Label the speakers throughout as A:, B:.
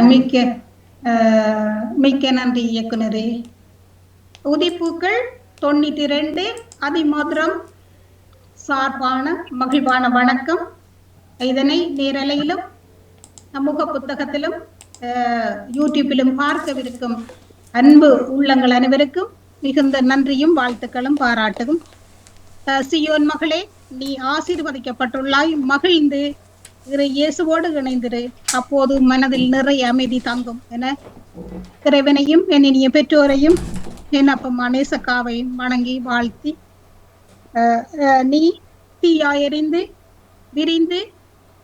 A: மிக்க மிக்க நன்றி இயக்குனரே. உதிப்பூக்கள் 92 அதிமதுரம் சார்பான மகிழ்வான வணக்கம். இதனை நேரலையிலும் சமூக புத்தகத்திலும் யூடியூப்பிலும் பார்க்கவிருக்கும் அன்பு உள்ளங்கள் அனைவருக்கும் மிகுந்த நன்றியும் வாழ்த்துக்களும் பாராட்டுகும். சியோன் மகளே, நீ ஆசீர்வதிக்கப்பட்டுள்ளாய், மகிழ்ந்து இயேசுவோடு இணைந்திரு, அப்போது மனதில் நிறைய அமைதி தங்கும் என இறைவனையும் என்னிய பெற்றோரையும் என் அப்பம்மா நேசக்காவையும் வணங்கி வாழ்த்தி, நீ தீயாயறிந்து விரிந்து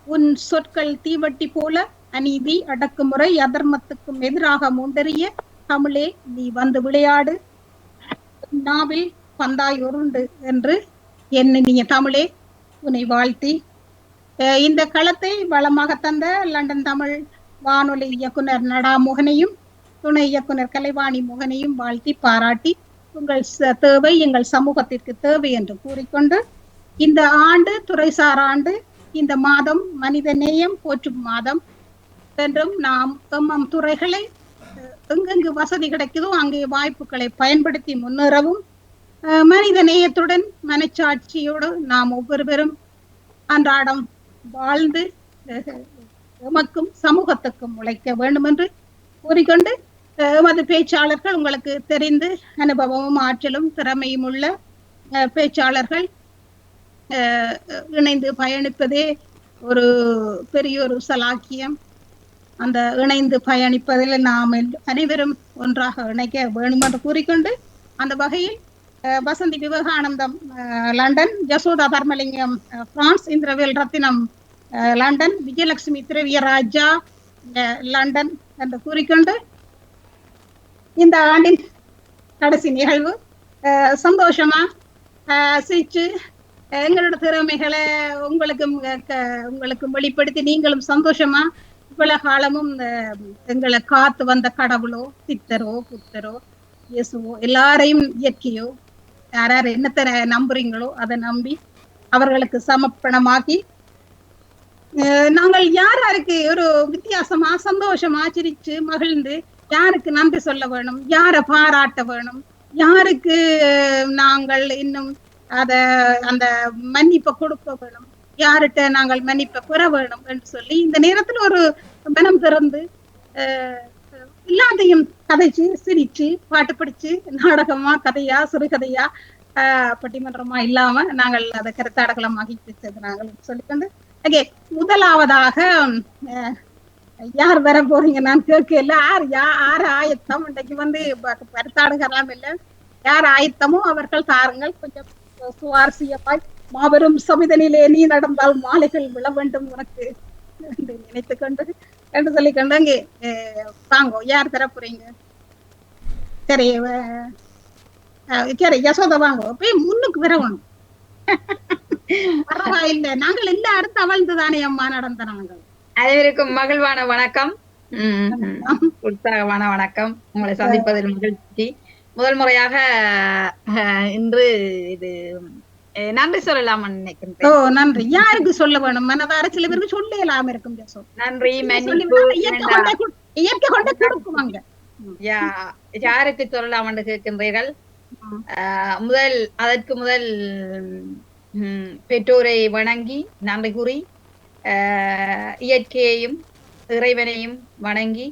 A: உன் சொற்கள் தீவட்டி போல அநீதி அடக்குமுறை அதர்மத்துக்கும் எதிராக மூண்டறிய தமிழே, நீ வந்து விளையாடு, நாவில் பந்தாய் உருண்டு என்று என்னிய தமிழே உன்னை வாழ்த்தி, இந்த களத்தை வளமாக தந்த லண்டன் தமிழ் வானொலி இயக்குனர் நடாமோகனையும் துணை இயக்குனர் கலைவாணி மோகனையும் வாழ்த்தி பாராட்டி, உங்கள் தேவை எங்கள் சமூகத்திற்கு தேவை என்று கூறிக்கொண்டு, இந்த ஆண்டு துறைசார் ஆண்டு, இந்த மாதம் மனித நேயம் போற்றும் மாதம் என்றும் நாம் எம்மம் துறைகளை எங்கெங்கு வசதி கிடைக்குதோ அங்கே வாய்ப்புகளை பயன்படுத்தி முன்னேறவும், மனித நேயத்துடன் மனச்சாட்சியோடு நாம் ஒவ்வொருவரும் அன்றாடம் வாழ்ந்து எமக்கும் சமூகத்துக்கும் உழைக்க வேண்டும் என்று கூறிக்கொண்டு, எமது பேச்சாளர்கள் உங்களுக்கு தெரிந்து அனுபவமும் ஆற்றலும் திறமையும் உள்ள பேச்சாளர்கள் இணைந்து பயணிப்பதே ஒரு பெரிய ஒரு சலாக்கியம். அந்த இணைந்து பயணிப்பதில் நாம் அனைவரும் ஒன்றாக இணைக்க வேண்டும் என்று கூறிக்கொண்டு, அந்த வகையில் வசந்தி விவேகானந்தம் லண்டன், யசோதா தர்மலிங்கம் பிரான்ஸ், இந்திரவேல் ரத்தினம் லண்டன், விஜயலட்சுமி திரவியராஜா லண்டன் என்று கூறிக்கொண்டு, இந்த ஆண்டின் கடைசி நிகழ்வு சந்தோஷமா சிரிச்சு எங்களோட திறமைகளை உங்களுக்கும் வெளிப்படுத்தி நீங்களும் சந்தோஷமா இவ்வளவு காலமும் எங்களை காத்து வந்த கடவுளோ சித்தரோ புத்தரோ இயேசுவோ எல்லாரையும் இயற்கையோ யார் யார் என்னத்தை நம்புறீங்களோ அதை நம்பி அவர்களுக்கு சமர்ப்பணமாக்கி, நாங்கள் யார் யாருக்கு ஒரு வித்தியாசமா சந்தோஷமா சிரிச்சு மகிழ்ந்து யாருக்கு நன்றி சொல்ல வேணும், யாரை பாராட்ட வேணும், யாருக்கு நாங்கள் இன்னும் அந்த மன்னிப்பை கொடுக்க வேணும், யார்கிட்ட நாங்கள் மன்னிப்பை பெற வேணும் என்று சொல்லி இந்த நேரத்துல ஒரு மனம் திறந்து எல்லாத்தையும் கதைச்சு சிரிச்சு பாட்டு படிச்சு நாடகமா கதையா சிறுகதையா பட்டிமன்றமா இல்லாம நாங்கள் அதை கருத்தாடகளமாகி வச்சது நாங்கள் சொல்லிக்கொண்டு, முதலாவதாக யார் வர போறீங்க நான் கேட்கல. யார் ஆயத்தம் இன்றைக்கு வந்து கருத்தாடுகலாம் இல்லை, யார் ஆயத்தமோ அவர்கள் தாருங்கள். கொஞ்சம் சுவாரஸ்யமாய் மாபெரும் சமிதனிலே நீ நடந்தால் மாலைகள் விழ வேண்டும் உனக்கு நினைத்து கொண்டு என்று சொல்லிக்கொண்டு அங்கே வாங்கோ. யார் தர போறீங்க? சரி சரி யசோதா வாங்கோ. போய் முன்னுக்கு வரணும். பரவாயில்லை, நாங்கள் எல்லா அடுத்து அவழ்ந்துதானே அம்மா நடந்த நாங்கள்.
B: அனைவருக்கும் மகிழ்வான வணக்கம், உற்சாகமான வணக்கம். உங்களை சந்திப்பதில் மகிழ்ச்சி. முதல் முறையாக இன்று இது நன்றி சொல்லலாம் நினைக்கின்றேன்.
A: ஓ நன்றி. யாருக்கு சொல்ல வேணும்? மனதார சில பேருக்கு சொல்ல இல்லாம இருக்கும்.
B: நன்றி,
A: இயற்கை கொண்டு கொடுக்குவாங்க.
B: யாருக்கு சொல்லலாம் என்று கேட்கின்றீர்கள். அதற்கு முதல் பெற்றோரை வணங்கி நன்றி கூறி, இயற்கையையும் இறைவனையும் வணங்கி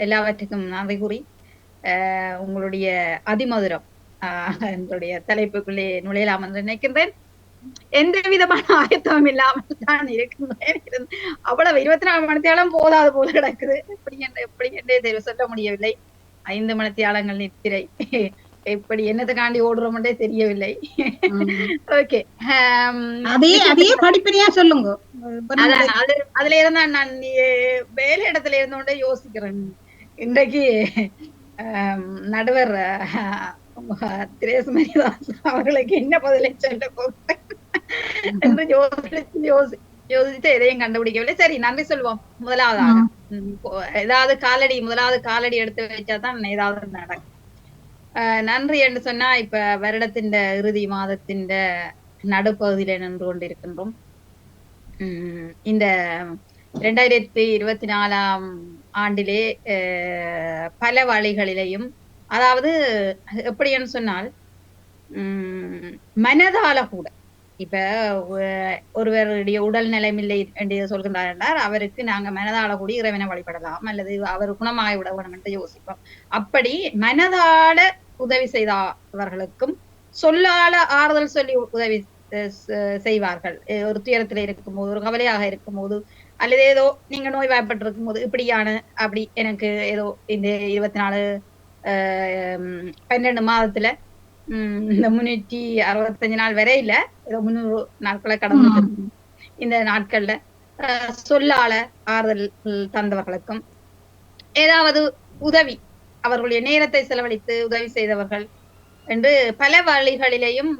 B: எல்லாவற்றுக்கும் நன்றி கூறி, உங்களுடைய அதிமதுரம் என்னுடைய தலைப்புக்குள்ளே நுழையலாம் என்று நினைக்கின்றேன். எந்த விதமான ஆயத்தமும் இல்லாமல் தான் இருக்கின்றேன். அவ்வளவு 24 மணித்தியாலம் போதாது போல கிடக்குது. எப்படி என்றே சொல்ல முடியவில்லை. 5 மணித்தியாலங்கள் நித்திரை எப்படி என்னத்துக்காண்டி ஓடுறோம்ன்றே தெரியவில்லை. ஓகே,
A: அதே படிப்படியா சொல்லுங்க.
B: அதுல இருந்தா நான் வேலை இடத்துல இருந்தோண்டே யோசிக்கிறேன். இன்றைக்கு நடுவர் திரேஸ் மரிதாஸ் அவர்களுக்கு என்ன பதிலை சொல்ல போகிறேன் என்று யோசித்து எதையும் கண்டுபிடிக்கவில்லை. சரி, நன்றி சொல்வோம். முதலாவதாக முதலாவது காலடி எடுத்து வச்சாதான் ஏதாவது நடக்கும். நன்றி என்று சொன்னா, இப்ப வருடத்தின் இறுதி மாதத்தின் நடுப்பகுதியில நின்று கொண்டிருக்கின்றோம். இந்த 2024 ஆண்டிலே பல வழிகளிலேயும், அதாவது எப்படின்னு சொன்னால் மனதால கூட இப்ப ஒருவருடைய உடல் நிலைமில்லை என்று சொல்கின்றார் என்றால் அவருக்கு நாங்க மனதால கூட இறைவனை வழிபடலாம் அல்லது அவர் குணமாகி விட வேணும் என்று யோசிப்போம். அப்படி மனதால உதவி செய்தவர்களுக்கும் சொல்லால ஆறுதல் சொல்லி உதவி செய்வார்கள். ஒரு துயரத்துல இருக்கும் போது, ஒரு கவலையாக இருக்கும் போது, அல்லது ஏதோ நீங்க நோய்வாய்ப்பட்டிருக்கும் போது, இப்படியான அப்படி எனக்கு ஏதோ இந்த 24 12 மாதத்துல இந்த 365 நாள் வரை இல்ல, ஏதோ 300 நாட்களை கடந்து இந்த நாட்கள்ல சொல்லால ஆறுதல் தந்தவர்களுக்கும் ஏதாவது உதவி, அவர்களுடைய நேரத்தை செலவழித்து உதவி செய்தவர்கள் என்று பல வழிகளிலேயும்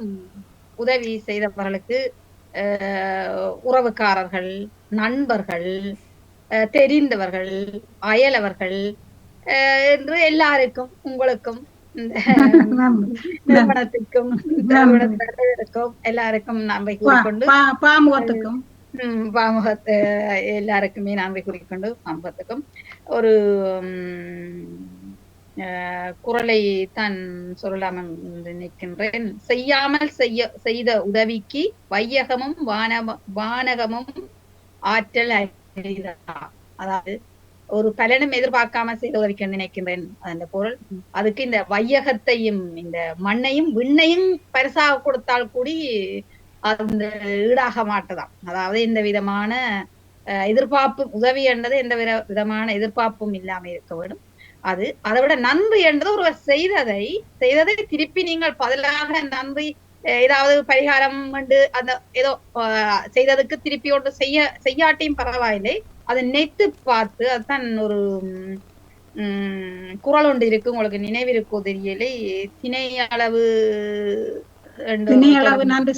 B: உதவி செய்தவர்களுக்கு உறவுக்காரர்கள், நண்பர்கள், தெரிந்தவர்கள், அயலவர்கள் என்று எல்லாருக்கும், உங்களுக்கும் நிறுவனத்துக்கும் எல்லாருக்கும் நம்பை கூறிக்கொண்டு
A: பாமுகத்துக்கும்
B: பாமுகத்து எல்லாருக்குமே நம்பை கூறிக்கொண்டு பாமுகத்துக்கும் ஒரு குரலை தான் சொல்லலாம் என்று நினைக்கின்றேன். செய்யாமல் செய்த உதவிக்கு வையகமும் வானகமும் ஆற்றல் அரிதா. அதாவது ஒரு பலனும் எதிர்பார்க்காம செய்த உதவிக்கு நினைக்கின்றேன் அந்த பொருள். அதுக்கு இந்த வையகத்தையும் இந்த மண்ணையும் விண்ணையும் பரிசாக கொடுத்தால் கூடி அந்த ஈடாக மாட்டதாம். அதாவது இந்த விதமான எதிர்பார்ப்பு, உதவி என்றது எந்த விதமான எதிர்பார்ப்பும் இல்லாம இருக்க வேண்டும். அது அதை விட நன்றி என்றது ஒருவர் செய்ததை திருப்பி நீங்கள் பதிலாக நன்றி ஏதாவது பரிகாரம் என்று அந்த ஏதோ செய்ததுக்கு திருப்பி ஒன்று செய்யாட்டியும் பரவாயில்லை, அதை நினைத்து பார்த்து, அதுதான் ஒரு குறள் ஒன்று இருக்கு, உங்களுக்கு நினைவிருக்கோ தெரியலை, திணையளவு
A: நன்றி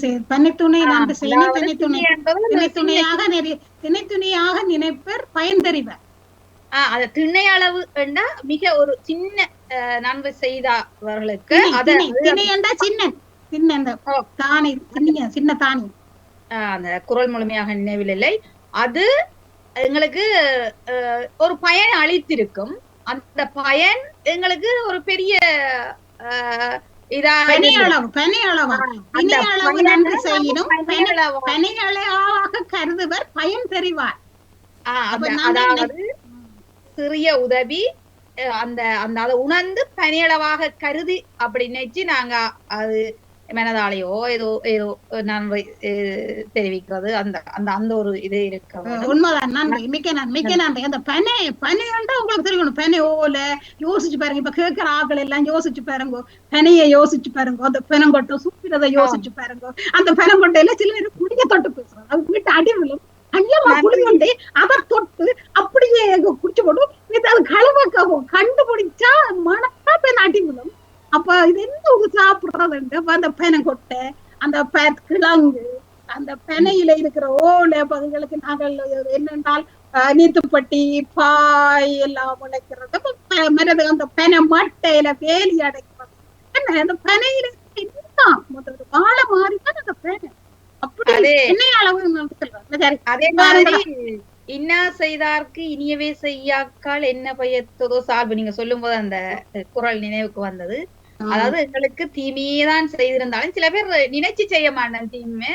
A: திணைத்துணையாக நினைப்பர் பயன்தறிவர்.
B: அத திணை அளவு என்றா மிக ஒரு சின்ன நன்மை செய்தவர்களுக்கு
A: சின்ன தானி
B: அந்த குரல் முழுமையாக நினைவில் இல்லை. அது எங்களுக்கு ஒரு பயன் அளித்திருக்கும். அந்த பயன் எங்களுக்கு ஒரு பெரிய
A: கருதுவர் பயன் தெரிவார்.
B: அதாவது சிறிய உதவி அந்த அதை உணர்ந்து பணியளவாக கருதி அப்படி நினைச்சு நாங்க அது மனதாலேயோ ஏதோ நன்மை தெரிவிக்கிறது அந்த அந்த அந்த ஒரு இது இருக்கு.
A: உண்மைதான். நன்றி, மிக்க நன்றி. அந்த பனையண்டா உங்களுக்கு தெரியணும். பனை ஓல யோசிச்சு பாருங்க. இப்ப கேட்கிற ஆக்கள் எல்லாம் யோசிச்சு பாருங்க, பனைய யோசிச்சு பாருங்க, அந்த பெனங்கொட்டை சுப்பிரதை யோசிச்சு பாருங்க. அந்த பெனங்கொட்டையில சில நேரம் குடிய தொட்டு பேசுறோம், அது வீட்டு அடிவிலும் அஞ்சமா குடிக்கொண்டு அதை தொட்டு அப்படியே குடிச்சு போடும். அது கழுவக்கவும் கண்டுபிடிச்சா மனத்தா பெண் அடிவிலும். அப்ப இது என்ன சாப்பிடுறது? அந்த பெனங்கொட்டை, அந்த கிழங்கு, அந்த பெனையில இருக்கிற ஓலை பகுதிகளுக்கு நாங்கள் என்னென்றால் நீத்துப்பட்டி பாய் எல்லாம் உழைக்கிறது, மரது அந்த பெனை மட்டையில வேலி அடைக்கிறது. என்ன அந்த பெனையில வாழை மாறிதான் அந்த பெனை. அப்படி என்ன அளவு
B: அதே மாதிரி இன்னா செய்தார்க்கு இனியவே செய்யாக்கால் என்ன பயத்ததோ சால்பு நீங்க சொல்லும் போது அந்த குரல் நினைவுக்கு வந்தது. அதாவது எங்களுக்கு தீமையேதான் செய்திருந்தாலும் சில பேர் நினைச்சு செய்ய மாட்டேன், தீமை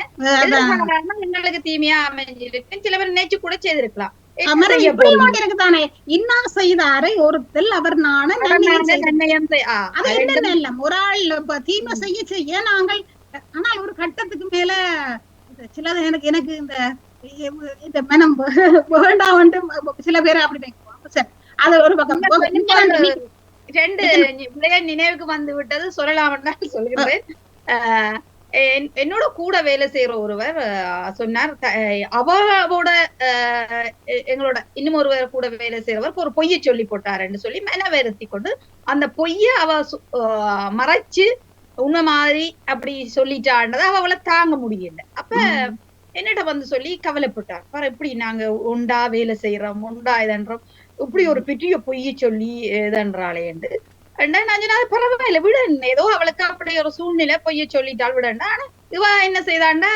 B: எங்களுக்கு தீமையா அமைஞ்சிருக்கு, சில பேர் நினைச்சு கூட செய்திருக்கலாம்.
A: தானே இன்னா செய்தாரை ஒருத்தல் அவர் ஒரு ஆள் தீமை செய்ய நாங்கள். ஆனால் ஒரு கட்டத்துக்கு மேல சிலது எனக்கு இந்த மனம் வேண்டாம் சில பேர் அப்படி வைக்குவாங்க. சரி, அது ஒரு பக்கம்.
B: ரெண்டு நினைவுக்கு வந்து விட்டது சொல்லலாம்னா சொல்கிறேன். என்னோட கூட வேலை செய்யற ஒருவர் சொன்னார், அவரோட எங்களோட இன்னும் ஒருவர் கூட வேலை செய்யறவர் ஒரு பொய்யை சொல்லி போட்டாருன்னு சொல்லி மனவருத்தி கொண்டு அந்த பொய்ய அவ மறைச்சு உண்மை மாதிரி அப்படி சொல்லிட்டான்றதை அவளை தாங்க முடியல. அப்ப என்னட்ட வந்து சொல்லி கவலைப்பட்டார். பாரு இப்படி நாங்க உண்டா வேலை செய்யறோம், உண்டா இதன்றோம், இப்படி ஒரு பெரிய பொய்ய சொல்லி இதன்றாளேண்டு நான் பரவாயில்ல விட, ஏதோ அவளுக்கு அப்படி ஒரு சூழ்நிலை பொய்ய சொல்லிட்டாள் விடண்டா. ஆனா இவ என்ன செய்தான்னா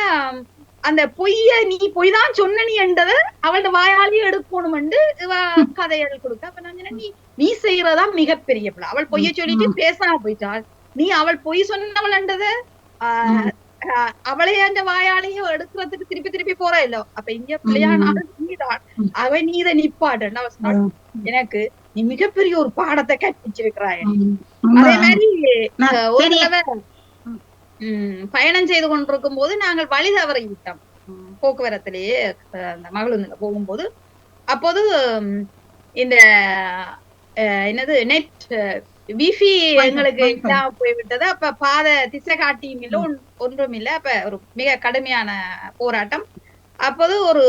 B: அந்த பொய்ய நீ பொய் தான் சொன்ன நீ என்றத அவளோட வாயாலேயே எடுக்கணும் என்று கதைகள் கொடுக்க. அப்ப நான் சொன்னேன், நீ செய்யறதா மிகப்பெரிய பிள்ளை. அவள் பொய்ய சொல்லிட்டு பேசாம போயிட்டாள். நீ அவள் பொய் சொன்னவள் என்றத அவளையே அந்த வாயாலேயே எடுக்கிறதுக்கு திருப்பி திருப்பி போற இல்ல. அப்ப இங்க பிள்ளையானாலும் நீதான் அவன் நீ இதை நிப்பாட்டு. எனக்கு நீ மிகப்பெரிய ஒரு பாடத்தை கற்பிச்சிருக்கிறாய். அதே மாதிரி ஒரு தடவை பயணம் செய்து கொண்டிருக்கும் போது நாங்கள் வழி தவறி விட்டோம் போக்குவரத்திலேயே அந்த மகளுந்துல போகும்போது. அப்போது இந்த என்னது நெட் விஃபி எங்களுக்கு இல்லாம போய்விட்டது. அப்ப பாதை திசை காட்டியும் இல்லை, ஒன்றும் இல்லை. அப்ப ஒரு மிக கடுமையான போராட்டம். அப்போது ஒரு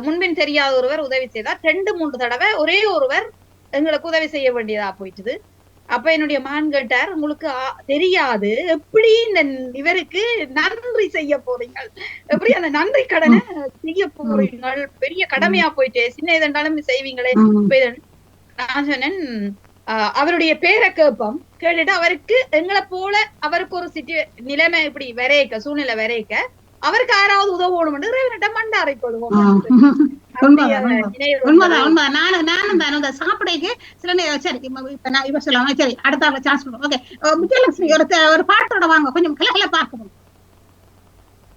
B: முன்பின் தெரியாத ஒருவர் உதவி செய்தார். 2-3 தடவை ஒரே ஒருவர் எங்களுக்கு உதவி செய்ய வேண்டியதா போயிட்டுது. அப்ப என்னுடைய மகன் கேட்டார், உங்களுக்கு தெரியாது எப்படி இந்த இவருக்கு நன்றி செய்ய போறீங்க, எப்படி அந்த நன்றி கடனை செய்ய போறீங்க, பெரிய கடமையா போயிட்டு சின்ன இதென்றாலும் செய்வீங்களே. நான் சொன்னேன், அவருடைய பேரை கேட்போம், கேட்டுட்டு அவருக்கு எங்களை போல அவருக்கு ஒரு நிலைமை இப்படி வரையக்க சூழ்நிலை வரையக்க அவருக்கு யாராவது உதவணும் இறைவனிட்ட மண்டாரை கொள்வோம்.
A: நானும் சாப்பிடைக்கு சில சரி இப்ப நான் இவ சொல்லுவாங்க. சரி அடுத்த சான்ஸ் ஓகே. முக்கியலட்சுமி ஒரு பாட்டோட வாங்க, கொஞ்சம் கிளகல பார்க்கணும்.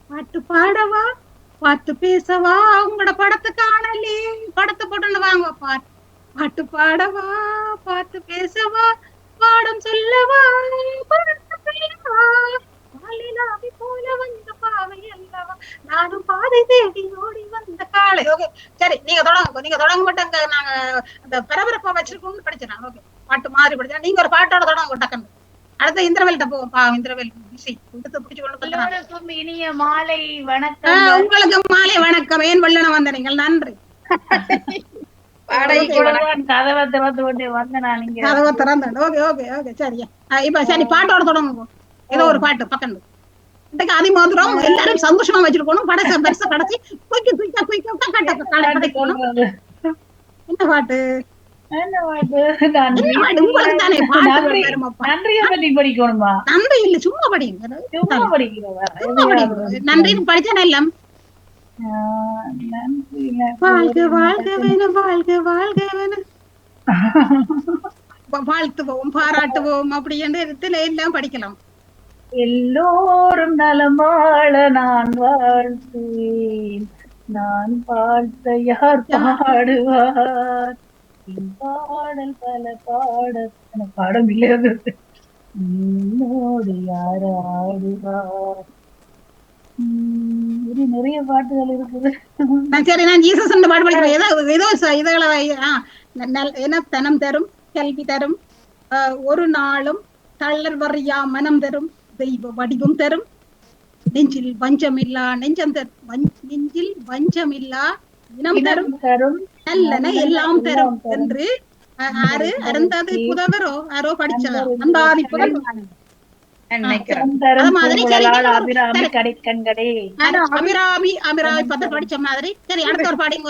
A: பாட்டு பாடவா, பாட்டு பேசவா, உங்களோட படத்தை காணலே, படத்தை போட்டு வாங்க. பாட்டு பாடவா, பாட்டு பேசவா, பாடம் சொல்லவா, போல வந்த பாவை அல்லவா, நானும் பாதை தேடி ஓடி வந்த காலை. ஓகே சரி, நீங்க தொடங்க மாட்டாங்க. நாங்க அந்த பரபரப்பா வச்சிருக்கோம்னு படிச்சிடலாம். ஓகே பாட்டு மாதிரி படிச்சா நீங்க ஒரு பாட்டோட தொடங்க டக்குன்னு. அடுத்த இந்திரவேல்கிட்ட போவோம். இந்திரவேல் பிடிச்சு கொண்டு
C: இனிய மாலை வணக்கம்.
A: உங்களுக்கு மாலை வணக்கம். ஏன் வெள்ளன வந்த நீங்கள்? நன்றி.
C: கதவை திறந்து வந்தேன்.
A: சரியா இப்ப சரி பாட்டோட தொடங்குவோம். ஏதோ ஒரு பாட்டு பக்கம் அதிமாதிரம் எல்லாரும் சந்தோஷமா வச்சிருக்கணும். படச பெருசா கடைசி என்ன பாட்டு? நன்றி இல்ல, சும்மா படிங்க. நன்றின்னு படிச்சா எல்லாம் வாழ்க வாழ்கவென வாழ்க வாழ்கவென வாழ்த்துவோம், பாராட்டுவோம் அப்படி என்று எல்லாம் படிக்கலாம்.
C: எல்லோரும் நலம் வாழ நான் வாழ்த்துவேன், நான் வாழ்த்த யார் பாடுவார், பாடல் பல பாடம் இல்லையாது, என்னோடு யார் ஆடுவார். நிறைய பாட்டுகள் இருக்குது.
A: சரி, நான் ஜீசஸ் பாட்டு படிக்கிறேன். ஏதோ இதுகளை தனம் தரும், கல்வி தரும், ஒரு நாளும் தள்ளர் வறியா மனம் தரும், தெய்வ வடிவம் தரும், நெஞ்சில் வஞ்சமில்லா நெஞ்சம் தரும், நெஞ்சில் வஞ்சமில்லா இனம் தரும், நல்லன எல்லாம் தரும் என்று ஆறு அருந்தாதி புதவரோ யாரோ படிச்சார். அந்தாதி புதவர் படிச்ச மாதிரி. சரி அடுத்த ஒரு பாடிங்க.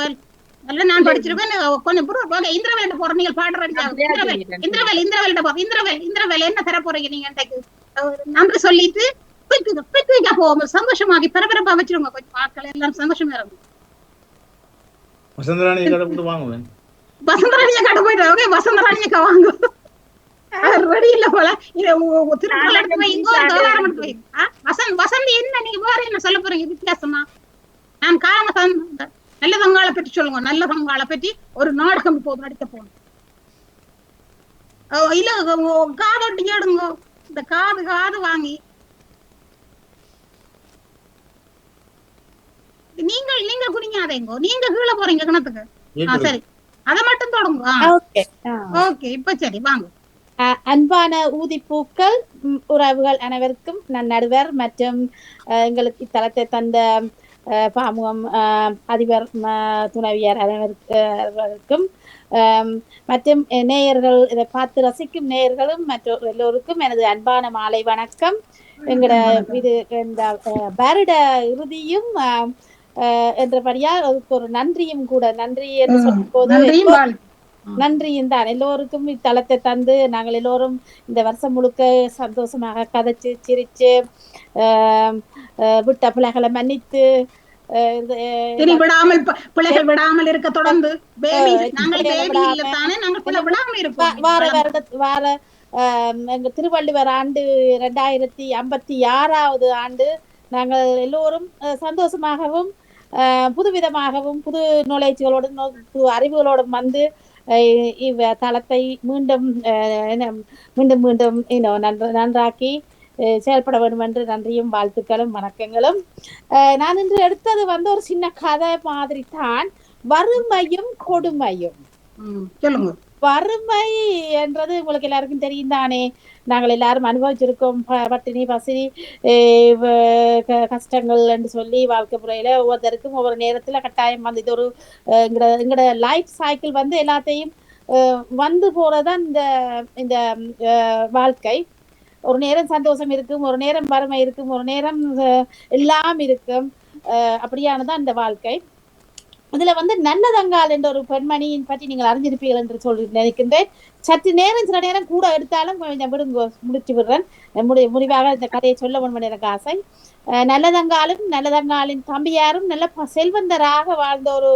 A: நான் படிச்சிருப்பேன். கொஞ்சம் இந்திரவேல் போற நீங்க பாடுற இந்திரவேல் என்ன தர போறீங்க நீங்க? நன்றி சொல்லிட்டு போவோம். சந்தோஷமாகி பரபரப்பா வச்சிருங்க. கொஞ்சம் பார்க்கல எல்லாரும் சந்தோஷமா இருக்கும்.
D: வசந்தராணியை கடை போட்டு வாங்குவேன்.
A: வசந்தராணியை கடை போயிட்டு வசந்தராணியை வாங்க ரெடி இல்ல போல. வசந்தி என்ன நீங்க வேற என்ன சொல்ல போறீங்க வித்தியாசமா? நான் நல்ல பங்காள பற்றி சொல்லுங்க. நல்ல பங்காள பற்றி ஒரு நாடகம் போது நடிக்க போகணும். இல்ல காதொட்டி கேடுங்க. இந்த காது வாங்கி நீங்க குனிங்காதேங்கோ. நீங்க கீழே போறீங்க கிணத்துக்கு. சரி அதை மட்டும் தொடங்க. ஓகே இப்ப சரி வாங்க.
E: அன்பான ஊதிப்பூக்கள் உறவுகள் அனைவருக்கும் நான் நடுவர் மற்றும் எங்களுக்கு இத்தலத்தை தந்த பாமுகம் அதிபர் துணைவியார் அனைவருக்கும் மற்றும் நேயர்கள் இதை பார்த்து ரசிக்கும் நேயர்களும் மற்ற எல்லோருக்கும் எனது அன்பான மாலை வணக்கம். எங்களோட இது இந்த வருட இறுதியும் என்றபடியால் அதுக்கு ஒரு நன்றியும் கூட. நன்றி என்று சொல்லும் போது நன்றியும் தான் எல்லோருக்கும் இத்தலத்தை தந்து நாங்கள் எல்லோரும் இந்த வருஷம் முழுக்க சந்தோஷமாக கதைச்சு சிரிச்சு விட்ட பிள்ளைகளை மன்னித்து
A: இனி விடாமல் பிள்ளைகள் விடாமல் இருக்க தொடர்ந்து பேபி நாங்கள்
E: பிள்ளைகளை
A: பேபி இல்ல
E: விடாம
A: தானே நாங்கள் பிள்ளை விடாமல் இருக்கோம்
E: வார வார எங்க திருவள்ளுவர் ஆண்டு 2056வது ஆண்டு நாங்கள் எல்லோரும் சந்தோஷமாகவும் புதுவிதமாகவும் புது நுழைச்சிகளோடும் புது அறிவுகளோடும் வந்து இவ் தளத்தை மீண்டும் மீண்டும் மீண்டும் நன்றாக்கி செயல்பட வேண்டும் என்று நன்றியும் வாழ்த்துக்களும் வணக்கங்களும். நான் இன்று எடுத்தது வந்து ஒரு சின்ன கதை மாதிரி தான், வறுமையும் கொடுமையும்.
A: சொல்லுங்க.
E: வறுமை என்றது உங்களுக்கு எல்லாருக்கும் தெரியும் தானே, நாங்கள் எல்லாரும் அனுபவிச்சிருக்கோம். பட்டினி பசி கஷ்டங்கள் என்று சொல்லி வாழ்க்கை முறையில ஒவ்வொருத்தருக்கும் ஒவ்வொரு நேரத்துல கட்டாயம் வந்து இது ஒரு எங்கட லைஃப் சைக்கிள் வந்து எல்லாத்தையும் வந்து போறதான் இந்த வாழ்க்கை. ஒரு நேரம் சந்தோஷம் இருக்கும், ஒரு நேரம் வறுமை இருக்கும், ஒரு நேரம் எல்லாம் இருக்கும். அப்படியானதான் இந்த வாழ்க்கை. இதுல வந்து நல்லதங்கால் என்ற ஒரு பெண்மணியின் பற்றி நீங்கள் அறிஞ்சிருப்பீர்கள் என்று சொல்லி நினைக்கின்றேன். சற்று நேரம் சில நேரம் கூட எடுத்தாலும் கொஞ்சம் முடிச்சு விடுறேன். முடிவாக இந்த கதையை சொல்ல வேண்டும் எனக்கு ஆசை. நல்லதங்காலும் நல்லதங்காலின் தம்பியாரும் நல்ல செல்வந்தராக வாழ்ந்த ஒரு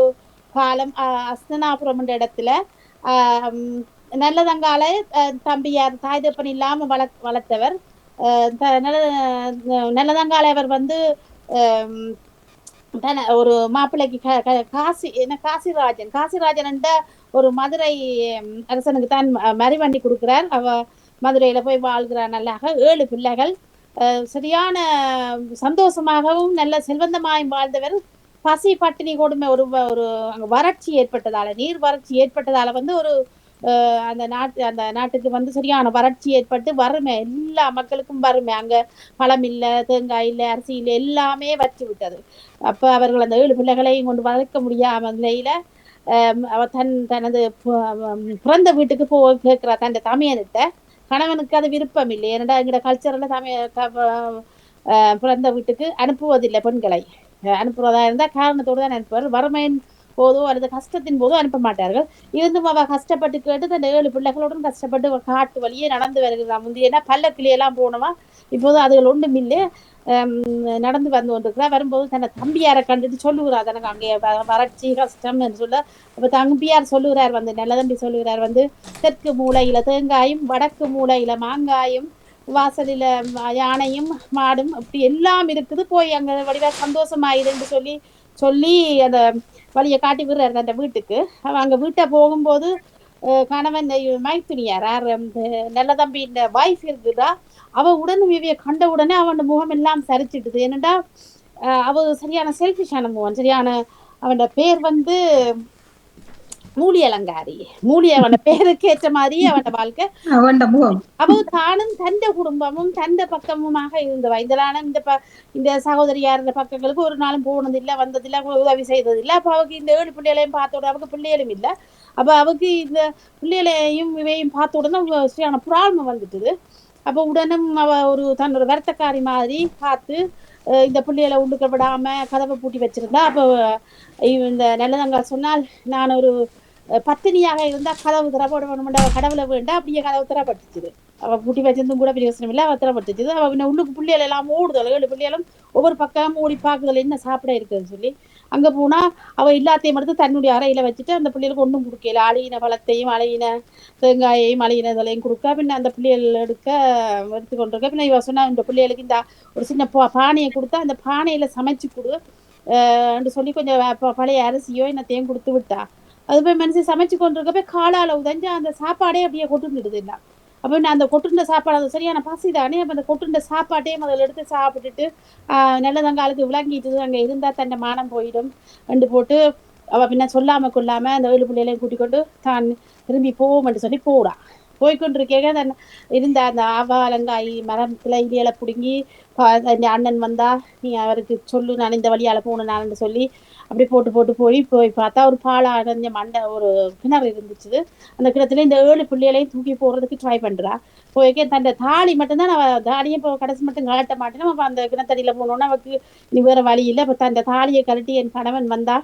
E: காலம் அஸ்தனாபுரம் என்ற இடத்துல. நல்லதங்காலை தம்பியார் தாய் தப்பன் இல்லாம வளர்த்தவர். நல்லதங்காலை அவர் வந்து ஒரு மாப்பிள்ளைக்கு காசிராஜன் என்ற ஒரு மதுரை அரசனுக்கு தான் மறிவண்டி கொடுக்கிறார். அவ மதுரையில போய் வாழ்கிறார். நல்லாக 7 பிள்ளைகள். சரியான சந்தோஷமாகவும் நல்ல செல்வந்தமாயும் வாழ்ந்தவர். பசி பட்டினி கொடுமை ஒரு அங்க வறட்சி ஏற்பட்டதால, நீர் வறட்சி ஏற்பட்டதால வந்து ஒரு அந்த நாட்டுக்கு வந்து சரியான வறட்சி ஏற்பட்டு வறுமை, எல்லா மக்களுக்கும் வறுமை. அங்க பழம் இல்ல, தேங்காய் இல்ல, அரிசி இல்ல, எல்லாமே வச்சு விட்டது. அப்ப அவர்கள் அந்த 7 பிள்ளைகளையும் கொண்டு வளர்க்க முடியாம நிலையில அவர் தனது பிறந்த வீட்டுக்கு கேட்கிறார் தன் தமையன்கிட்ட. கணவனுக்கு அது விருப்பம் இல்லை. ஏன்னா எங்கட கல்ச்சர்ல பிறந்த வீட்டுக்கு அனுப்புவதில்லை, பெண்களை அனுப்புவதா இருந்தா காரணத்தோடு தான் அனுப்புவார். வறுமையின் போதோ அல்லது கஷ்டத்தின் போதோ அனுப்ப மாட்டார்கள். இருந்தும் அவ கஷ்டப்பட்டு கேட்டு அந்த 7 பிள்ளைகளுடன் கஷ்டப்பட்டு காட்டு வழியே நடந்து வருகிறான். முந்தையனா பல்லக்கிளியெல்லாம் போனவா, இப்போது அதுகள் ஒன்றும் இல்லை, நடந்து வந்து கொண்டிருக்கிறா. வரும்போது தன்னை தம்பியாரை கண்டுட்டு சொல்லுகிறார், தனக்கு அங்கே வறட்சி கஷ்டம் என்று சொல்ல. அப்ப தம்பியார் சொல்லுகிறார் வந்து, நல்ல தம்பி சொல்லுகிறார் வந்து, தெற்கு மூலையில தேங்காயும், வடக்கு மூலையில மாங்காயும், வாசலில யானையும் மாடும் அப்படி எல்லாம் இருக்குது, போய் அங்க வடிவா சந்தோஷமாயிருன்னு சொல்லி அந்த வழியை காட்டி விடுறாரு அந்த வீட்டுக்கு. அவன் அங்க வீட்டை போகும்போது கணவன் மைத்துனியார் நல்ல தம்பி இந்த வைஃப் இருக்குதா, அவ உடனும் இவைய கண்ட உடனே அவன் முகம் எல்லாம் சரிச்சிட்டுது. ஏனண்டா அவ சரியான செல்ஃபிஷான முகம். சரியான அவன் பேர் வந்து மூலி அலங்காரி. அவன பேருக்கு ஏற்ற மாதிரி அவன் வாழ்க்கை. அவ தானும் தந்த குடும்பமும் தந்த பக்கமுமாக இருந்தவா. இதனால இந்த சகோதரியார் பக்கங்களுக்கு ஒரு நாளும் போனதில்லை, வந்ததில்லை, உதவி செய்ததில்லை. அப்ப அவருக்கு இந்த 7 பிள்ளைகளையும் பார்த்த உடனே அவருக்கு பிள்ளைகளும் இல்லை. அப்ப அவருக்கு இந்த பிள்ளைகளையும் இவையும் பார்த்த உடனே சரியான ப்ராப்ளம் வந்துட்டுது. அப்ப உடனும் அவ தன்னோட வருத்தக்காரி மாதிரி பார்த்து இந்த பிள்ளைகளை உள்ளுக்க விடாம கதவை பூட்டி வச்சிருந்தா. அப்ப இந்த நல்லதங்க சொன்னால், நான் ஒரு பத்தினியாக இருந்தா கதவு திறப்பட வேணும்டா, கடவுளை வேண்டா, அப்படியே கதவு திறப்பட்டுச்சுது. அவ பூட்டி வச்சிருந்தும் கூட பெரிய யோசனை இல்லை, அவ திறப்பட்டுச்சுது. அவ உள்ளுக்கு பிள்ளைகள் எல்லாம் ஓடுதல், 7 பிள்ளைகளும் ஒவ்வொரு பக்கம் ஓடி பார்க்குதல் என்ன சாப்பிட இருக்குதுன்னு சொல்லி. அங்க போனா அவ எல்லாத்தையும் எடுத்து தன்னுடைய அறையில வச்சுட்டு அந்த பிள்ளைகளுக்கு ஒன்றும் கொடுக்கல. அழியின பழத்தையும் அழியின தேங்காயையும் அழியினதலையும் கொடுக்க, பின்ன அந்த பிள்ளைகள் எடுத்து கொண்டிருக்க. பின்ன இவ சொன்னா, இந்த பிள்ளைகளுக்கு இந்த ஒரு சின்ன பானையை கொடுத்தா அந்த பானையில சமைச்சு கொடு சொல்லி கொஞ்சம் பழைய அரிசியோ என்னத்தையும் கொடுத்து விட்டா. அது போய் மனுஷன் சமைச்சு கொண்டிருக்க போய் காலால உதஞ்சு அந்த சாப்பாடே அப்படியே கொட்டுந்துடுது இல்லை. அப்போ அந்த கொட்டுண்ட சாப்பாடு அது சரியான பசி தானே. அப்போ அந்த கொட்டுண்ட சாப்பாட்டையும் அதில் எடுத்து சாப்பிட்டுட்டு நல்லதங்காலுக்கு விளங்கிட்டு அங்கே இருந்தால் தன்னை மானம் போயிடும் ரெண்டு போட்டு அவள் பின்ன சொல்லாமல் கொள்ளாமல் அந்த 7 பிள்ளைகளையும் கூட்டிக் கொண்டு தான் திரும்பி போவோம்னு சொல்லி போடா. போய்கொண்டிருக்கேங்க தன் இருந்த அந்த ஆவாலங்காய் மரத்துல இலையில பிடுங்கி இந்த அண்ணன் வந்தா நீ அவருக்கு சொல்லு, நான் இந்த வழியால போனேன் நான் சொல்லி அப்படி போட்டு போய் பார்த்தா ஒரு பாலை அடைஞ்ச ஒரு கிணறு இருந்துச்சு. அந்த கிணத்துல இந்த 7 பிள்ளைகளையும் தூக்கி போடுறதுக்கு ட்ரை பண்றா. போய்க்கே தன் தாலி மட்டும்தான் அவள் தாலியை இப்போ கடைசி மட்டும் கலட்ட மாட்டேன்னா. அப்போ அந்த கிணத்தடியில போனோன்னா அவருக்கு நீ வேற வழி இல்லை. அப்போ தன் தாலியை கழட்டி என் கணவன் வந்தா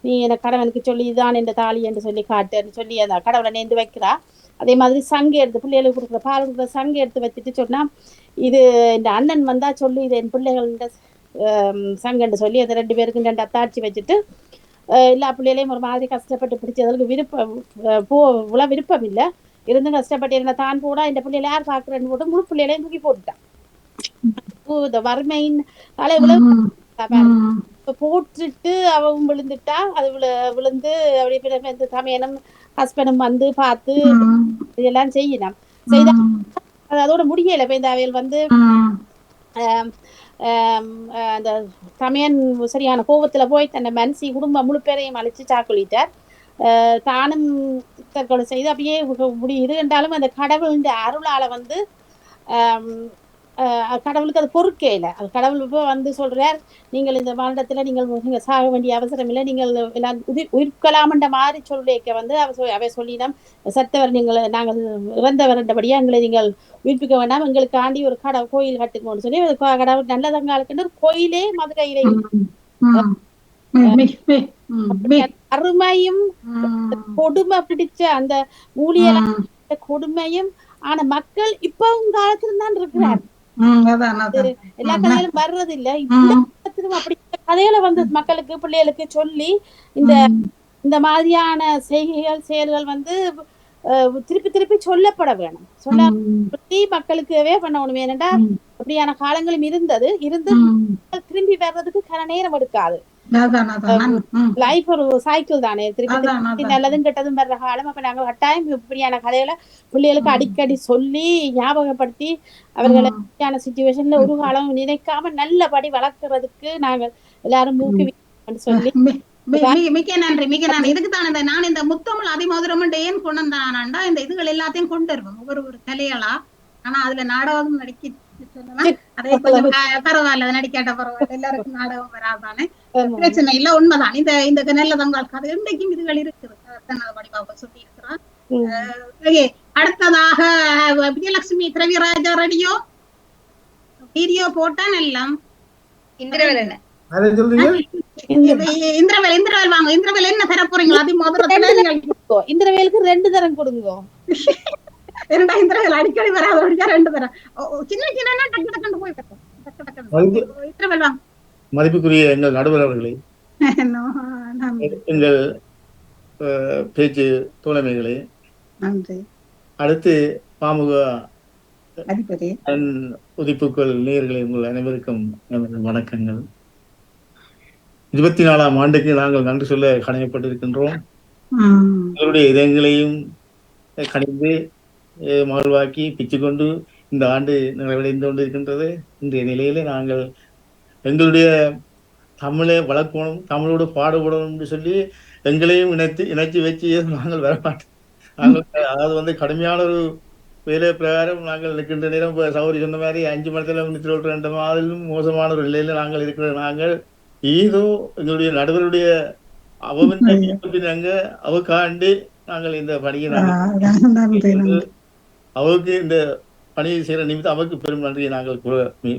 E: நீ எனக்கு கடவுளுக்கு சொல்லி இதுதான் இந்த தாலி என்று சொல்லி காட்டுன்னு சொல்லி அந்த கடவுளை நேர்ந்து வைக்கிறா. அதே மாதிரி சங்கு எடுத்து பிள்ளைகளுக்கு கொடுக்குற பால் கொடுக்குற சங்கு எடுத்து வச்சுட்டு சொன்னா, இது இந்த அண்ணன் வந்தா சொல்லு, இது என் பிள்ளைகள் சங்கன்னு சொல்லி அந்த 2 பேருக்கும் 2 அத்தாட்சி வச்சுட்டு எல்லா பிள்ளைகளையும் ஒரு மாதிரி கஷ்டப்பட்டு பிடிச்சதுக்கு விருப்பம் விருப்பம் இல்லை இருந்தும் கஷ்டப்பட்டு இருந்த தான் கூட இந்த பிள்ளைகளை யார் பாக்குறேன்னு போட்டு முழு பிள்ளைகளையும் தூக்கி போட்டுட்டான். இந்த வறுமையின் போட்டுட்டு அவன் விழுந்துட்டா அது விழுந்து அப்படியே சமையனும் ஹஸ்பண்டும் வந்து பார்த்து இதெல்லாம் செய்யணும் செய்தா அதோட முடியல இப்ப இந்த அவையில் வந்து அந்த சமையன் சரியான கோபத்துல போய் தன்னை மனசி குடும்பம் முழு பேரையும் அழிச்சு சாக்குளிட்டார். தானும் தற்கொலை செய்து அப்படியே முடியுது என்றாலும் அந்த கடவுளின் அருளால வந்து கடவுளுக்கு அது பொறுக்கே இல்லை. அது கடவுள் இப்போ வந்து சொல்றார், நீங்கள் இந்த வருடத்துல நீங்கள் சாக வேண்டிய அவசரம் இல்லை, நீங்கள் எல்லாம் உயிர்க்கலாமன்ற மாதிரி சொல்லிக்க வந்து அவை சொல்லினோம் சத்தவர் நாங்கள் இறந்தவர் என்றபடியா எங்களை நீங்கள் உயிர்ப்பிக்க வேண்டாம், எங்களுக்கு ஆண்டி ஒரு கோயில் கட்டுக்கணும்னு சொல்லி கடவுள் நல்லதங்களுக்கு ஒரு கோயிலே மதுரையிலே அருமையும் கொடுமை பிடிச்ச அந்த ஊழியர் கொடுமையும் ஆனா மக்கள் இப்பவும் காலத்துல தான் இருக்கிறார். எல்லா கதையிலும் வர்றது இல்ல, அப்படி கதையில வந்து மக்களுக்கு பிள்ளைகளுக்கு சொல்லி இந்த மாதிரியான செயல்கள் வந்து திருப்பி திருப்பி சொல்லப்பட வேணும். சொல்ல மக்களுக்குவே பண்ணணும். ஏனென்றா அப்படியான காலங்களும் இருந்து திரும்பி வர்றதுக்கு கன நேரம் எடுக்காது. லைஃப் ஒரு சைக்கிள் தானே, திருப்பி நல்லதும் கெட்டதும் வர்ற காலம். அப்ப நாங்க கட்டாயம் இப்படியான கதைகளை பிள்ளைகளுக்கு அடிக்கடி சொல்லி ஞாபகப்படுத்தி அவர்களான சிச்சுவேஷன்ல ஒரு காலம் நினைக்காம நல்லபடி வளர்க்கறதுக்கு நாங்கள் எல்லாரும் ஊக்குவிக்கணும்னு சொல்லி
A: மிக நன்றி. இதுக்கு தான் நான் இந்த முத்தமிழ் அதிமதுரம் ஏன் கொண்டு வந்தானா இந்த இதுகள் எல்லாத்தையும் கொண்டு வருவோம் ஒவ்வொரு கலைகளா. ஆனா அதுல நாடகம் நடிக்க அதே கொஞ்சம் பரவாயில்ல, நடிக்காட்ட பரவாயில்ல, எல்லாருக்கும் நாடகம் வராதானே பிரச்சனை இல்ல. உண்மைதான், இந்த நல்லதங்கால் கதை இன்றைக்கும் இதுகள் இருக்குது. படிப்பாக சொல்லி இருக்கிறார். அடுத்ததாக விஜயலட்சுமி திரவியராஜா வீடியோ போட்டான் எல்லாம்
B: இந்திரவேல் என்ன
A: இந்திரவேல் வாங்க. இந்திரவேல் என்ன தர போறீங்களா?
E: இந்திரவேலுக்கு 2 தரம் கொடுங்க.
A: இந்திரவேல் அடிக்கடி வராது, 2 தரம் சின்ன சின்ன டக்கு டக்குன்னு போய் இந்திரவேல் வாங்க.
D: மதிப்புக்குரிய எங்கள் நடுவர் அவர்களே, எங்கள் பேச்சு தோழமைகளே, அடுத்து பாமுக உதிப்புக்கள் நேயர்களே, உங்கள் அனைவருக்கும் வணக்கங்கள். 24ஆம் ஆண்டுக்கு நாங்கள் நன்றி சொல்ல கணையப்பட்டிருக்கின்றோம். எங்களுடைய இதயங்களையும் கணிந்து மகிழ்வாக்கி பிச்சுக்கொண்டு இந்த ஆண்டு நிறைவடைந்து கொண்டிருக்கின்றது. இன்றைய நிலையில நாங்கள் எங்களுடைய தமிழை வளர்க்கணும், தமிழோடு பாடுபடணும் என்று சொல்லி எங்களையும் இணைச்சு வச்சு நாங்கள் வரமாட்டோம். நாங்கள் அதாவது வந்து கடுமையான ஒரு வேலை பிரகாரம் நாங்கள் இருக்கின்ற நேரம் சௌரி சொன்ன மாதிரி 5 மணி நேரத்தில் 2 மாதிரிலும் மோசமான ஒரு நிலையில நாங்கள் இருக்கிற நாங்கள் ஏதோ எங்களுடைய நடுவருடைய அவங்க அவக்காண்டு நாங்கள் இந்த பணியை அவருக்கு இந்த பணியை செய்யற நிமித்தம் அவருக்கு பெரும் நன்றியை நாங்கள்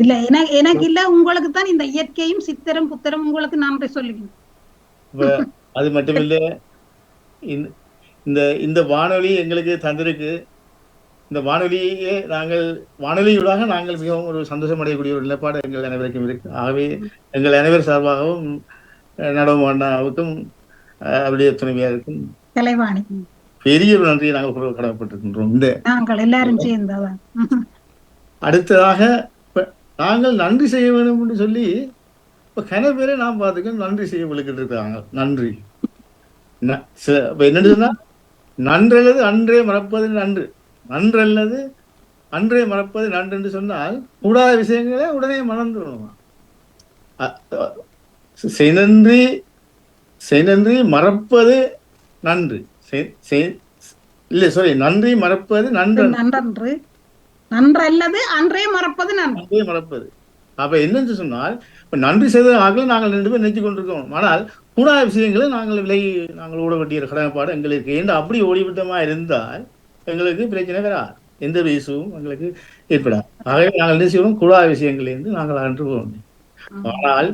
A: இல்ல எனக்கு இல்ல, உங்களுக்கு தான் இந்த இயற்கையும் சித்திரம் புத்திரம் உங்களுக்கு நன்றி சொல்லுவீங்க.
D: அது மட்டுமில்ல, இந்த வானொலி எங்களுக்கு தந்திருக்கு. இந்த வானொலியே வானொலியூடாக நாங்கள் மிகவும் ஒரு சந்தோஷம் அடையக்கூடிய ஒரு நிலைப்பாடு எங்கள் அனைவருக்கும் இருக்கு. ஆகவே எங்கள் அனைவர் சார்பாகவும் நடவுக்கும் அவருடைய துணைவியாருக்கும் பெரிய ஒரு நன்றியை நாங்கள் கடமைப்பட்டிருக்கின்றோம்.
A: நாங்கள் எல்லாரும் சேர்ந்ததான்.
D: அடுத்ததாக நாங்கள் நன்றி செய்ய வேண்டும் என்று சொல்லி இப்ப கன பேரை நாம் பார்த்துக்க நன்றி செய்ய விழுக்கிட்டு இருக்காங்க. நன்றி என்னன்னு சொன்னா, நன்றல்லது அன்றே மறப்பது நன்று, நன்றல்லது அன்றே மறப்பது நன்று என்று சொன்னால் கூடாத விஷயங்களே உடனே மறந்துடணும். நன்றி மறப்பது நன்று இல்ல, சாரி, நன்றி மறப்பது நன்று,
A: நன்றல்லது அன்றே மறப்பது நன்றே
D: மறப்பது. அப்ப என்னன்னு சொன்னால், இப்ப நன்றி செய்ததாக நாங்கள் 2 பேரும் நினைச்சு கொண்டிருக்கோம். ஆனால் கூடாத விஷயங்களை நாங்கள் ஓட வேண்டிய கடமைப்பாடு எங்களுக்கு ஏன் அப்படி ஓடிவிட்டமா இருந்தால் எங்களுக்கு பிரச்சனை வராது, எந்த வயசும் எங்களுக்கு ஏற்படாது. ஆகவே நாங்கள் என்ன செய்வோம், கூடாத விஷயங்களிலிருந்து நாங்கள் அகன்று போவோம். ஆனால்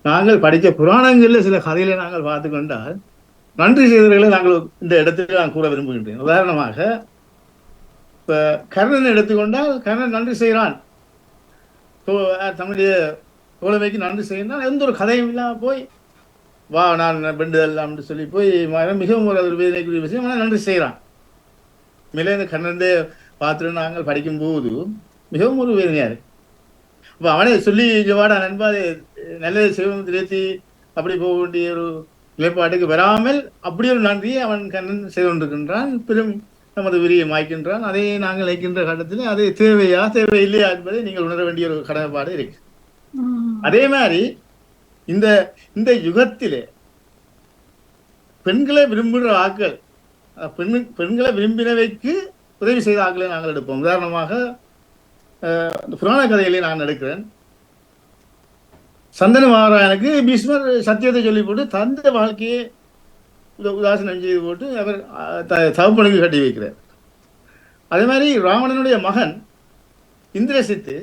D: நாங்கள் படித்த புராணங்கள்ல சில கதைகளை நாங்கள் பார்த்து கொண்டால் நன்றி செய்தவர்களை நாங்கள் இந்த இடத்துல நான் கூற விரும்புகின்றேன். உதாரணமாக இப்ப கர்ணன் எடுத்துக்கொண்டால், கர்ணன் நன்றி செய்கிறான். தமிழ் தோழமைக்கு நன்றி செய்யணும். எந்த ஒரு கதையும் இல்லாமல் போய் வா நான் பெண்டுதெல்லாம் சொல்லி போய் மிகவும் ஒரு வேதனைக்குரிய விஷயம். ஆனால் நன்றி செய்கிறான். மேலே இந்த கண்ணந்தே பார்த்துட்டு நாங்கள் படிக்கும்போது மிகவும் ஒரு வேதனையா இருக்கு. அப்போ அவனே சொல்லி வாடா நண்பா நல்லது செய்வம் திருத்தி அப்படி போக வேண்டிய ஒரு நிலைப்பாட்டுக்கு வராமல் அப்படி ஒரு நன்றியை அவன் கண்ணன் செய்து கொண்டிருக்கின்றான். பெரும் நமது விரியை மாய்க்கின்றான். அதை நாங்கள் வைக்கின்ற கட்டத்தில் அது தேவையா தேவையில்லையா என்பதை நீங்கள் உணர வேண்டிய ஒரு கடமைப்பாடு இருக்கு. அதே மாதிரி இந்த இந்த யுகத்திலே பெண்களை விரும்புகிற ஆட்கள் பெண்களை விரும்பினவைக்கு உதவி செய்த ஆட்களை நாங்கள் எடுப்போம். உதாரணமாக புராண கதையிலே நான் எடுக்கிறேன். சந்தன மகாராஜனுக்கு பீஷ்மர் சத்தியத்தை சொல்லி போட்டு தந்த வாழ்க்கையை உதாசனம் செய்து போட்டு அவர் தகப்பனுக்கு கட்டி வைக்கிறார். அதே மாதிரி ராவணனுடைய மகன் இந்திரசித்து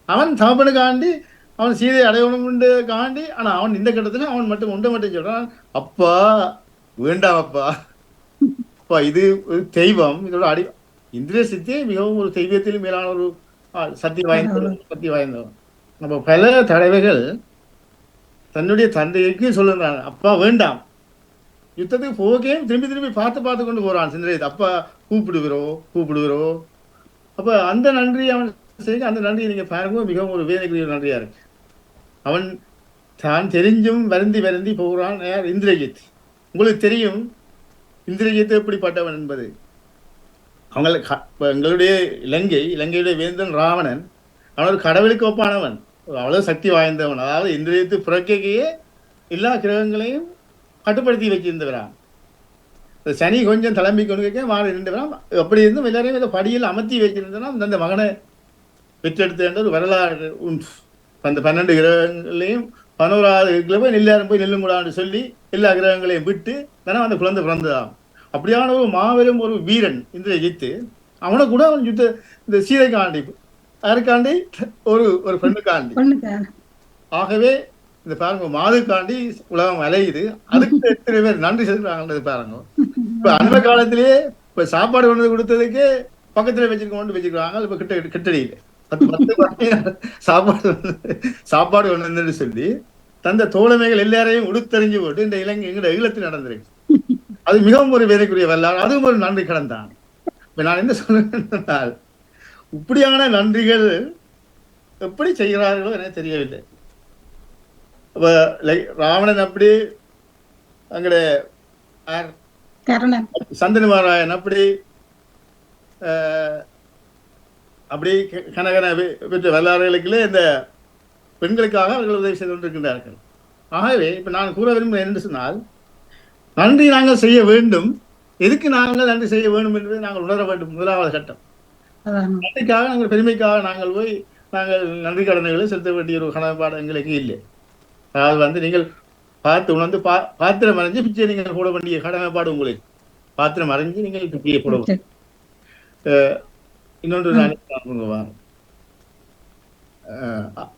D: அவன் தகப்பனுக்காண்டி அவன் சீதை அடையணும் காண்டி, ஆனா அவன் இந்த கட்டத்துல அவன் மட்டும் ஒன்றை மட்டும் சொல்றான், அப்பா வேண்டாம் அப்பா, அப்பா இது ஒரு தெய்வம், இதோட இந்திரசித்தே மிகவும் ஒரு தெய்வத்திலும் மேலான ஒரு சக்தி வாய்ந்தவன். நம்ம பல தடவைகள் தன்னுடைய தந்தைக்கு சொல்லுறான், அப்பா வேண்டாம், யுத்தத்துக்கு போகே திரும்பி திரும்பி பார்த்து கொண்டு போறான் சிந்தனை, அப்பா கூப்பிடுகிறோ. அப்ப அந்த நன்றி அவன் செய்ய, அந்த நன்றியை நீங்க பாருங்க மிகவும் ஒரு வேதனைக்குரிய நன்றியா இருக்கு. அவன் தான் தெரிஞ்சும் வருந்தி போகிறான். யார்? இந்திரஜித். உங்களுக்கு தெரியும் இந்திரஜித் எப்படிப்பட்டவன் என்பது. எங்களுடைய இலங்கையுடைய வேந்தன் ராவணன் அவன் ஒரு கடவுளுக்கு ஒப்பானவன், அவ்வளவு சக்தி வாய்ந்தவன். அதாவது இந்திரஜித்து பிறக்கையே எல்லா கிரகங்களையும் கட்டுப்படுத்தி வச்சிருந்தவரான். சனி கொஞ்சம் தலைமை கொண்டு மாறி இருந்தவரான். அப்படி இருந்தும் எல்லாரையும் இந்த படியில் அமர்த்தி வச்சிருந்தனா அந்த மகனை பெற்றெடுத்த ஒரு வரலாறு உண்டு. அந்த 12 கிரகங்களையும் 11வது போய் எல்லாரும் போய் நெல்லுமுடான்னு சொல்லி எல்லா கிரகங்களையும் விட்டு தானே அந்த குழந்தை பிறந்ததாம். அப்படியான ஒரு மாபெரும் ஒரு வீரன் இந்திரஜித்து. அவனை கூட அவன் யுத்த இந்த சீதைக்காண்டி யாருக்காண்டி ஒரு பெண்ணுக்காண்டி. ஆகவே இந்த பாருங்க மாதுக்காண்டி உலகம் அலையுது. அதுக்கு எத்தனை பேர் நன்றி செலுத்துறாங்கன்றது பாருங்க. இப்ப அந்த காலத்திலேயே இப்ப சாப்பாடு கொண்டு கொடுத்ததுக்கு பக்கத்துல வச்சிருக்காங்க. இப்ப கிட்டடியில 10 சாப்பாடு கொண்டு சொல்லி தந்த தோழமைகள் எல்லாரையும் உடுத்தறிஞ்சு போட்டு இந்த இலங்கை எங்கட ஈழத்தில் நடந்திருக்கு. அது மிகவும் ஒரு வேலைக்குரிய வரலாறு. அதுவும் ஒரு நன்றி கடன் தான். இப்ப நான் என்ன சொல்றேன், இப்படியான நன்றிகள் எப்படி செய்கிறார்களோ எனக்கு தெரியவில்லை. அப்ப ராவணன் அப்படி, அங்கட சந்தன மகாராஜன் அப்படி கனகன பெற்ற வரலாறுகளுக்குள்ளே இந்த பெண்களுக்காக அவர்கள் உதவி செய்து கொண்டிருக்கின்றார்கள். ஆகவே இப்ப நான் கூற விரும்புகிறேன் என்று சொன்னால், நன்றி நாங்கள் செய்ய வேண்டும். எதுக்கு நாங்கள் நன்றி செய்ய வேண்டும் என்பதை நாங்கள் உணர வேண்டும். முதலாவது கட்டம். நன்றிக்காக நாங்கள் பெருமைக்காக நாங்கள் போய் நாங்கள் நன்றி கடனைகளை செலுத்த வேண்டிய ஒரு கடமைப்பாடு எங்களுக்கு இல்லை. அதாவது நீங்கள் பார்த்து உணர்ந்து பாத்திரம் அரைஞ்சு பிச்சை நீங்கள் போட வேண்டிய கடமைப்பாடு உங்களுக்கு. பாத்திரம் அரைஞ்சு நீங்கள் பிச்சையை போட வேண்டும். இன்னொன்று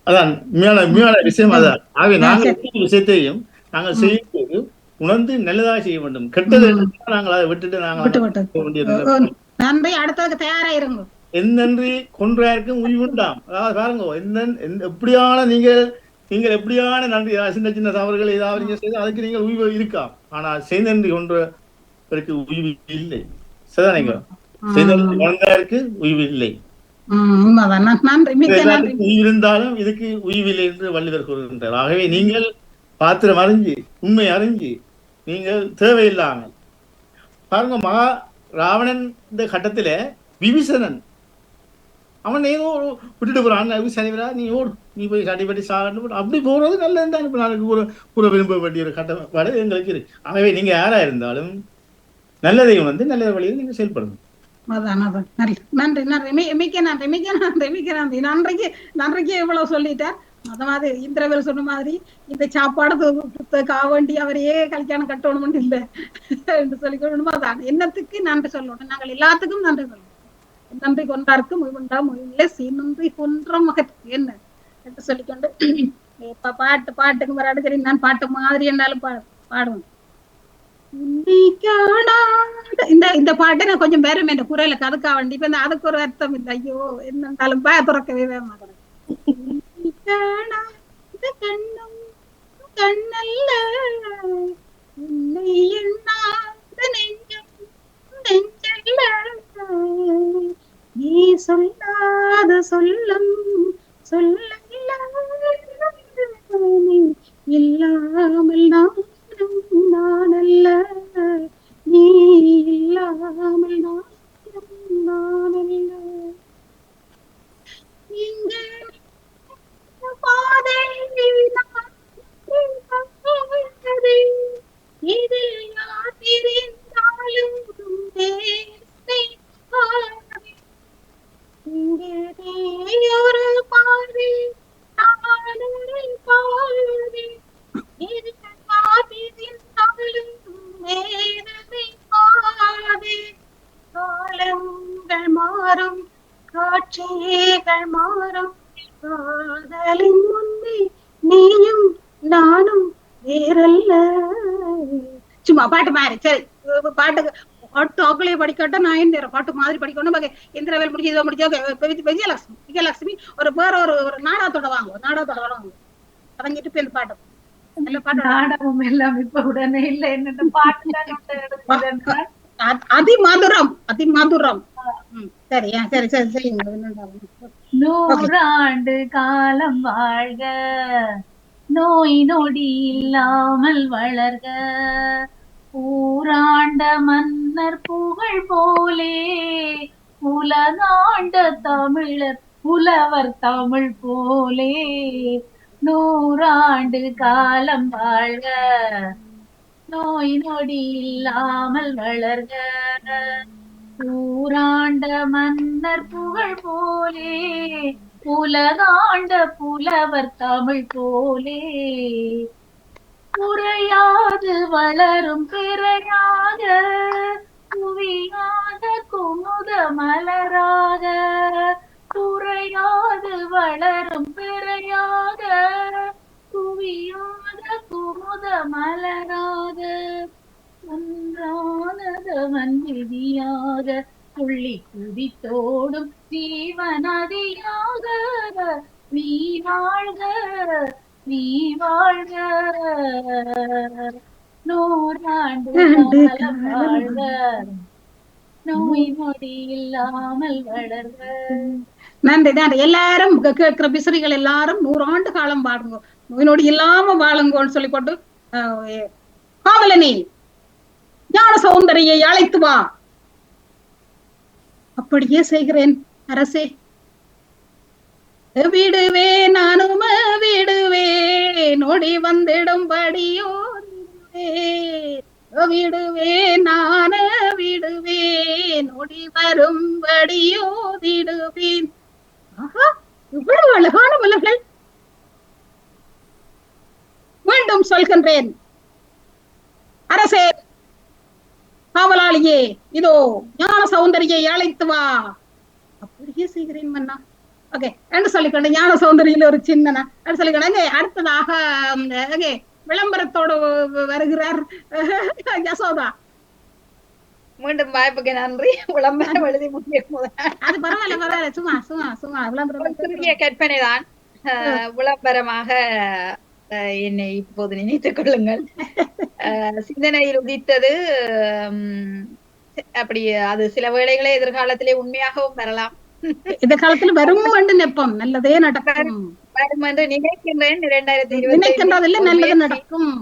D: அதான் உண்மையான விஷயம். அதான் ஆகவே நாங்கள் விஷயத்தையும் நாங்கள் செய்யும்போது உணர்ந்து நல்லதாக செய்ய வேண்டும். கெட்டது நாங்கள் அதை விட்டுட்டு நாங்கள்
A: நன்றி அடுத்ததுக்கு தயாராயிருங்க.
D: என்னன்றி கொன்றாருக்கும் உய்வுண்டாம். அதாவது பாருங்க, எப்படியான நீங்கள் எப்படியான நன்றி சின்ன சின்ன தவறுகள் ஏதாவது நீங்க செய்து அதுக்கு நீங்கள் உய்வு இருக்காம். ஆனால் செய்தன்றி கொன்றவருக்கு உய்வு இல்லை. சரிதானீங்க? செய்தற்கு உய்வு இல்லை. இருந்தாலும் இதுக்கு உய்வில்லை என்று வள்ளுவர் கூறுகின்றார். ஆகவே நீங்கள் பாத்திரம் அறிஞ்சு உண்மை அறிஞ்சு நீங்கள் தேவையில்லாமல் பாருங்க. ராவணன் இந்த கட்டத்துல விபீஷணன் அவன் ஏதோ விட்டுட்டு போறான். சனிவரா நீ ஓடு, நீ போய் சட்டிப்பட்டி சாப்பிட்டு அப்படி போறது நல்லது தான். இப்ப நாளைக்கு கூற விரும்ப வேண்டிய ஒரு கட்டப்பாடு எங்களுக்கு இருக்கு. ஆகவே நீங்க யாரா இருந்தாலும் நல்லதையும் நல்ல வழியில் நீங்க செயல்படணும்.
A: நன்றி மிக்க நன்றிக்கு இவ்வளவு சொல்லிட்டார். அத மாதிரி இந்திரவேல் சொன்ன மாதிரி இந்த சாப்பாடு காவண்டி அவரையே கல்யாணம் கட்டணும் இல்லை என்று சொல்லிக்கொள்ளணுமா? அதான் என்னத்துக்கு நன்றி சொல்லணும். நாங்கள் எல்லாத்துக்கும் நன்றி சொல்லணும். நன்றி கொண்டாருக்கு முயவுண்டா முயவில்லை சீனன்றி கொன்ற மகத்துக்கு என்ன என்று சொல்லிக்கொண்டு இப்ப பாட்டுக்கு வர அடுக்கறி நான் பாட்டு மாதிரி என்னாலும் பாடுவேன். இந்த பாட்டை நான் கொஞ்சம் பேரும் என் குரல கதுக்கா வேண்டி இப்ப அதுக்கு ஒரு அர்த்தம் இல்லை. ஐயோ என்னன்னாலும் துறக்கவே மாட்டேன். இந்த கண்ணும் கண்ணல்ல உன்னை எண்ணாத நெஞ்சம் நெஞ்சல்ல நீ சொல்லாத சொல்லும் சொல்லல்ல நீ இல்லாமல் நானல்ல நீ இல்லாமல் நானல்ல இங்கே பாதை இதில் யார் பிரிந்தாலும் இங்கே ஒரு பார்வை நானொரு பார்வை இதில் யார் பிரிந்தாலும் வேதனை பாதை காலங்கள் மாறும் காட்சிகள் மாறும் காதலின் முன்னே நீயும் நானும் வேறல்ல சும்மா பாட்டு மாதிரி சரி பாட்டு பாட்டு ஆக்களையே படிக்கட்ட நான் என்ன பாட்டு மாதிரி படிக்கணும் இந்திரவேல் முடிஞ்சு விஜயலட்சுமி ஒரு வேற ஒரு நாடகத்தோட வாங்க தொடங்கிட்டு போய் பாட்டு நல்ல பாட்டு
C: நாடகம் எல்லாம் இப்ப உடனே இல்ல என்னென்ன பாட்டு
A: அதிமதுரம் சரி சரி சரி சரி
C: 100 ஆண்டு காலம் வாழ்க நோய் நொடி இல்லாமல் வளர்க ஊராண்ட மன்னர் புகழ் போலே உலகாண்ட தமிழர் புலவர் தமிழ் போலே 100 ஆண்டு காலம் வாழ்க நோய் நொடி இல்லாமல் வளர்க ஊராண்ட மன்னர் புகழ் போலே உலகாண்ட புலவர் தமிழ் போலே குறையாது வளரும் பிறையாக குவியாத குமுத மலராக குறையாது வளரும் பிறையாக குவியாத குமுத மலராக ஒன்றானதவன் விதியாக துள்ளி குதித்தோடும் ஜீவநதியாக நீ வாழ்க நீ வாழ்க 100 ஆண்டு காலம் வாழ்க நோய் நொடி இல்லாமல் வளர்க
A: நன்றி நன்றி எல்லாரும் கேட்கிற பிசிறிகள் எல்லாரும் 100 ஆண்டு காலம் வாழுங்க நோய் நொடி இல்லாம வாழுங்கன்னு சொல்லி போட்டு காதலனே ஞான சௌந்தரியை அழைத்து வா அப்படியே செய்கிறேன் அரசே விடுவே நானும் விடுவே நொடி வந்திடும்படியோ விடுவே நான விடுவே நொடி வரும்படியோ விடுவேன் ஆஹா இவ்வளவு அழகான மலர்கள் மீண்டும் சொல்கின்றேன் அரசே காவலாளியே இதோ ஞான சௌந்தரியை அழைத்து வா அப்படியே செய்கிறேன் மன்னா ஓகே என்று சொல்லிக்கொண்டு ஞான சௌந்தரியில ஒரு சின்ன சொல்லிக்கொண்டு அடுத்ததாக விளம்பரத்தோடு வருகிறார் யசோதா
B: மீண்டும் வாய்ப்புக்கு நன்றி விளம்பரம் எழுதி முடிய
A: அது பரவாயில்ல சும்மா
B: விளம்பரம் கற்பனை தான் விளம்பரமாக என்னை இப்போது நினைத்துக் கொள்ளுங்கள் சிந்தனையில் உதித்தது அப்படி அது சில வேளைகளே எதிர்காலத்திலே உண்மையாகவும் வரலாம்
A: எதிர்காலத்துல வரும் என்று நெப்பம் நல்லதே நடக்கும்
B: வரும் என்று நினைக்கின்றேன் 2020
A: நினைக்கின்றதில்லை நல்லது நடக்கும்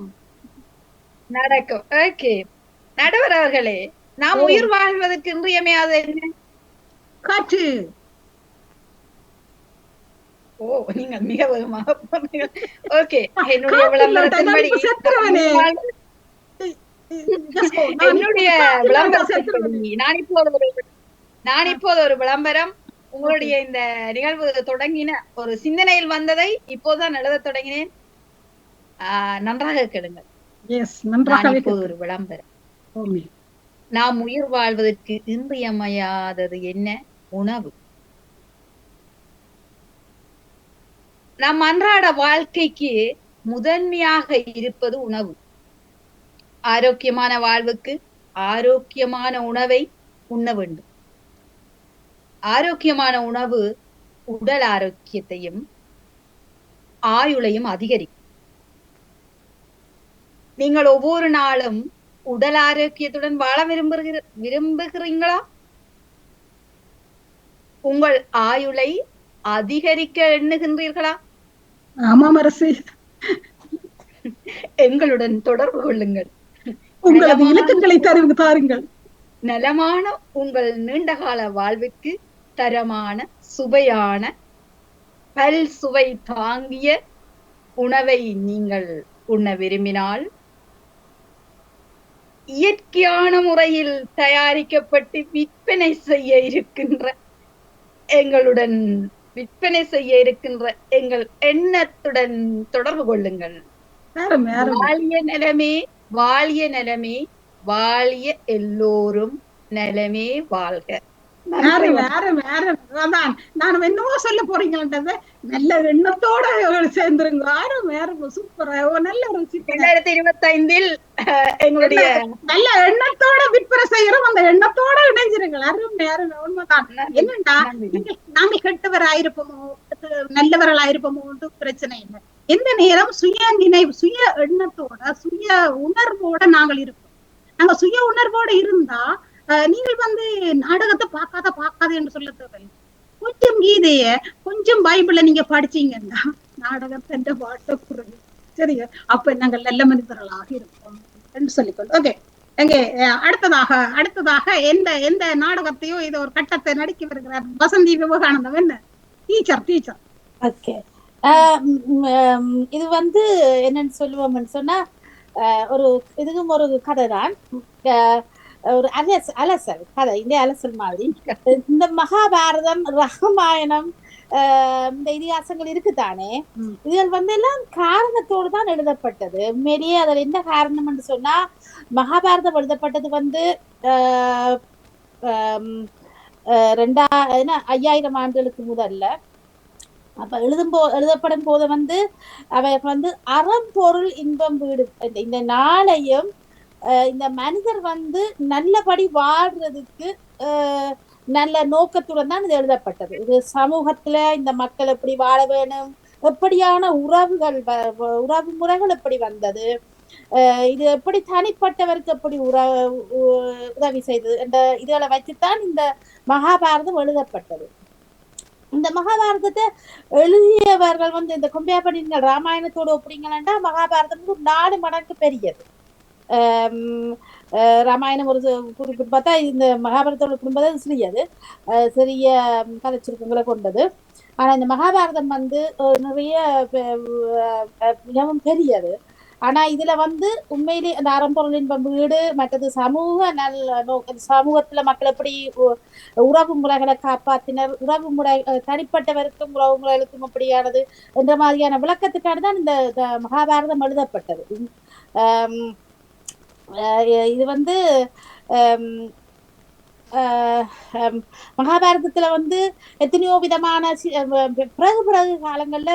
B: ஓகே நடுவர் அவர்களே நாம் உயிர் வாழ்வதற்கு இன்றியமையாத என்ன
A: காற்று
B: ஓ நீங்க மிக வேகமாக போனீங்க ஓகே என்னுடைய விளம்பரத்தின்படி என்னுடைய விளம்பரத்தின்படி நான் இப்போது ஒரு விளம்பரம் உங்களுடைய இந்த நிகழ்வு தொடங்கின ஒரு சிந்தனையில் வந்ததை இப்போதுதான் எழுத தொடங்கினேன் நன்றாக கேளுங்கள் இப்போது ஒரு விளம்பரம் நாம் உயிர் வாழ்வதற்கு இன்றியமையாதது என்ன உணவு நம் அன்றாட வாழ்க்கைக்கு முதன்மையாக இருப்பது உணவு ஆரோக்கியமான வாழ்வுக்கு ஆரோக்கியமான உணவை உண்ண வேண்டும் ஆரோக்கியமான உணவு உடல் ஆரோக்கியத்தையும் ஆயுளையும் அதிகரிக்கும். நீங்கள் ஒவ்வொரு நாளும் உடல் ஆரோக்கியத்துடன் வாழ விரும்புகிறீங்களா? உங்கள் ஆயுளை அதிகரிக்க எண்ணுகின்றீர்களா?
A: ஆமாம் அரசு.
B: எங்களுடன் தொடர்பு கொள்ளுங்கள்.
A: உங்களது இலக்குகளை தாருங்கள்.
B: நலமான உங்கள் நீண்டகால வாழ்விற்கு தரமான சுவையான பல் சுவை தாங்கிய உணவை நீங்கள் உண்ண விரும்பினால் இயற்கையான முறையில் தயாரிக்கப்பட்டு விற்பனை செய்ய இருக்கின்ற எங்கள் எண்ணத்துடன் தொடர்பு கொள்ளுங்கள். வாழிய நலமே வாழிய எல்லோரும் நலமே வாழ்க.
A: நான் என்னவோ சொல்ல போறீங்கன்றது நல்ல எண்ணத்தோட சேர்ந்துருங்க. சூப்பர். நல்ல ஒரு
B: 2025 எங்களுடைய
A: நல்ல எண்ணத்தோட விற்பனை செய்யறோம். அந்த எண்ணத்தோட இணைஞ்சிருங்கள். அருமை உண்மைதான். என்னண்டா நாங்கள் கெட்டவராயிருப்போமோ நல்லவர்களாயிருப்போமோ பிரச்சனை இல்லை. எந்த நேரம் சுய நினைவு சுய எண்ணத்தோட சுய உணர்வோட நாங்கள் இருப்போம். நாங்க சுய உணர்வோட இருந்தா நீங்கள் நாடகத்தை பார்க்காத என்று சொல்ல தேவையில்லை. கொஞ்சம் கீதைய கொஞ்சம் பைபிள நீங்க படிச்சீங்கன்னா நாடகத்தை பாட்ட குறையும். சரியா? அப்ப நாங்கள் நல்ல மனிதர்களாக இருப்போம் என்று சொல்லிக்கொண்டு ஓகே. எங்கே அடுத்ததாக எந்த நாடகத்தையோ இதை ஒரு கட்டத்தை நடிக்க வருகிறார் வசந்தி விவேகானந்தம். என்ன டீச்சர்.
E: ஓகே. இது என்னன்னு சொல்லுவோம்னு சொன்னா இதுவும் ஒரு கதை தான். ஒரு அலசல் கதை. இந்த அலசல் மாதிரி இந்த மகாபாரதம் ராமாயணம் இந்த இதிகாசங்கள் இருக்குதானே, இதுகள் எல்லாம் காரணத்தோடு தான் எழுதப்பட்டது. உண்மையிலேயே அதில் என்ன காரணம் என்று சொன்னா, மகாபாரதம் எழுதப்பட்டது 5000 ஆண்டுகளுக்கு முதல்ல. அப்ப எழுதப்படும் போது அவர் அறம்பொருள் இன்பம் வீடு இந்த நாளையும் இந்த மனிதர் நல்லபடி வாழ்றதுக்கு நல்ல நோக்கத்துடன் தான் இது எழுதப்பட்டது. இது சமூகத்துல இந்த மக்கள் எப்படி வாழ வேணும், எப்படியான உறவு முறைகள் எப்படி வந்தது, இது எப்படி தனிப்பட்டவருக்கு எப்படி உதவி செய்தது என்ற இதுகளை வச்சுத்தான் இந்த மகாபாரதம் எழுதப்பட்டது. இந்த மகாபாரதத்தை எழுதியவர்கள் இந்த கொம்பையாப்படி ராமாயணத்தோடு ஒப்பிட்டீங்கன்னா மகாபாரதம் 4 மடங்கு பெரியது. ராமாயணம் ஒரு குறிப்பிட்டு பார்த்தா இந்த மகாபாரதத்தோட குடும்பம் சிறியது, சிறிய கதை சுருக்கங்களை கொண்டது. ஆனா இந்த மகாபாரதம் நிறைய மிகவும் பெரியது. ஆனா இதுல உண்மையிலே அந்த அறம்பொருள் இன்பம் வீடு மற்றது சமூகத்துல மக்கள் எப்படி உறவு முறைகளை காப்பாற்றினர், உறவு முறை தனிப்பட்டவருக்கும் உறவு முறைகளுக்கும் அப்படியானது என்ற மாதிரியான விளக்கத்துக்கான தான் இந்த மகாபாரதம் எழுதப்பட்டது. இது மகாபாரதத்துல எத்தனையோ விதமான பிறகு காலங்கள்ல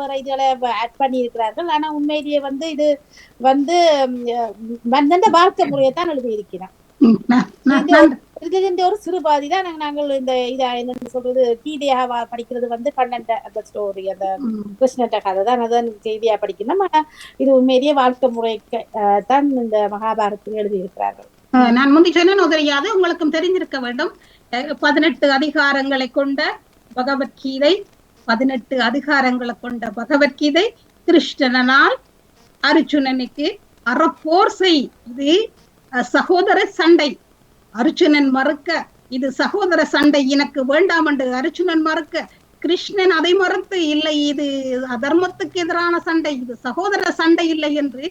E: வேற இதுகளை ஆட் பண்ணி இருக்கிறார்கள். ஆனா உண்மையிலேயே இது மனிதன் வாழ்க்கை முறையத்தான் எழுதி இருக்கிறான். ஒரு சிறுபாதி தான் நாங்கள் இந்த என்ன சொல்றது கீதையாக படிக்கிறது கண்ணன் அந்த ஸ்டோரி, அந்த கிருஷ்ணன் கதை தான் அதான் செய்தியா படிக்கணும். ஆனா இது உண்மையிலேயே வாழ்க்கை முறைக்கு தான் இந்த மகாபாரதத்தில் எழுதி இருக்கிறார்கள்.
A: நான் முந்தி சொன்னேன்னு தெரியாது, உங்களுக்கும் தெரிஞ்சிருக்க வேண்டும். 18 அதிகாரங்களை கொண்ட பகவத்கீதை 18 அதிகாரங்களை கொண்ட பகவத்கீதை கிருஷ்ணனால் அர்ஜுனனுக்கு அறப்போர் செய், இது சகோதர சண்டை. அர்ஜுனன் மறுக்க இது சகோதர சண்டை எனக்கு வேண்டாம் என்று அர்ஜுனன் மறுக்க, கிருஷ்ணன் அதை மறுத்து இல்லை இது அதர்மத்துக்கு எதிரான சண்டை, இது சகோதர சண்டை இல்லை என்று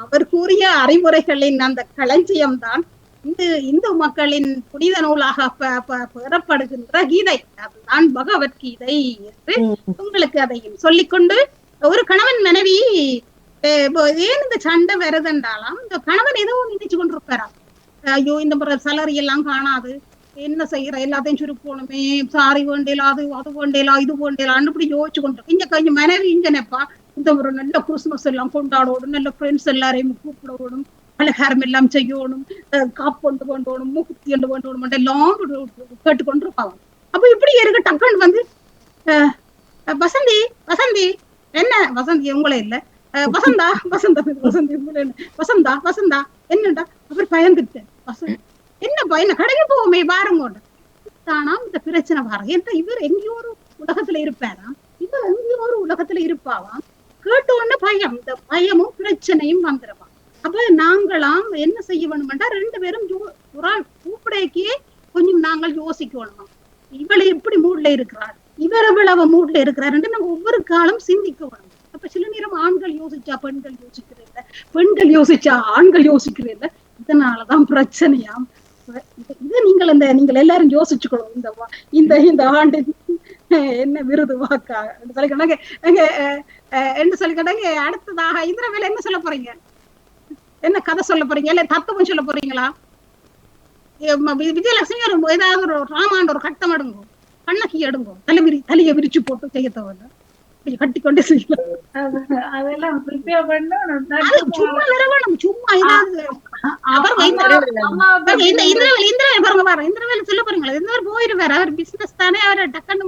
A: அவர் கூறிய அறிவுரைகளின் அந்த களஞ்சியம் தான் இந்து மக்களின் புனித நூலாக பெறப்படுகின்ற கீதை. அதுதான் பகவத்கீதை என்று உங்களுக்கு அதையும் சொல்லிக்கொண்டு, ஒரு கணவன் மனைவி ஏன் இந்த சண்டை வருதுன்றாலாம், இந்த கணவன் ஏதோ நினைச்சு கொண்டிருப்பாராம். ஐயோ இந்த முறை சலரி எல்லாம் காணாது, என்ன செய்யற எல்லாத்தையும் சுருக்கணுமே, சாரி வேண்டேலாது அது வேண்டேலா இது வேண்டேலான்னு இப்படி யோசிச்சு கொண்டு இங்க கொஞ்சம் மனைவி இங்கனப்பா இந்த ஒரு நல்ல கிறிஸ்துமஸ் எல்லாம் கொண்டாடணும், நல்ல ஃப்ரெண்ட்ஸ் எல்லாரையும் கூப்பிடணும், பலகாரம் எல்லாம் செய்யணும், காப்பு கொண்டு கொண்டோணும், மூக்குத்தி கொண்டு கொண்டோணும் எல்லாம் கேட்டுக்கொண்டிருப்பாங்க. அப்ப இப்படி இருக்க டக்குன்னு வசந்தி என்ன வசந்தி உங்களே இல்ல வசந்தா வசந்தா வசந்தி உங்களே வசந்தா வசந்தா என்னண்டா அவர் பயந்துட்டு என்னப்பா என்ன கடைக்கு போவோமே பாருங்க தானாம் இந்த பிரச்சனை பாருங்க என்ன இவர் எங்கேயோ ஒரு உலகத்துல இருப்பாராம் இவர் எங்கேயோ ஒரு உலகத்துல இருப்பாவாம் கேட்ட உடனே பயம் இந்த பயமும் பிரச்சனையும் வந்துருவான் அப்ப நாங்களாம் என்ன செய்ய வேணும்டா 2 பேரும் கூப்பிடைக்கே கொஞ்சம் நாங்கள் யோசிக்கணுமா இவளை எப்படி மூட்ல இருக்கிறாள் இவர் எவ்வளவு மூட்ல இருக்கிறாருன்னு நம்ம ஒவ்வொரு காலம் சிந்திக்க வேணும் அப்ப சில நேரம் ஆண்கள் யோசிச்சா பெண்கள் யோசிக்கிறதில்ல பெண்கள் யோசிச்சா ஆண்கள் யோசிக்கிறதில்ல இதனாலதான் பிரச்சனையாம் இதை நீங்கள் எல்லாரும் யோசிச்சுக்கணும் இந்த இந்த ஆண்டு என்ன விருது வாக்கா சொல்லிக்கிட்டாங்க என்ன சொல்லிக்கிட்டாங்க அடுத்ததாக இந்திரவேல என்ன சொல்ல போறீங்க என்ன கதை சொல்ல போறீங்க இல்ல தத்துவம் சொல்ல போறீங்களா விஜயலட்சுமி ஏதாவது ஒரு ராமாண்ட ஒரு கட்டம் எடுங்கோ கண்ணக்கி எடுங்கோ தலையை விரிச்சு போட்டு செய்ய தவிர கட்டிக்கொண்டே செய்யலாம்
C: அதெல்லாம் ப்ரிப்பேர் பண்ணணும்
A: சும்மா வரணும் சும்மா ஏதாவது இந்திரவேல் சொல்ல போறீங்களா இந்திரவேல் போயிருவாரு அவர் பிசினஸ் தானே அவரை டக்குன்னு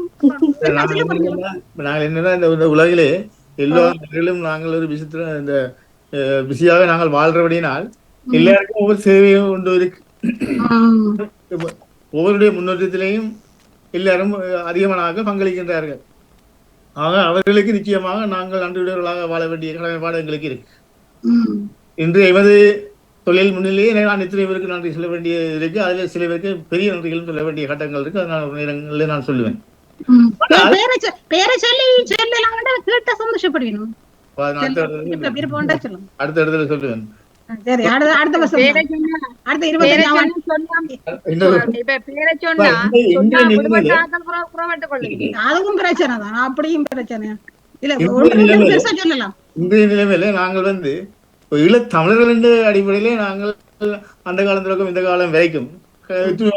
D: நாங்கள் என்னன்னா இந்த உலகிலே எல்லா நிலையிலும் நாங்கள் ஒரு விஷயத்துல இந்த பிஸியாக நாங்கள் வாழ்றபடியினால் எல்லாருக்கும் ஒவ்வொரு சேவையும் கொண்டு இருக்கு ஒவ்வொருடைய முன்னேற்றத்திலையும் எல்லாரும் அதிகமாக பங்களிக்கின்றார்கள் ஆக அவர்களுக்கு நிச்சயமாக நாங்கள் நன்றியுடையவர்களாக வாழ வேண்டிய கடமைப்பாடு எங்களுக்கு இருக்கு இன்று எமது தொழில் முன்னிலேயே நான் இத்தனை பேருக்கு நன்றி சொல்ல வேண்டிய இருக்கு அதுல சில பேருக்கு பெரிய நன்றிகளும் சொல்ல வேண்டிய கட்டங்கள் இருக்கு அதனால் நேரங்களில் நான் சொல்லுவேன் அடுத்த இடத்துல சொல்லுவேன்
A: அதுவும் பிரச்சனை தான் அப்படியும் பிரச்சனை
D: இன்றைய நிலைமையில நாங்கள் ஈழத்தமிழர்கள் என்ற அடிப்படையிலே நாங்கள் அந்த காலத்திற்கும் இந்த காலம் வரைக்கும்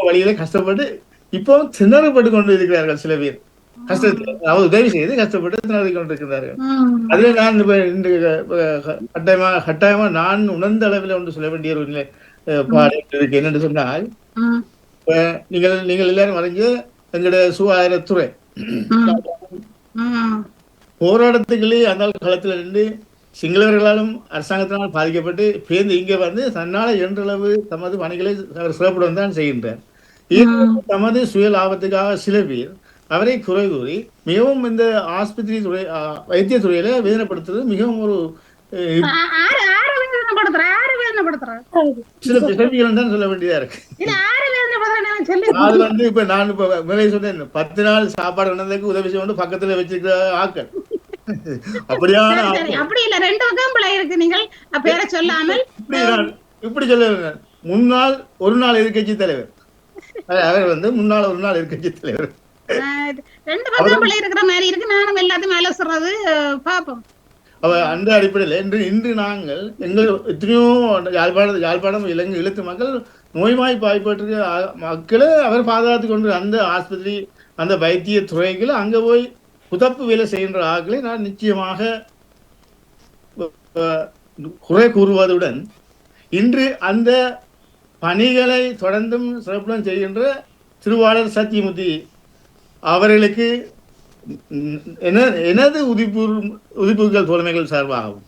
D: வழியில கஷ்டப்பட்டு இப்போ திணறப்பட்டு கொண்டு இருக்கிறார்கள் சில பேர் கஷ்டத்தில் உதவி செய்து கஷ்டப்பட்டு திணறி கொண்டிருக்கிறார்கள் அதுல நான் கட்டாயமா நான் உணர்ந்த அளவில் ஒன்று சொல்ல வேண்டிய ஒரு நிலை பாடு இருக்கு என்னென்று சொன்னால் நீங்கள் எல்லாரும் அறிஞ்ச எங்களுடைய சுகாதாரத்துறை போராட்டத்துக்களே அந்த காலத்துல இருந்து சிங்களவர்களாலும் அரசாங்கத்தினால் பாதிக்கப்பட்டு பேர்ந்து இங்கே தன்னால என்றளவு தமது பணிகளை அவர் சிறப்புடன் தான் செய்கின்றார் தமது சுய லாபத்துக்காக சில பேர் அவரை குறை கூறி மிகவும் இந்த ஆஸ்பத்திரி துறை வைத்திய துறையில வேதனைப்படுத்துறது மிகவும் ஒரு சில பிசவிகள் தான் சொல்ல வேண்டியதா இருக்கு அது இப்ப நான் இப்ப மேலே சொன்னேன் 10 நாள் சாப்பாடு உணர்ந்ததுக்கு உதவி செய்ய பக்கத்துல வச்சிருக்கிற ஆக்கள் அப்படியான
A: அப்படி இல்ல 2 வகை இருக்கு நீங்கள் பேரை சொல்லாமல்
D: இப்படி சொல்ல முன்னாள் ஒரு நாள் எதிர்கட்சி தலைவர் அவர் முன்னாள் ஒரு நாள் எதிர்கட்சி தலைவர்
A: 2 வகை இருக்கிற மாதிரி இருக்கு நானும் எல்லாத்தையும் மேல சொல்றது பாப்போம்
D: அந்த அடிப்படையில் இன்று நாங்கள் எங்கள் எத்தனையோ யாழ்ப்பாணம் இலங்கை இழுத்து மக்கள் நோய்வாய் பாய்பட்டு மக்களை அவர் பாதுகாத்து கொண்டு அந்த ஆஸ்பத்திரி அந்த வைத்திய துறைகளை அங்க போய் புதப்பு வேலை செய்கின்ற ஆட்களை நான் நிச்சயமாக குறை கூறுவதுடன் இன்று அந்த பணிகளை தொடர்ந்தும் சிறப்புடன் செய்கின்ற திருவாளர் சத்தியமூர்த்தி அவர்களுக்கு எனது உதிப்புகள் தோழமைகள் சார்பாகும்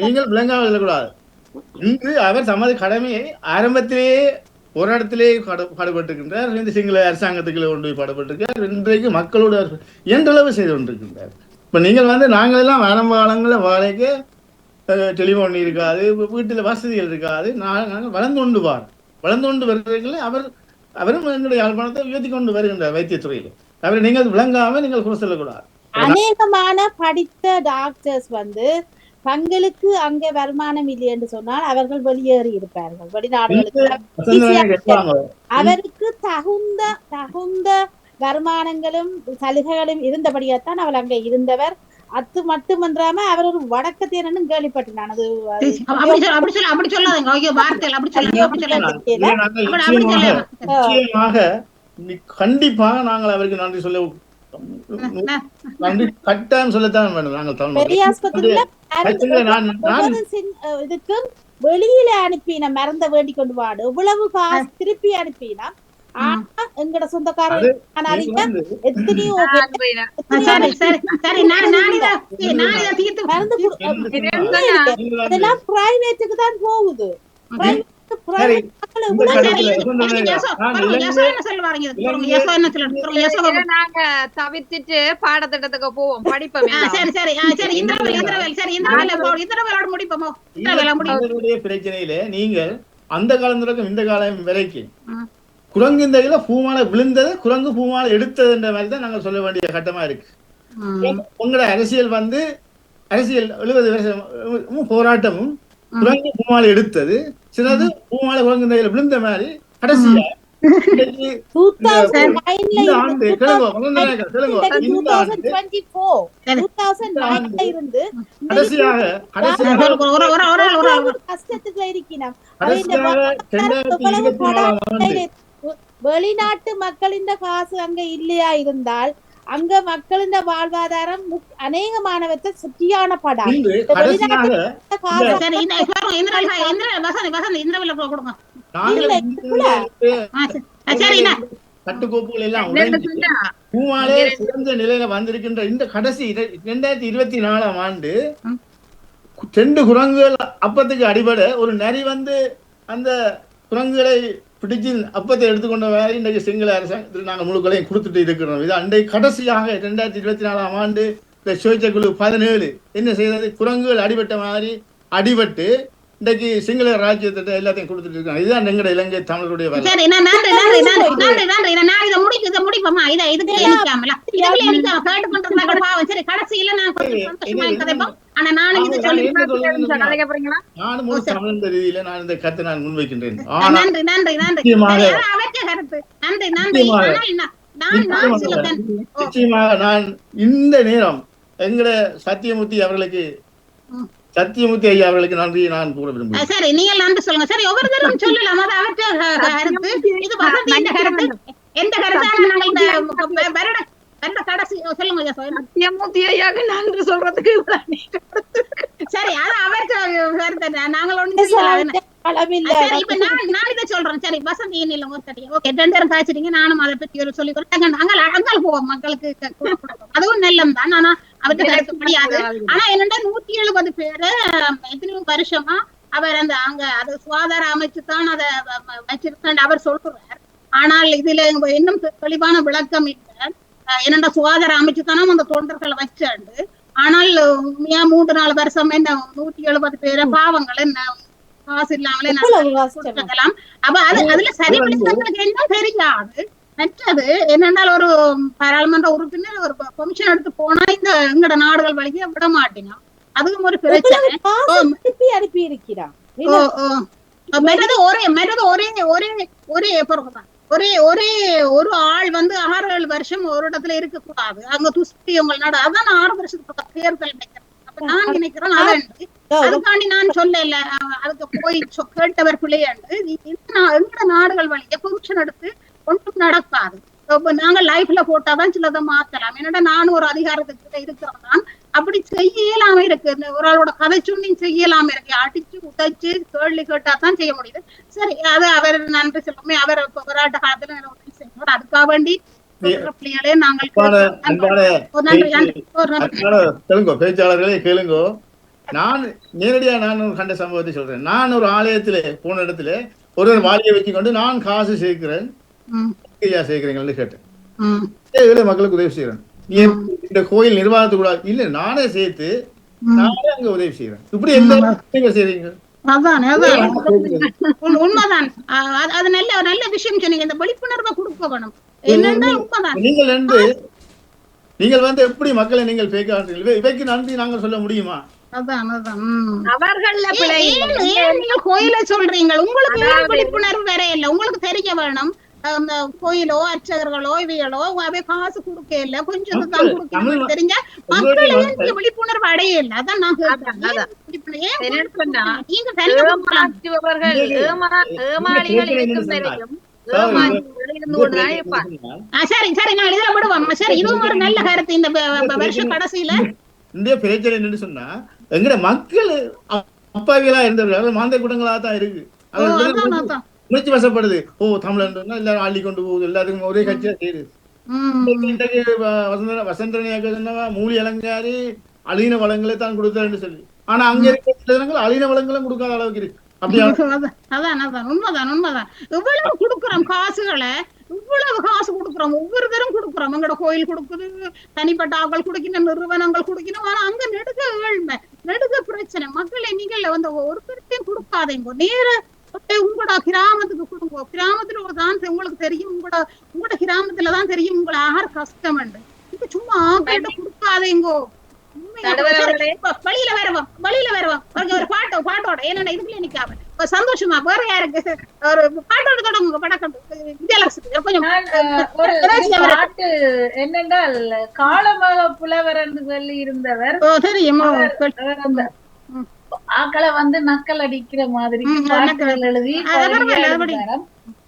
D: நீங்கள் விளங்காமல் இருக்கக்கூடாது இன்று அவர் தமது கடமையை ஆரம்பத்திலேயே போராட்டத்திலே பாடுபட்டிருக்கின்றார் இந்த சிங்கள அரசாங்கத்துக்குள்ள கொண்டு போய் பாடுபட்டிருக்கிறார் இன்றைக்கு மக்களோட இயன்றளவு செய்து கொண்டிருக்கின்றார் இப்ப நீங்கள் நாங்கள் எல்லாம் ஆரம்ப காலங்களில் வாழைக்கு டெலிஃபோன் இருக்காது வீட்டில் வசதிகள் இருக்காது நாங்கள் வளர்ந்து கொண்டு வருகிறீர்களே அவரும் எங்களுடைய யாழ்ப்பாணத்தை உயர்த்தி கொண்டு வருகின்றார் வைத்தியத்துறையில் அவரை நீங்கள் விளங்காம நீங்கள் குறை சொல்லக்கூடாது
E: அநேகமான படித்த டாக்டர்ஸ் தங்களுக்கு அங்கே வருமானம் இல்லை என்று சொன்னால் அவர்கள் வெளியேறி இருப்பார்கள் வெளிநாடுகளுக்கு அவருக்கு தகுந்த வருமானங்களும் சலுகைகளும் இருந்தபடியாத்தான் அவர் அங்கே இருந்தவர் அது மட்டுமன்றாம அவர் ஒரு வடக்கத்தேனன்னு கேள்விப்பட்டேன்
D: கண்டிப்பாக நாங்கள் அவருக்கு நன்றி சொல்ல கட்டாயம் சொல்லத்தான் வேண்டும். நாங்கள்
E: பெரிய ஆஸ்பத்திரியில இதுக்கு வெளியில அனுப்பின மருந்த வேண்டி கொண்டு வாடு எவ்வளவு காசு திருப்பி அனுப்பினா ஆனா எங்கட சொந்தக்காரர்
D: அது
E: நான்
D: நீங்க
E: அறிய
D: வந்து
E: எத்தனையோ
A: சரி சரி சரி நான் இதை தீர்த்து
E: மருந்து
D: நீங்க வந்து
E: அதெல்லாம் பிரைவேட்டுக்கு தான் போகுது
D: சரி இந்த கட்டத்துல
B: நாங்க தவிர்த்துட்டு பாடத்திட்டத்துக்கு போவோம் படிப்போம்
D: எங்களுடைய பிரச்சனையில நீங்கள் அந்த காலம் தொடக்கம் இந்த காலம் வரைக்கும் குரங்குந்தையில பூமாலை விழுந்தது குரங்கு பூமாலை எடுத்ததுன்ற மாதிரி தான் நாங்க சொல்ல வேண்டிய கட்டமா இருக்கு. உங்களோட அரசியல் வந்து அரசியல் 70 வருஷம் போராட்டமும் குரங்கு பூமாலை எடுத்தது சிலது பூமாலை குரங்குந்தையில விழுந்த மாதிரி கடைசியா
E: வெளிநாட்டு மக்களின் காசு அங்க இல்லையா இருந்தால் அங்க மக்களின் வாழ்வாதாரம் அநேகமானவற்றை சுற்றியான படம்
D: கட்டுக்கோப்புகள் எல்லாம் உடைந்து பூமாலே சிறந்த நிலையில வந்திருக்கின்ற இந்த கடைசி 2024ஆம் ஆண்டு 2 குரங்குகள் அப்பத்துக்கு அடிபட ஒரு நரி வந்து அந்த குரங்குகளை பிடிச்சு அப்பத்தை எடுத்துக்கொண்ட வேலை இன்றைக்கு சிங்கள அரசாங்கத்தில் நாங்கள் முழுக்களையும் கொடுத்துட்டு இருக்கிறோம். இது அண்டை கடைசியாக 2024ஆம் ஆண்டு இந்த சுயேட்சை குழு 17 என்ன செய்தது, குரங்குகள் அடிபட்ட மாதிரி அடிபட்டு இன்றைக்கு சிங்கள ராஜ்யத்தை எல்லாத்தையும் கொடுத்துட்டு இருக்காங்க. இதுதான் எங்கட இலங்கை தமிழருடைய வேலை. நானும் ஒரு தமிழ் ரீதியில நான் இந்த கருத்தை நான் முன்வைக்கின்றேன். நிச்சயமாக நான் இந்த நேரம் எங்கட சத்தியமூர்த்தி அவர்களுக்கு சத்தியமூர்த்தி ஐயா அவர்களுக்கு நன்றி நான் கூற விரும்புகிறேன்.
A: சரி, நீங்கள் நன்றி சொல்லுங்க. சரி, ஒவ்வொரு தடவை சொல்லலாம். அது அவற்றை இது வசதி கருத்து எந்த கருத்தான நாங்கள் வருட கடைசி சொல்லுங்க.
B: சத்தியமூர்த்தி ஐயாவுக்கு நன்றி சொல்றதுக்கு
A: சரி, அது அவருக்கு நாங்கள் ஒண்ணு நான் இதை சொல்றேன். சரி, வசதி இல்லை ஒரு தட்டி ஓகே 2 நேரம் காய்ச்சிட்டீங்க. நானும் அதை பற்றி ஒரு சொல்லி அங்கால் போவோம் மக்களுக்கு அதுவும் நெல்லம் தான். ஆனா அவருக்கு கருத்து முடியாது. ஆனா என்னண்டா 170 பேரு எத்தனையோ வருஷமா அவர் அந்த அங்க அது சுகாதார அமைச்சு தான் அதை வச்சிருக்காண்டு அவர் சொல்றார். ஆனால் இதுல இன்னும் தெளிவான விளக்கம் இல்லை. என்னண்டா சுகாதார அமைச்சு தானே அந்த தொண்டர்களை வச்சாண்டு. ஆனால் 3-4 வருஷம் என்ன 170 பேரை பாவங்கள் என்ன காசு இல்லாமலே கொடுக்கலாம். அப்ப அதுல சரி என்ன தெரியாது. மற்றது என்னென்னால் ஒரு பாராளுமன்ற உறுப்பினர் ஒரு பெர்மிஷன் எடுத்து போனா இந்த எங்கட நாடுகள் வழியே விட மாட்டேங்க. அதுவும் ஒரு பிரச்சனை.
E: அனுப்பி இருக்கிறான்
A: ஒரு ஆள் வந்து 6-7 வருஷம் ஒரு இடத்துல இருக்க கூடாது. அங்க துஷ்டி உங்கள் நாடு அதான் 6 வருஷத்துக்கு தேர்தல் நினைக்கிறேன். அப்ப நான் நினைக்கிறேன் அதுக்காண்டி நான் சொல்லல. அதுக்கு போய் கேட்டவர் பிள்ளையாண்டு எங்கட நாடுகள் வழிய பெர்மிஷன் எடுத்து ஒன்றும் நடக்காது. நாங்க லைஃப்ல போட்டாதான் சிலதை மாத்தலாம். என்னடா நானும் ஒரு அதிகாரத்துக்கிட்ட இருக்கிறதான் அப்படி செய்யலாம இருக்கு. ஒரு ஆளோட கதை சொல்லி செய்யலாம இருக்கு. அடிச்சு உடைச்சு கேள்வி கேட்டாதான் செய்ய முடியுது. சரி, அது அவர் நன்றி சொல்லுமே. அவர் போராட்ட காலத்துல செய்வார். அதுக்காக வேண்டி
D: பேச்சாளர்களே கேளுங்கோ. நான் நேரடியா நான் கண்ட சம்பவத்தை சொல்றேன். நான் ஒரு ஆலயத்திலே போன இடத்துல ஒரு வாலியை வச்சுக்கொண்டு நான் காசு சேர்க்கிறேன் சேர்க்கிறீங்கன்னு கேட்டேன். ஏழை மக்களுக்கு உதவி செய்யறேன். நீ இந்த கோயில் நிர்வாகத்துக்கு கூட இல்ல நானே சேர்த்து நானே அங்க உதவி செய்யறேன். இப்படி எந்த செய்றீங்க?
A: உண்மைதான். அது நல்ல விஷயம் சொன்னீங்க. இந்த விழிப்புணர்வை கொடுக்க வேணும்.
D: நீங்கள் வந்து எப்படி மக்களை நீங்கள் பேசுகிறீர்கள்? இவைக்கு நன்றி நாங்கள் சொல்ல முடியுமா?
A: கோயிலை சொல்றீங்க, உங்களுக்கு விழிப்புணர்வு வேற இல்ல. உங்களுக்கு தெரிய வேணும். கோயிலோ அர்ச்சகர்களோ இவைகளோ அவை காசு கொடுக்க இல்ல, கொஞ்சம் தான் கொடுக்க தெரிஞ்ச மக்கள் விழிப்புணர்வு அடைய இல்ல. அதான் நான் சரி சரி நான் இதை விடுவோம். சரி, இதுவும் ஒரு நல்ல கருத்து. இந்த வருஷம் கடைசியில
D: இந்த பிரச்சனை என்னன்னு சொன்னா எங்கட மக்கள் அப்பாவிகளா இருந்தவர்கள் மாந்த குடங்களா தான் இருக்கு. உணர்ச்சி வசப்படுது. தமிழ் எல்லாரும் ஆள்ளி கொண்டு போகுது, எல்லாத்துக்கும் ஒரே கட்சியா செய்யுது. இன்றைக்கு வசந்தரன் மூலி அலங்காரி அழின வளங்களை தான் கொடுத்தாருன்னு சொல்லி, ஆனா அங்க இருக்கிற அழின வளங்களும் கொடுக்காத அளவுக்கு இருக்கு.
A: அதான் உண்மைதான். இவ்வளவு கொடுக்குறோம் காசுகளை, இவ்வளவு காசு கொடுக்குறோம், ஒவ்வொரு தரம் கொடுக்குறோம். எங்களோட கோயில் கொடுக்குது, தனிப்பட்ட ஆக்கள் கொடுக்கணும், நிறுவனங்கள் கொடுக்கணும். ஆனா அங்க நெடுக பிரச்சனை. மக்களை நீங்கள் வந்து ஒரு பேர்த்தையும் கொடுக்காதீங்க, நேர உங்களோட கிராமத்துக்கு கொடுங்க. கிராமத்துல தான் உங்களுக்கு தெரியும், உங்களோட கிராமத்துலதான் தெரியும் உங்களை யார் கஷ்டம். இப்ப சும்மா ஆக்கிட்ட கொடுக்காதீங்கோ. வழியில வருவோம் ஒரு பாட்டோட என்னென்ன இதுக்குள்ள நிக்காம சந்தோஷமா வேற யாருக்கு ஒரு பாட்டோட தொடங்குங்க. படக்கம்
C: பாட்டு என்னென்றால் காலமாக புலவர் என்று சொல்லி இருந்தவர்
A: தெரியும்.
C: ஆக்களை வந்து நக்கல் அடிக்கிற மாதிரி எழுதி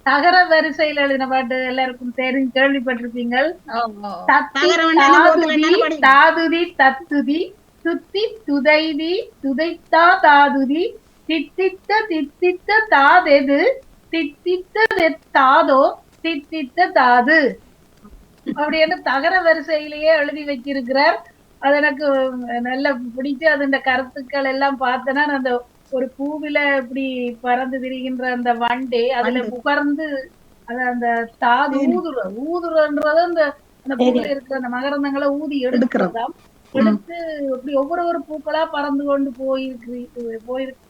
C: தகர வரிசையில் எழுதின பாட்டு எல்லாருக்கும் தெரியும், கேள்விப்பட்டிருப்பீங்க. தாதுதி தத்துதி துத்தி துதைதி துதைத்தா தாதுதி தித்தித்த தாதெது தித்தித்தோ தித்தித்த தாது அப்படின்னு தகர வரிசையிலேயே எழுதி வச்சிருக்கிறார். அது எனக்கு நல்லா பிடிச்சு அது கருத்துக்கள் எல்லாம் பார்த்தேன்னா, அந்த ஒரு பூவில இப்படி பறந்து திரிகின்ற அந்த வண்டே அதுல புகர்ந்து அந்த தாது ஊதுறன்றது அந்த பூவில இருக்கிற அந்த மகரந்தங்களை ஊதி எடுக்கிறதாம். எடுத்து இப்படி ஒவ்வொரு பூக்களா பறந்து கொண்டு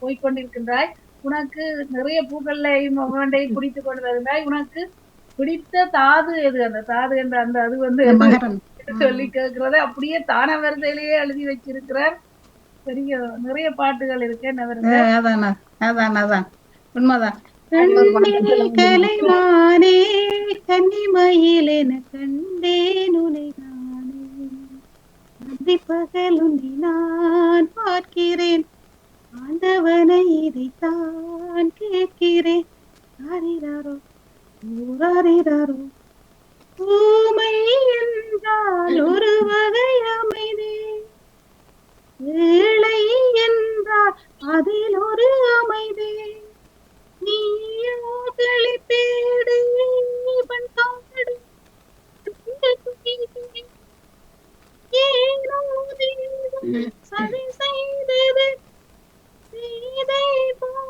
C: போய்கொண்டிருக்கின்றாய். உனக்கு நிறைய பூக்கள்லையும் வண்டையும் பிடித்து கொண்டு வருகிறாய். உனக்கு பிடித்த தாது எது? அந்த தாது என்ற அந்த அது வந்து சொல்லி கேட்கிறத அப்படியே தான வரிசையிலேயே எழுதி வச்சிருக்கிறார். பெரிய நிறைய பாட்டுகள் இருக்கு.
A: உண்மைதான். கலைமானே கன்னிமயிலென கண்டேன் உனை நானே, பகலுண்டி நான் பார்க்கிறேன், ஆண்டவனை இதைத்தான் கேட்கிறேன். ஆரிராரோ ஊராரிராரோ. ஊமை என்றால் ஒரு வகை அமைதி, ஏழை என்றால் அதில் ஒரு அமைதி. நீயோ களிப்பேடு பண்பாடு ஏனோ சதி செய்தது சீதை போல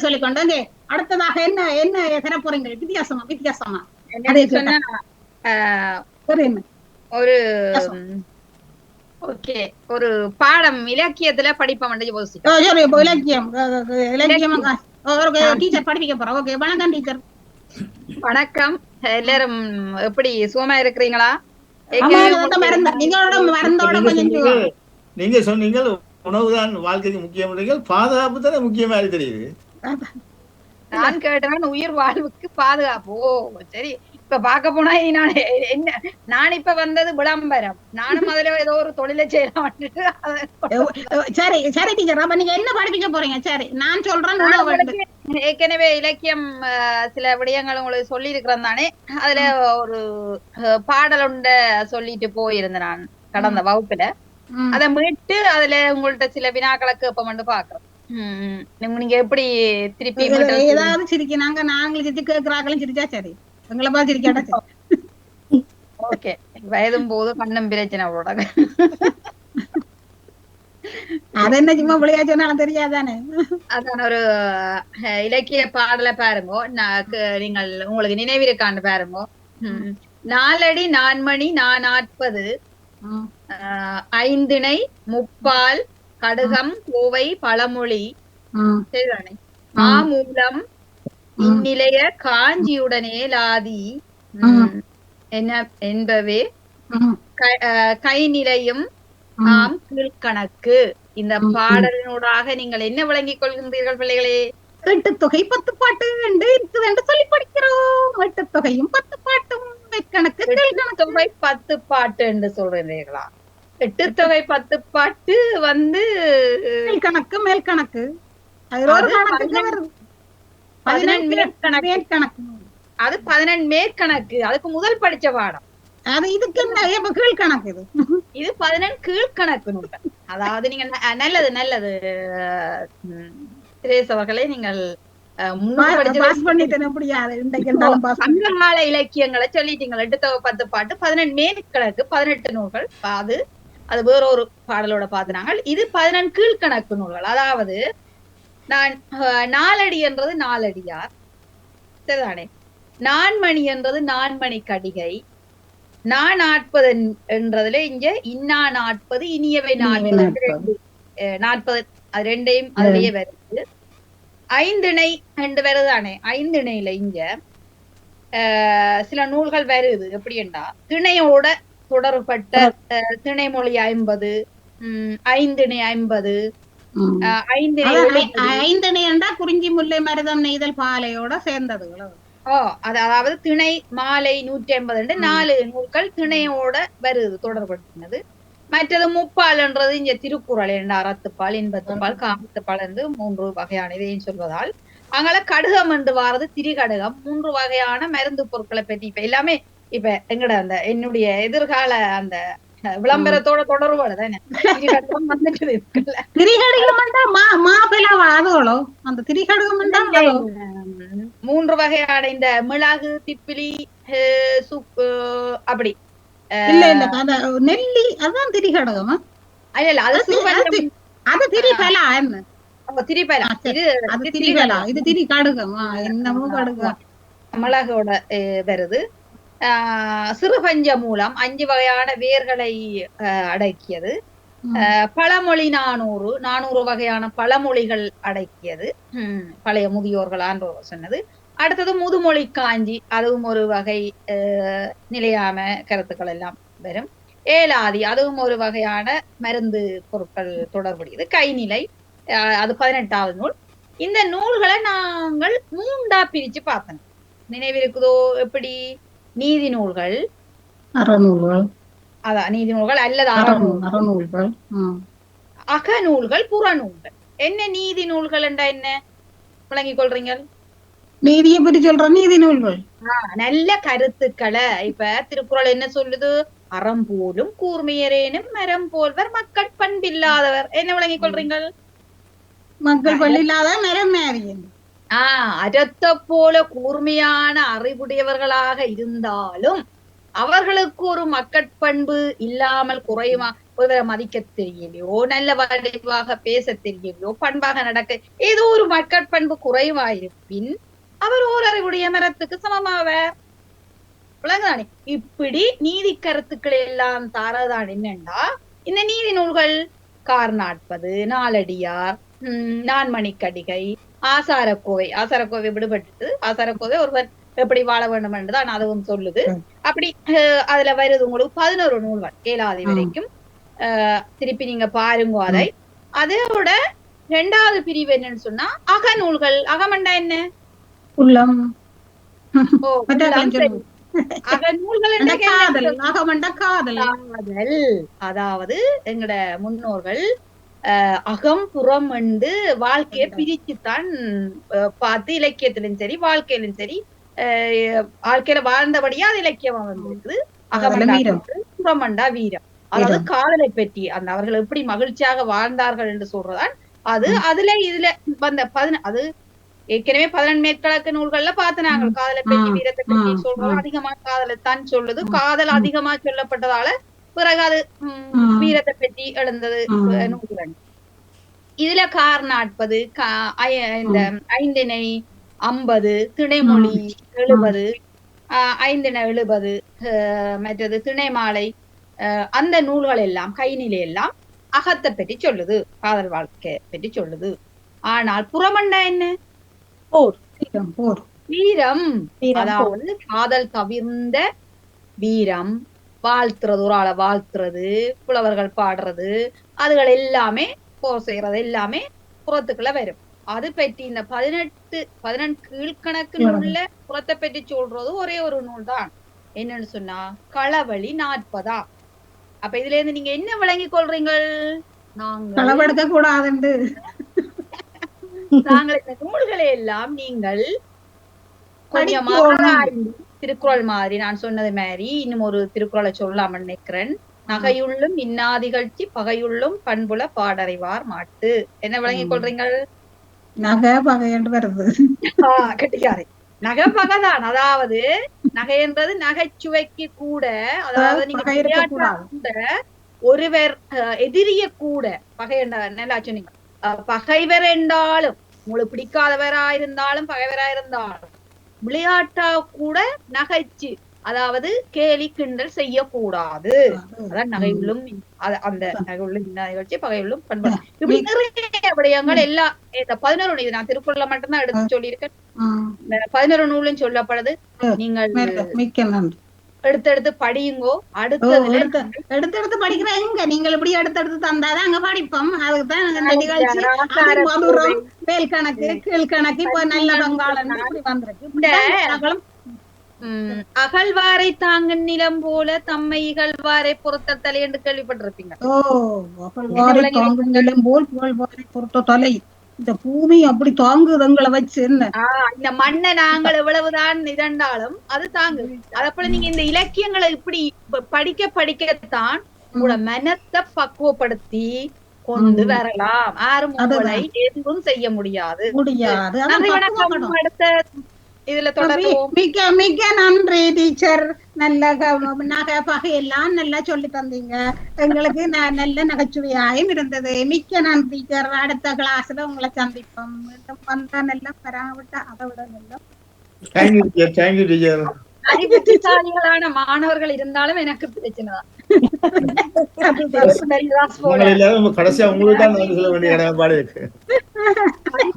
A: சொல்லிக்கொண்டு அங்கே அடுத்ததாக என்ன தர போறீங்க? வித்தியாசமா
B: ஒரு ஒரு பாடம் இலக்கியத்துல படிப்போம்.
A: இலக்கியம் டீச்சர் படிக்க போறோம். ஓகே, வணக்கம் டீச்சர்.
B: வணக்கம். எல்லாரும் எப்படி சுகமா இருக்கிறீங்களா?
D: நீங்க சொன்னீங்க உணவுதான் வாழ்க்கைக்கு முக்கியம், பாதுகாப்பு தானே முக்கியமா தெரியுது.
B: நான் கேட்டேன் உயிர் வாழ்வுக்கு பாதுகாப்பு. ஓ சரி, இப்ப பாக்க போனா நான் இப்ப வந்தது விளம்பரம். நானும் அதுல ஏதோ ஒரு தொழிலை செய்யலாம்.
A: சரி டீச்சர், அப்ப நீங்க என்ன படிக்க போறீங்க? சரி, நான் சொல்றேன்.
B: ஏற்கனவே இலக்கியம் சில விடயங்கள் உங்களுக்கு சொல்லி இருக்கிறேன் தானே. அதுல ஒரு பாடல் ஒண்ட சொல்லிட்டு போயிருந்தேன் நான் கடந்த வகுப்புல. அதை மீட்டு அதுல உங்கள்ட்ட சில வினாக்களை கேட்போம்னு பாக்குறோம். நீங்க எப்படி திருப்பி
A: ஏதாவது சிரிக்கிறாங்க, நாங்களும் சிரிச்சு கேட்கிறாங்களும் சிரிச்சா சரி, எங்களை பார்த்து சிரிக்காட்டா சரி.
B: ஓகே, வயதும் போது கண்ணும் பிரச்சனை அவளோட.
A: அது என்ன சும்மா விளையா சொன்னாலும் தெரியாதானே.
B: அதான் ஒரு இலக்கிய பாடலை பாருங்க, நீங்கள் உங்களுக்கு நினைவிருக்கான்னு பாருங்க. நாலடி நான்மணி நாற்பது, ஐந்திணை முப்பால் கடுகம் கோவை பழமொழி சரிதானே, மாமூலம் இந்நிலைய காஞ்சியுடனே லாதி என்ன என்பவே கை நிலையும் ஆம் கீழ்கணக்கு. இந்த பாடலினூடாக நீங்கள் என்ன விளங்கிக் கொள்கின்றீர்கள் பிள்ளைகளே?
A: 8 தொகை 10 பாட்டு என்று சொல்லி படிக்கிறோம். 8 தொகையும் 10 பாட்டும் கணக்கு.
B: 8 தொகை 10 பாட்டு என்று சொல்றீங்களா? 8 தொகை 10 பாட்டு வந்து
A: கணக்கு மேல் கணக்கு. அது
B: 14 மேற்கணக்கு. அது 14 மேற்கணக்கு. அதுக்கு முதல் படிச்ச பாடம்
A: அது இதுக்கு என்ன இப்ப கீழ்கணக்கு இது
B: இது 11 கீழ்கணக்கு நூல்கள். அதாவது நீங்க நல்லது நல்லது திரேஸ் அவர்களே, நீங்கள்
A: பாஸ் பண்ணிட்டேன் முடியாது இன்றைக்கு இருந்தாலும் பாஸ்
B: சங்ககால இலக்கியங்களை சொல்லிட்டீங்க. 8 தொகை 10 பாட்டு 18 மேற்கணக்கு 18 நூல்கள். அது வேற ஒரு பாடலோட பாத்துனாங்க. இது 11 கீழ்கணக்கு நூல்கள். அதாவது நான் நாலடி என்றது நாலடியார், சரிதானே? நான்மணி என்றது நான்மணி கடிகை, நான் 40 என்றதுல இங்க இன்னா 40 இனியவை 40 40 அது ரெண்டையும் அதுலயே வருது. ஐந்திணை என்று வருதானே? ஐந்திணையில இங்க சில நூல்கள் வருது. எப்படி என்றா திணையோட தொடர்பட்ட திணைமொழி 50, ஐந்திணை 50,
A: ஐந்திணை என்றா குறிஞ்சி முல்லை மருதம் நெய்தல் பாலையோட சேர்ந்ததுகளோ.
B: அதாவது திணை மாலை 150 4 நூல்கள் திணையோட வருது தொடர்படுத்தினது. மற்றது முப்பால் என்றது இங்க திருக்குறள் என்ற அறத்துப்பால், இன்பத்துப்பால், காமத்துப்பால் என்று 3 வகையான இதையும் சொல்வதால் அங்கால கடுகம் என்று வாரது திரிகடுகம். 3 வகையான மருந்து பொருட்களை பற்றி இப்ப எல்லாமே இப்ப எங்கட அந்த என்னுடைய எதிர்கால அந்த விளம்பரத்தோட தொடர்போட தானே திரிகடுகம் வந்துட்டு இருக்குல்ல.
A: திரிகடுகம் மாப்பிளோ அந்த திரிகடுகம்
B: 3 வகையான இந்த மிளகு, திப்பிலி, சுப்பு அப்படி
A: இல்ல இல்ல நெல்லி அதான் திரிகடகமா?
B: இல்ல அது
A: அது திரிபலா என்ன?
B: திரிபலா
A: அது திரிபலா, இது திரிகடுகமா? என்னமோ கடுகம்.
B: மிளகோட வருது. சிறுபஞ்ச மூலம் 5 வகையான வேர்களை அடக்கியது. பழமொழி 400 வகையான பழமொழிகள் அடக்கியது. பழைய முதியோர்கள் ஆன்றோர் சொன்னது. அடுத்தது முதுமொழி காஞ்சி, அதுவும் ஒரு வகை நிலையான கருத்துக்கள் எல்லாம் வரும். ஏலாதி, அதுவும் ஒரு வகையான மருந்து பொருட்கள் தொடர்புடையது. கைநிலை, அது 18வது நூல். இந்த நூல்களை நாங்கள் 3ஆ பிரிச்சு பார்த்தோம். நினைவிருக்குதோ? எப்படி? நீதி நூல்கள்,
A: அறநூல்கள்,
B: அதான் நீதி நூல்கள் அல்லது
A: அறநூல்கள்,
B: அகநூல்கள், புறநூல்கள். என்ன நீதி நூல்கள் என்றா என்ன விளங்கிக் கொள்றீங்க?
A: நீதியை பற்றி சொல்ற நீதி நூல்கள்,
B: நல்ல கருத்துக்களை. இப்ப திருக்குறள் என்ன சொல்லுது? அறம் போலும் கூர்மையரேனும் மரம் போல்வர் மக்கள் பண்பில்லாதவர். என்ன விளங்கிக் கொள்றீங்கள்?
A: மக்கள் பண்பில்லாதவர் மரம் மாறியன்.
B: அறத்தை போல கூர்மையான அறிவுடையவர்களாக இருந்தாலும் அவர்களுக்கு ஒரு மக்கட்பண்பு இல்லாமல் குறையுமா? ஒருவரை மதிக்க தெரியலையோ, நல்ல வடிவாக பேச தெரியலையோ, பண்பாக நடக்க ஏதோ ஒரு மக்கட்பண்பு குறைவாயிருப்பின் அவர் ஓரறிவுடைய மரத்துக்கு சமமாவர். விளங்குதானே? இப்படி நீதி கருத்துக்களை எல்லாம் தாரதான் என்னண்டா இந்த நீதி நூல்கள். கார் 40, நாலடியார், நான்மணிக்கடிகை, ஆசாரக்கோவை விடுபட்டு ஆசாரக்கோவை ஒருவர் எப்படி வாழ வேண்டும் என்றுதான் அதுவும் சொல்லுது. அப்படி அதுல வருது உங்களுக்கு 11 நூல்கள் ஏழாவது வரைக்கும். திருப்பி நீங்க பாருங்க அதை. அதோட 2வது பிரிவு என்னன்னு சொன்னா அகநூல்கள். அகமண்டா என்ன?
A: உள்ளம்.
B: அதாவது எங்கட முன்னோர்கள் அகம் புறம் என்று வாழ்க்கையை பிரிச்சுத்தான் பார்த்து இலக்கியத்திலும் சரி வாழ்க்கையிலும் சரி வாழ்க்கையில வாழ்ந்தபடியா அது இலக்கியமா வந்திருக்குது. அகமண்டா புறமண்டா வீரம். அதாவது காதலை பற்றி அந்த அவர்கள் எப்படி மகிழ்ச்சியாக வாழ்ந்தார்கள் என்று சொல்றதான் அது. அதுல இதுல வந்த அது ஏற்கனவே 18 மேற்கணக்கு நூல்கள்ல பார்த்து நாங்கள் காதலை பற்றி வீரத்தை பற்றி சொல்றது அதிகமா காதலைத்தான் சொல்லுது. காதல் அதிகமா சொல்லப்பட்டதால பிறகு அது வீரத்தை பற்றி எழுந்தது நூல்கள். இதுல கார் 40, இந்த ஐந்திணை 50, திணைமொழி 70, ஐந்திணை 70, மற்றது திணை மாலை, அந்த நூல்கள் எல்லாம் கைநிலை எல்லாம் அகத்தை பற்றி சொல்லுது, காதல் வாழ்க்கை பற்றி சொல்லுது. ஆனால் புறமண்டா என்ன? வீரம். அதாவது காதல் தவிர்ந்த வீரம், வாழ்த்துறது, ஒரு ஆளை வாழ்த்துறது, புலவர்கள் பாடுறது, அதுகள் எல்லாமே போர் செய்யறது எல்லாமே புறத்துக்குள்ள வரும். அது பற்றி இந்த 18 கீழ்கணக்கு நூல்ல புறத்தை பற்றி சொல்றது ஒரே ஒரு நூல் தான். என்னன்னு சொன்னா களவழி 40. அப்ப இதுல இருந்து நீங்க என்ன விளங்கிக் கொள்றீங்கள்?
A: களவெடுக்க கூடாது.
B: நாங்கள் இந்த நூல்களை எல்லாம் நீங்கள் கொஞ்சம்
A: படிக்கணும்.
B: திருக்குறள் மாதிரி நான் சொன்னது மாதிரி இன்னும் ஒரு திருக்குறளை சொல்லாம நினைக்கிறேன். நகையுள்ளும் இன்னாதிகழ்ச்சி பகையுள்ளும் பண்புல பாடறிவார் மாட்டு. என்ன விளங்கிக் கொள்றீங்கள்?
A: நகை பகையண்டு வருது.
B: கெட்டிக்காரி. நகை பகைதான். அதாவது நகை என்றது நகைச்சுவைக்கு கூட, அதாவது நீங்க
A: பகை இருக்கக்கூடாது.
B: விளையாட்டா கூட ஒருவர் எதிரிய கூட பகை நல்லா சொன்னீங்க. பகைவர் என்றாலும் உங்களுக்கு பிடிக்காதவராயிருந்தாலும் பகைவராயிருந்தாலும் விளையாட்டா கூட நகைச்சு, அதாவது கேலி கிண்டல் செய்யக்கூடாது. அதான் நகையுள்ளும் அந்த நகையுள்ளும் நிகழ்ச்சி பகையுள்ளும் பண்பு. இப்படி நிறைய விடயங்கள் எல்லா 11 இது நான் திருக்குறளை மட்டும்தான் எடுத்து சொல்லியிருக்கேன். 11 நூலும் சொல்லப்படுது. நீங்கள் எடுத்து படியுங்கோ. அடுத்ததுல
A: எடுத்து படிக்கிற எங்க நீங்கள் இப்படி எடுத்து தந்தாதான் அங்க படிப்போம். அதுக்குதான் இந்த நிகழ்ச்சி மதுரம் மேல் கணக்கு கீழ் கணக்கு இப்ப நல்ல பங்காளன் வந்திருக்கு.
B: அகழ்வாரை தாங்கன் நிலம் போல தம்மை இகழ்வாரை பொறுத்த தலை என்று கேள்விப்பட்டிருப்பீங்க.
A: அகழ்வாரை தாங்கும் நிலம் போல் புகழ்வாரை பொறுத்த தலை. இந்த பூமி அப்படி தாங்குதங்களை வச்சு என்ன
B: இந்த மண்ணை நாங்கள் எவ்வளவுதான் இதண்டாலும் அது தாங்கு. அதப்போல நீங்க இந்த இலக்கியங்களை இப்படி படிக்கத்தான் உங்களோட மனத்தை பக்குவப்படுத்தி கொண்டு வரலாம். யாரும் உங்களை எதுவும் செய்ய முடியாது. அடுத்த இதுல தொடர்வோம்.
A: மிக மிக நன்றி டீச்சர். நல்ல நகை பகையெல்லாம் நல்லா சொல்லி தந்தீங்க எங்களுக்கு. நல்ல நகைச்சுவையாயும் இருந்தது. மிக்க நன்றி டீச்சர். அடுத்த கிளாஸ்ல உங்களை சந்திப்போம். வந்தா நல்லா பராவிட்டா அதை விட நல்லா.
B: அறிவுசாலிகளான மாணவர்கள் இருந்தாலும் எனக்கு பிரச்சனை தான்.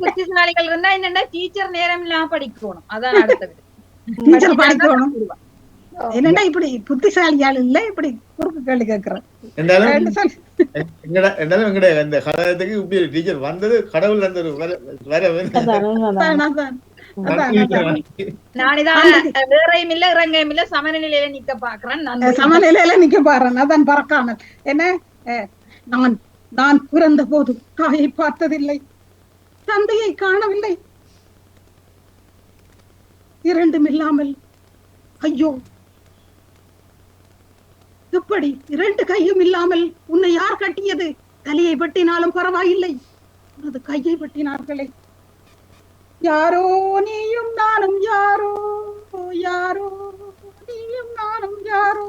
B: புத்திசாலிகள் இருந்தா என்னன்னா டீச்சர் நேரம் இல்லாம படிக்கணும். அதான் அடுத்தது.
A: டீச்சர் படிக்கணும். என்னடா இப்படி புத்திசாலியால் இல்ல இப்படி குறுக்கு கேள்வி கேட்கிறேன்.
D: டீச்சர் வந்தது கடவுள்
B: நானிதான் வேறையும் இல்ல இறங்கையும் இல்ல சமநிலையில நிக்க பாக்குறேன்.
A: சமநிலையில நிக்க பாக்குறேன். அதான் பறக்காமல் என்ன நான் பிறந்த போது தாயை பார்த்ததில்லை, தந்தையை காணவில்லை, இரண்டும் இல்லாமல் ஐயோ எப்படி 2 கையும் இல்லாமல் உன்னை யார் கட்டியது? தலையை வெட்டினாலும் பரவாயில்லை, உனது கையை வெட்டினார்களே. யாரோ நீயும் நானும் யாரோ, யாரோ நீயும் நானும் யாரோ,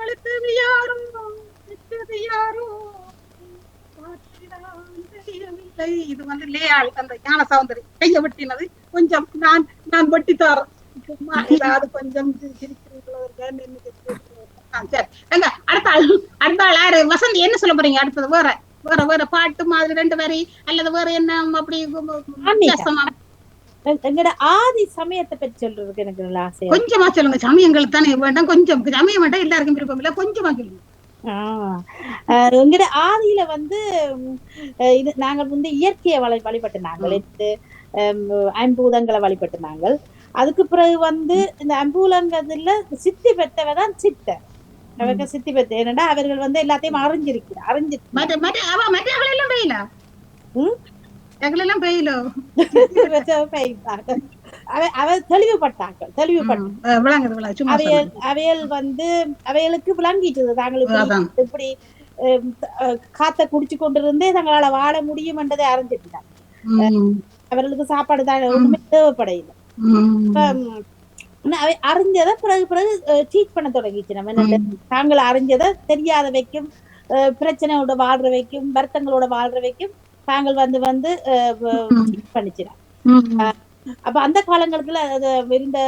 A: அழுத்தது யாரோ நிற்றது யாரோ தெரியவில்லை. இது வந்து லேயாள் அந்த ஞான சௌந்தரி கையை வெட்டினது கொஞ்சம் நான் வெட்டித்தாரேன். அது கொஞ்சம் அடுத்த ஆள் யாரு? வசந்தி என்ன சொல்ல போறீங்க? அடுத்தது வேற வேற வேற பாட்டு மாதிரி 2 வரி அல்லது வேற என்ன அப்படி
E: எங்கட ஆதி சமயத்தை பற்றி சொல்றதுக்கு எனக்கு நல்ல ஆசை.
A: கொஞ்சமா சொல்லுங்க. சமயங்கள் தானே வேண்டாம், கொஞ்சம் சமயம் வேண்டாம், எல்லாருக்கும் விருப்பம் இல்ல, கொஞ்சமா சொல்லுங்க.
E: எங்கட ஆதியில வந்து இது நாங்கள் வந்து இயற்கையை வழிபட்டு நாங்கள் ஐம்பூதங்களை வழிபட்டு நாங்கள். அதுக்கு பிறகு வந்து இந்த ஐம்பூலங்கதுல சித்தி பெற்றவதான் சித்தர். அவருக்கு சித்தி பெற்ற என்னன்னா அவர்கள் வந்து எல்லாத்தையும் அவையல் வந்து அவைகளுக்கு விளங்கிட்டது தாங்களுக்கு இப்படி காத்த குடிச்சு கொண்டிருந்தே தங்களால வாழ முடியும் என்றதை அறிஞ்சிட்டாங்க. அவர்களுக்கு சாப்பாடு தான் ஒண்ணுமே தேவைப்படையில. அறிஞ்சதை பிறகு ட்ரீட் பண்ண தொடங்கிச்சு. நம்ம தாங்கள் அறிஞ்சதை தெரியாத வைக்கும், பிரச்சனையோட வாழ்ற வைக்கும், வருத்தங்களோட வாழ்ற வைக்கும் தாங்கள் வந்து பண்ணிச்சுனா. அப்ப அந்த காலங்களுக்குள்ள இருந்த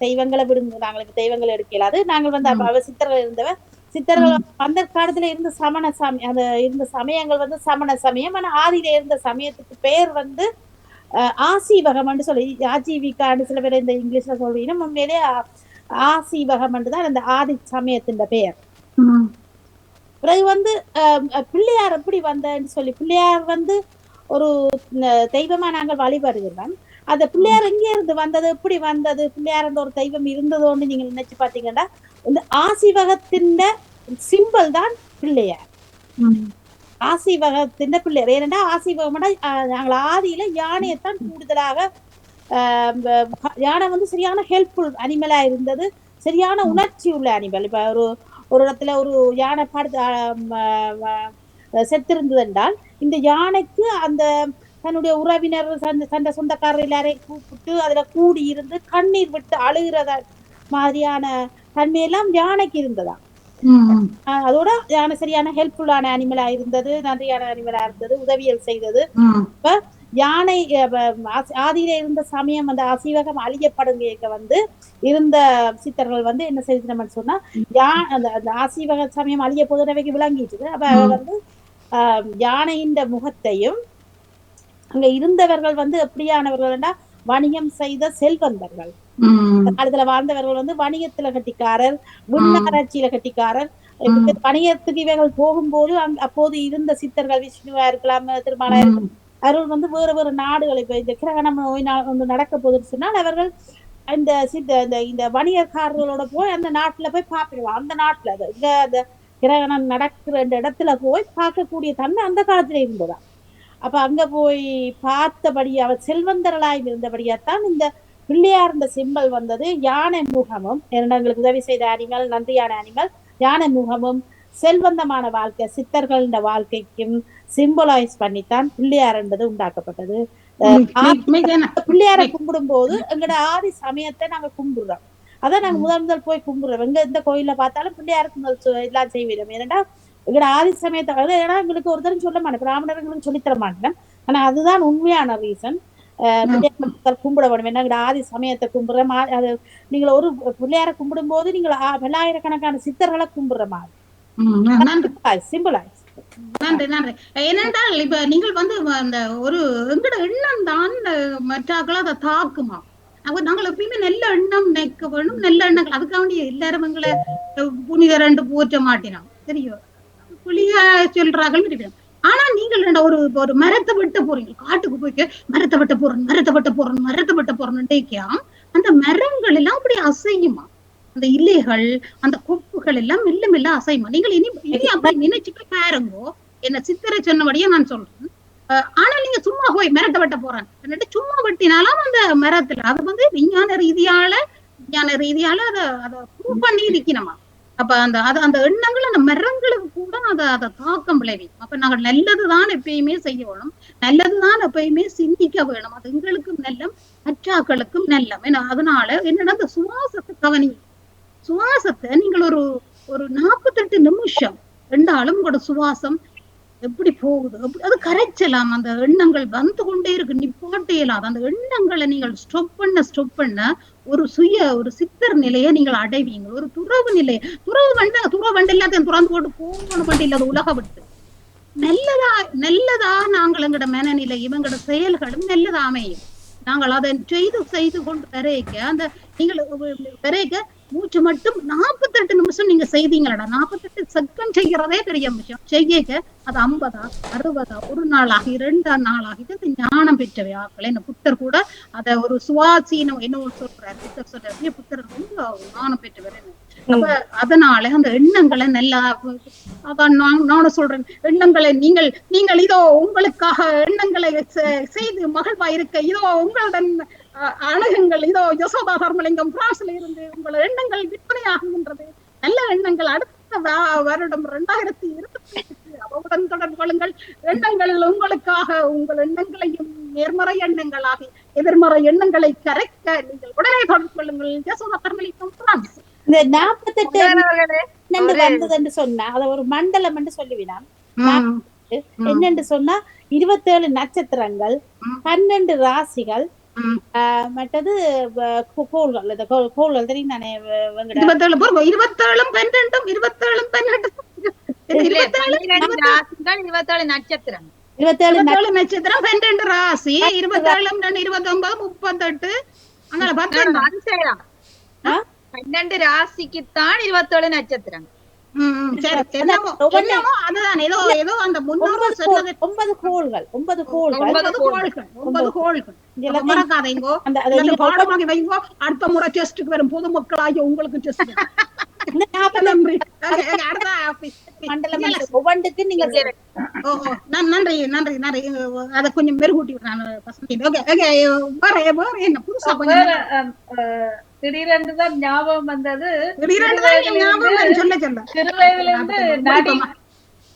E: தெய்வங்களை விடுங்க, நாங்களுக்கு தெய்வங்களை எடுக்கலாது. நாங்கள் வந்து அவ சித்தர்கள் இருந்தவ சித்தர்கள் அந்த காலத்துல இருந்த சமண சமயம், அந்த இருந்த சமயங்கள் வந்து சமண சமயம். ஆனா ஆதியில இருந்த சமயத்துக்கு பேர் வந்து ஆசீவகம்னு சொல்லி ஆஜீவிகான்னு சில பேர் இந்த இங்கிலீஷ்ல சொல்றீங்கன்னா உண்மையிலே ஆசீவகம்னு தான் அந்த ஆதி சமயத்தின் பெயர். பிறகு வந்து பிள்ளையார் எப்படி வந்தன்னு சொல்லி, பிள்ளையார் வந்து ஒரு தெய்வமா நாங்கள் வழிபடுகிறோம். அந்த பிள்ளையார் எங்கே இருந்து வந்தது, எப்படி வந்தது, பிள்ளையார் என்ற ஒரு தெய்வம் இருந்ததோன்னு நீங்க நினைச்சு பாத்தீங்கன்னா இந்த ஆசீவகத்தின் சிம்பிள் தான் பிள்ளையார். ஆசீவகத்தின் பிள்ளையார். ஏனென்றா ஆசீவகம் நாங்கள் ஆதியில யானையைத்தான் கூடுதலாக யானை வந்து சரியான ஹெல்ப்ஃபுல் அனிமலா இருந்தது, சரியான உணர்ச்சி உள்ள அனிமல். இப்ப ஒரு இடத்துல ஒரு யானை செத்திருந்தது என்றால் இந்த யானைக்கு அந்த தன்னுடைய உறவினர் சண்டை சொந்தக்காரர் எல்லாரையும் கூப்பிட்டு அதுல கூடி இருந்து கண்ணீர் விட்டு அழுகிறத மாதிரியான தன்மையெல்லாம் யானைக்கு இருந்ததா. அதோட யானை சரியான ஹெல்ப்ஃபுல்லான அனிமலா இருந்தது, நன்றியான அனிமலா இருந்தது, உதவியல் செய்தது. இப்ப யானை ஆதியில இருந்த சமயம் அந்த அசீவகம் அழியப்படுங்க வந்து இருந்த சித்தர்கள் வந்து என்ன செய்யணும்னு சொன்னா, அந்த அசீவக சமயம் அழிய போதுனவைக்கு விளங்கிட்டு அப்ப வந்து யானையின் முகத்தையும் அங்க இருந்தவர்கள் வந்து எப்படியானவர்கள்னா வணிகம் செய்த செல்வந்தர்கள், காலத்துல வாழ்ந்தவர்கள் வந்து வணிகத்துல கட்டிக்காரர், விண்ணாராய்ச்சியில கட்டிக்காரர். வணிகத்துக்கு இவர்கள் போகும்போது அப்போது இருந்த சித்தர்கள் விஷ்ணுவா இருக்கலாம், திருமாலா இருக்கலாம், அவர்கள் வந்து வேறு வேறு நாடுகள் இப்ப இந்த கிரகணம் நோய் வந்து நடக்க போகுதுன்னு சொன்னால் அவர்கள் இந்த வணிகக்காரர்களோட போய் அந்த நாட்டுல போய் பார்ப்பிடுவான். அந்த நாட்டுல இங்க அந்த கிரகணம் நடக்கிற இடத்துல போய் பார்க்கக்கூடிய தன்மை அந்த காலத்துல இருந்ததா. அப்ப அங்க போய் பார்த்தபடி அவர் செல்வந்தர்களாய் இருந்தபடியாத்தான் இந்த பிள்ளையார் இந்த சிம்பல் வந்தது. யானை முகமும் எங்களுக்கு உதவி செய்த அனிமல், நன்றியான அனிமல், யானை முகமும் செல்வந்தமான வாழ்க்கை சித்தர்கள் வாழ்க்கைக்கும் சிம்பலைஸ் பண்ணித்தான் பிள்ளையார் என்பது உண்டாக்கப்பட்டது. பிள்ளையாரை கும்பிடும் போது எங்களோட ஆதி சமயத்தை நாங்க கும்பிடுறோம். அதான் நாங்க முதல் போய் கும்பிடுறோம். எங்க எந்த கோயில பார்த்தாலும் பிள்ளையாருக்கு எல்லாம் செய்வோம். ஏன்னா எங்களோட ஆதி சமயத்தை ஏன்னா எங்களுக்கு ஒருத்தரும் சொல்ல மாட்டேன், பிராமணர்களுக்கு சொல்லித்தர மாட்டேன். ஆனா அதுதான் உண்மையான ரீசன். கும்பிட வேணும். என்ன ஆதி சமயத்தை கும்பிடுற அது நீங்க ஒரு பிள்ளையார கும்பிடும் போது நீங்க பல்லாயிரக்கணக்கான சித்தர்களை கும்பிடுற மாதிரி.
A: நன்றி நன்றி. ஏனென்றால் இப்ப நீங்கள் வந்து அந்த ஒரு எங்கட எண்ணம் தான் மற்றாக்களை அதை தாக்குமா. நாங்கள் எப்பயுமே நல்ல எண்ணம் நினைக்க வேணும், நல்ல எண்ணங்கள். அதுக்காக எல்லாரும் எங்களை புனிதர் என்று போற்ற மாட்டினோம், தெரியும், புளிய சொல்றார்கள். ஆனா நீங்கள் ஒரு மரத்தை வெட்ட போறீங்க, காட்டுக்கு போய்க்க மரத்தை வெட்ட போறோம், அந்த மரங்கள் எல்லாம் அப்படி அசையுமா, அந்த இலைகள் அந்த கொப்புகள் எல்லாம் மெல்ல மெல்ல அசையுமா. நீங்கள் இனி அப்படி நினைச்சுட்டு பாருங்கோ, என்ன சித்திரை சொன்னபடியே நான் சொல்றேன். ஆனா நீங்க சும்மா போய் மரத்தை வெட்ட போறேன் சும்மா வெட்டினாலும் அந்த மரத்துல அது வந்து விஞ்ஞான ரீதியால அதை ப்ரூவ் பண்ணி இருக்கணுமா. அப்ப அந்த எண்ணங்கள் அந்த மரங்களுக்கு கூட அதை தாக்கம் விளைவிக்கும். அப்ப நாங்கள் நல்லதுதான் எப்பயுமே செய்ய வேணும், நல்லதுதான் எப்பயுமே சிந்திக்க வேணும். அது எங்களுக்கும் நல்லம், மற்றாக்களுக்கும் நல்லம். ஏன்னா அதனால என்னன்னா அந்த சுவாசத்தை கவனி, சுவாசத்தை நீங்கள் ஒரு 48 நிமிஷம் ரெண்டாலும் உங்களோட சுவாசம் எப்படி போகுது அது கரைச்சலாம். அந்த எண்ணங்கள் வந்து கொண்டே இருக்கு, நிப்பாட்டே இல்லாத அந்த எண்ணங்களை நீங்கள் ஸ்டாப் பண்ண ஒரு சித்தர் நிலையை நீங்கள் அடைவீங்க. ஒரு துறவு நிலையை துறவு எல்லாத்தையும் துறந்து போட்டு போகணும் வண்டி இல்லாத உலக விட்டு நல்லதா நாங்கள் எங்கட மனநிலை இவங்கட செயல்களும் நல்லதா அமையும். நாங்கள் அதை செய்து கொண்டு வரைக்க அந்த நீங்கள் வரைக்க மூச்சு மட்டும் 48 நிமிஷம் நீங்க செய்தீங்களா, 48 செகண்ட் செய்யறதே பெரிய விஷயம். செய்யக்க அது 50, 60 ஒரு நாளாகி 2 நாளாகி ஞானம் பெற்றவை ஆக்கள். என்ன புத்தர் கூட அத ஒரு சுவாசீனம் என்ன சொல்றாரு, புத்தர் சொல்றாரு, புத்தர் ரொம்ப ஞானம் பெற்றவர். அப்ப அதனால அந்த எண்ணங்களை நல்லா அதான் நானும் சொல்றேன், எண்ணங்களை நீங்கள் இதோ உங்களுக்காக எண்ணங்களை செய்து மகிழ்வா இருக்க இதோ உங்களுடன் அணுகுங்கள், இதோ யசோதா தர்மலிங்கம் பிரான்ஸ்ல இருந்து உங்கள் எண்ணங்கள் விற்பனையாகுகின்றது, நல்ல எண்ணங்கள் அடுத்த வருடம் 2025 அவருடன் தொடர்பு கொள்ளுங்கள். எண்ணங்கள் உங்களுக்காக, உங்கள் எண்ணங்களையும் நேர்மறை எண்ணங்களாகி எதிர்மறை எண்ணங்களை கரைக்க நீங்கள் உடனே தொடர்பு கொள்ளுங்கள். யசோதா தர்மலிங்கம் பிரான்ஸ்.
E: இந்த 48 வந்ததுன்னு சொன்னா அத ஒரு மண்டலம் என்று சொல்லுவினான். என்னன்னு சொன்னா 27 நட்சத்திரங்கள், 12 ராசிகள், மற்றது கோள்கள். இந்த கோள்கள் தெரியும் தானே,
A: 27 நட்சத்திரம், 27 நட்சத்திரம், 12 ராசி, 27 29 38
B: 12 ராசிக்குத்தான் 27 நட்சத்திரம்.
E: 9 கோள்கள், 9 கோள்கள்.
A: மறக்காதீங்கோ, பாடமாக வைங்கோ. அடுத்த முறை டெஸ்டுக்கு வரும் பொதுமக்களாகிய உங்களுக்கு டெஸ்ட் நன்றி. அடுத்த
E: மண்டலம் ஒவ்வொன்றுக்கு நீங்க
A: நன்றி நன்றி நன்றி. அதை கொஞ்சம் மெருகூட்டி என்ன புதுசா
C: திடீரென்றுதான் ஞாபகம் வந்தது.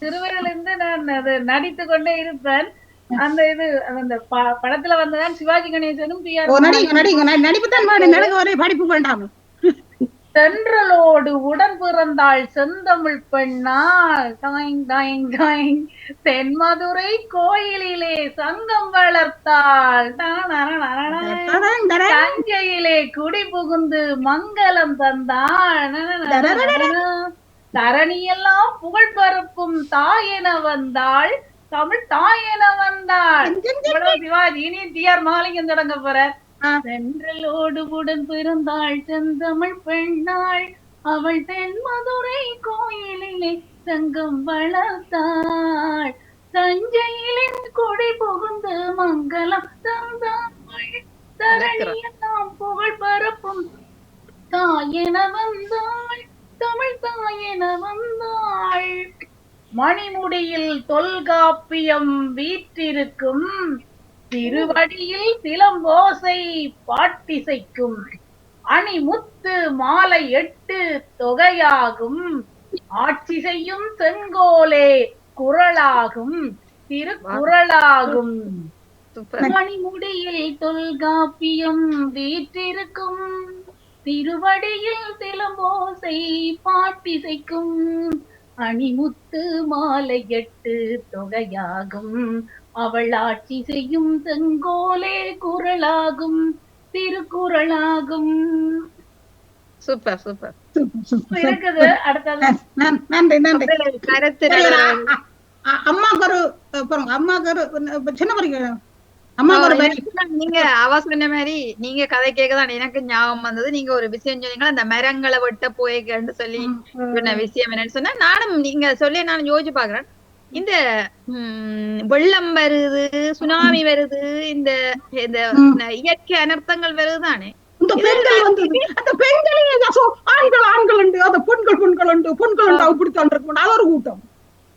C: சிறுவயதிலிருந்து நான் அது நடித்து கொண்டே இருப்பேன். அந்த இது அந்த படத்துல வந்ததான் சிவாஜி கணேசனும்
A: படிப்பு வேண்டாம்.
C: தென்றலோடு உடன் பிறந்தாள் செந்தமிழ் பெண்ணாள் தென்மதுரை கோயிலிலே சங்கம் வளர்த்தாள் தஞ்சையிலே குடி புகுந்து மங்களம் தந்தாள் தரணியெல்லாம் புகழ் பரப்பும் தாயென வந்தாள் தமிழ் தாயென வந்தாள். சிவாஜி இனி டிஆர் மாலிங்கம் தொடங்க போற. சென்றலோடு உடன் பிறந்தாள் செந்தமிழ் பெண்ணாள் அவள் தென்மதுரை கோயிலிலே சங்கம் வளர்த்தாள் தஞ்சையிலே கொடை புகுந்து மங்களம் தந்தாள் தரணியெல்லாம் புகழ் பரப்பும் தாயென வந்தாள் தமிழ் தாயென வந்தாள். மணிமுடியில் தொல்காப்பியம் வீற்றிருக்கும் திருவடியில் சிலம்போசை பாட்டிசைக்கும் அணிமுத்து மாலை 8 தொகையாகும் ஆட்சி செய்யும் செங்கோலே குரலாகும் திருக்குறளாகும். மணிமுடியில் தொல்காப்பியம் வீற்றிருக்கும் திருவடியில் சிலம்போசை பாட்டிசைக்கும் அணிமுத்து மாலை 8 தொகையாகும் அவள் ஆட்சி செய்யும் செங்கோலே குரலாகும் திருக்குறளாகும்.
B: சூப்பர் சூப்பர்
C: இருக்குது. அடுத்தது
A: நன்றி நன்றி.
B: கருத்து
A: அம்மாக்கு ஒரு சின்ன
B: நீங்க அவ சொன்ன மாதிரி நீங்க கதை கேட்கதான் எனக்கு ஞாபகம் வந்தது. நீங்க ஒரு விஷயம் சொன்னீங்களா அந்த மரங்களை வெட்ட போய்க்கன்னு சொல்லி சொன்ன விஷயம் என்னன்னு சொன்னா நானும் நீங்க சொல்லி நான் யோசிச்சு பாக்குறேன். இந்த வெள்ளம் வருது சுனாமி வருது இந்த இயற்கை அனர்த்தங்கள் வருதுதானே
A: இந்த பெண்கள் வந்து அந்த பெண்களே ஆண்கள் உண்டு அந்த பெண்கள் உண்டு அப்படித்தான் இருக்கும் அது ஒரு கூட்டம்.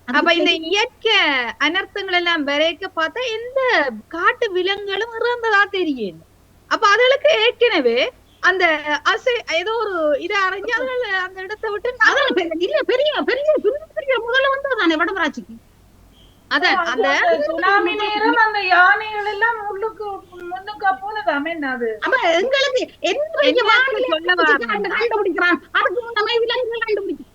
B: அப்ப இந்த இயற்கை அனர்த்தங்கள் எல்லாம் வரைக்க பார்த்தா எந்த காட்டு விலங்குகளும் இறந்ததா தெரியும். அப்ப அதுகளுக்கு ஏற்கனவே அந்த ஏதோ ஒரு இதை அறிஞ்சு அந்த இடத்தை விட்டு
A: இல்ல பெரிய பெரிய பெரிய முதல்ல வந்ததுதானே வடமராட்சிக்கு.
B: அதான் அந்த
C: சுனாமி நேரம் அந்த யானைகள் எல்லாம் முன்னுக்கு போனதாமே.
A: அப்ப எங்களுக்கு கண்டுபிடிக்கிறான் அதுக்கு முன்னமே விலங்குகள் கண்டுபிடிக்கும்.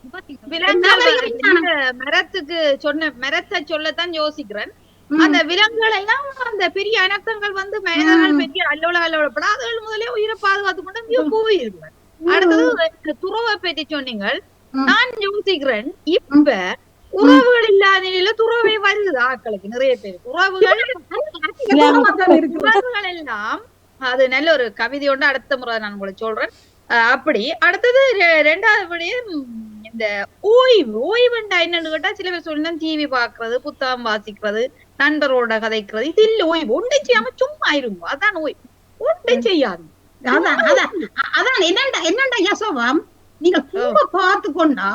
B: மரத்துக்கு சொன்ன மரத்தை சொல்லத்தான் யோசிக்கிறேன். அந்த விலங்குகள் எல்லாம் அந்த பெரிய அனர்த்தங்கள் வந்து மனிதர்கள் பெரிய அல்லோலப்பட அதுகள் முதலே உயிரை பாதுகாத்து கொண்டு போயிருக்கிறேன். அடுத்தது துறவை பற்றி சொன்னீங்க. நான் யோசிக்கிறேன் இப்ப உறவுகள் இல்லாத நிலையில துறவை வருது ஆட்களுக்கு நிறைய பேர் உறவுகள் எல்லாம். அது நல்ல ஒரு கவிதை ஒன்று அடுத்த முறை நான் உங்களுக்கு சொல்றேன். அப்படி அடுத்தது 2வது இந்த ஓய்வுண்டா என்னன்னு கேட்டா சில பேர் சொல்லினா டிவி பாக்குறது புத்தகம் வாசிக்கிறது நண்பரோட கதைக்கிறது இது இல்ல ஓய்வு. ஒன்றை செய்யாம சும்மா இருங்க அதான் ஓய்வு. ஒன்றை செய்யாது
A: அதான் என்னண்டா யசோவாம் நீங்க பூவை பார்த்து கொண்டா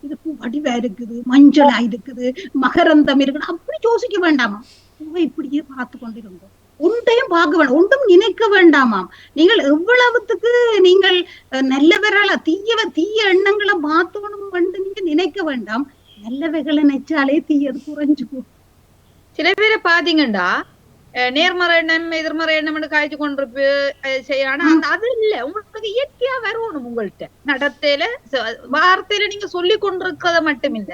A: இது பூ வடிவா இருக்குது மஞ்சளா இருக்குது மகரந்தம் இருக்குது அப்படி யோசிக்க வேண்டாமா. பூவை இப்படியே பார்த்து கொண்டிருந்தோம் ஒன்றையும் பார்க்க வேண்டாம் ஒன்றும் நினைக்க வேண்டாமாம். நீங்கள் எவ்வளவுத்துக்கு நீங்கள் நல்லவரால தீய எண்ணங்களை மாத்தணும் வந்து நீங்க நினைக்க வேண்டாம். நல்லவைகளை நினைச்சாலே தீயது குறைஞ்சுக்கும்.
B: சில பேரை பாத்தீங்கண்டா நேர்மறை எண்ணம் எதிர்மறை எண்ணம் காய்ச்சி கொண்டிருப்பு செய்யணும். அது இல்ல உங்களுக்கு இயற்கையா வரணும். உங்கள்கிட்ட நடத்தையில வார்த்தையில நீங்க சொல்லி கொண்டிருக்கிறத மட்டும் இல்ல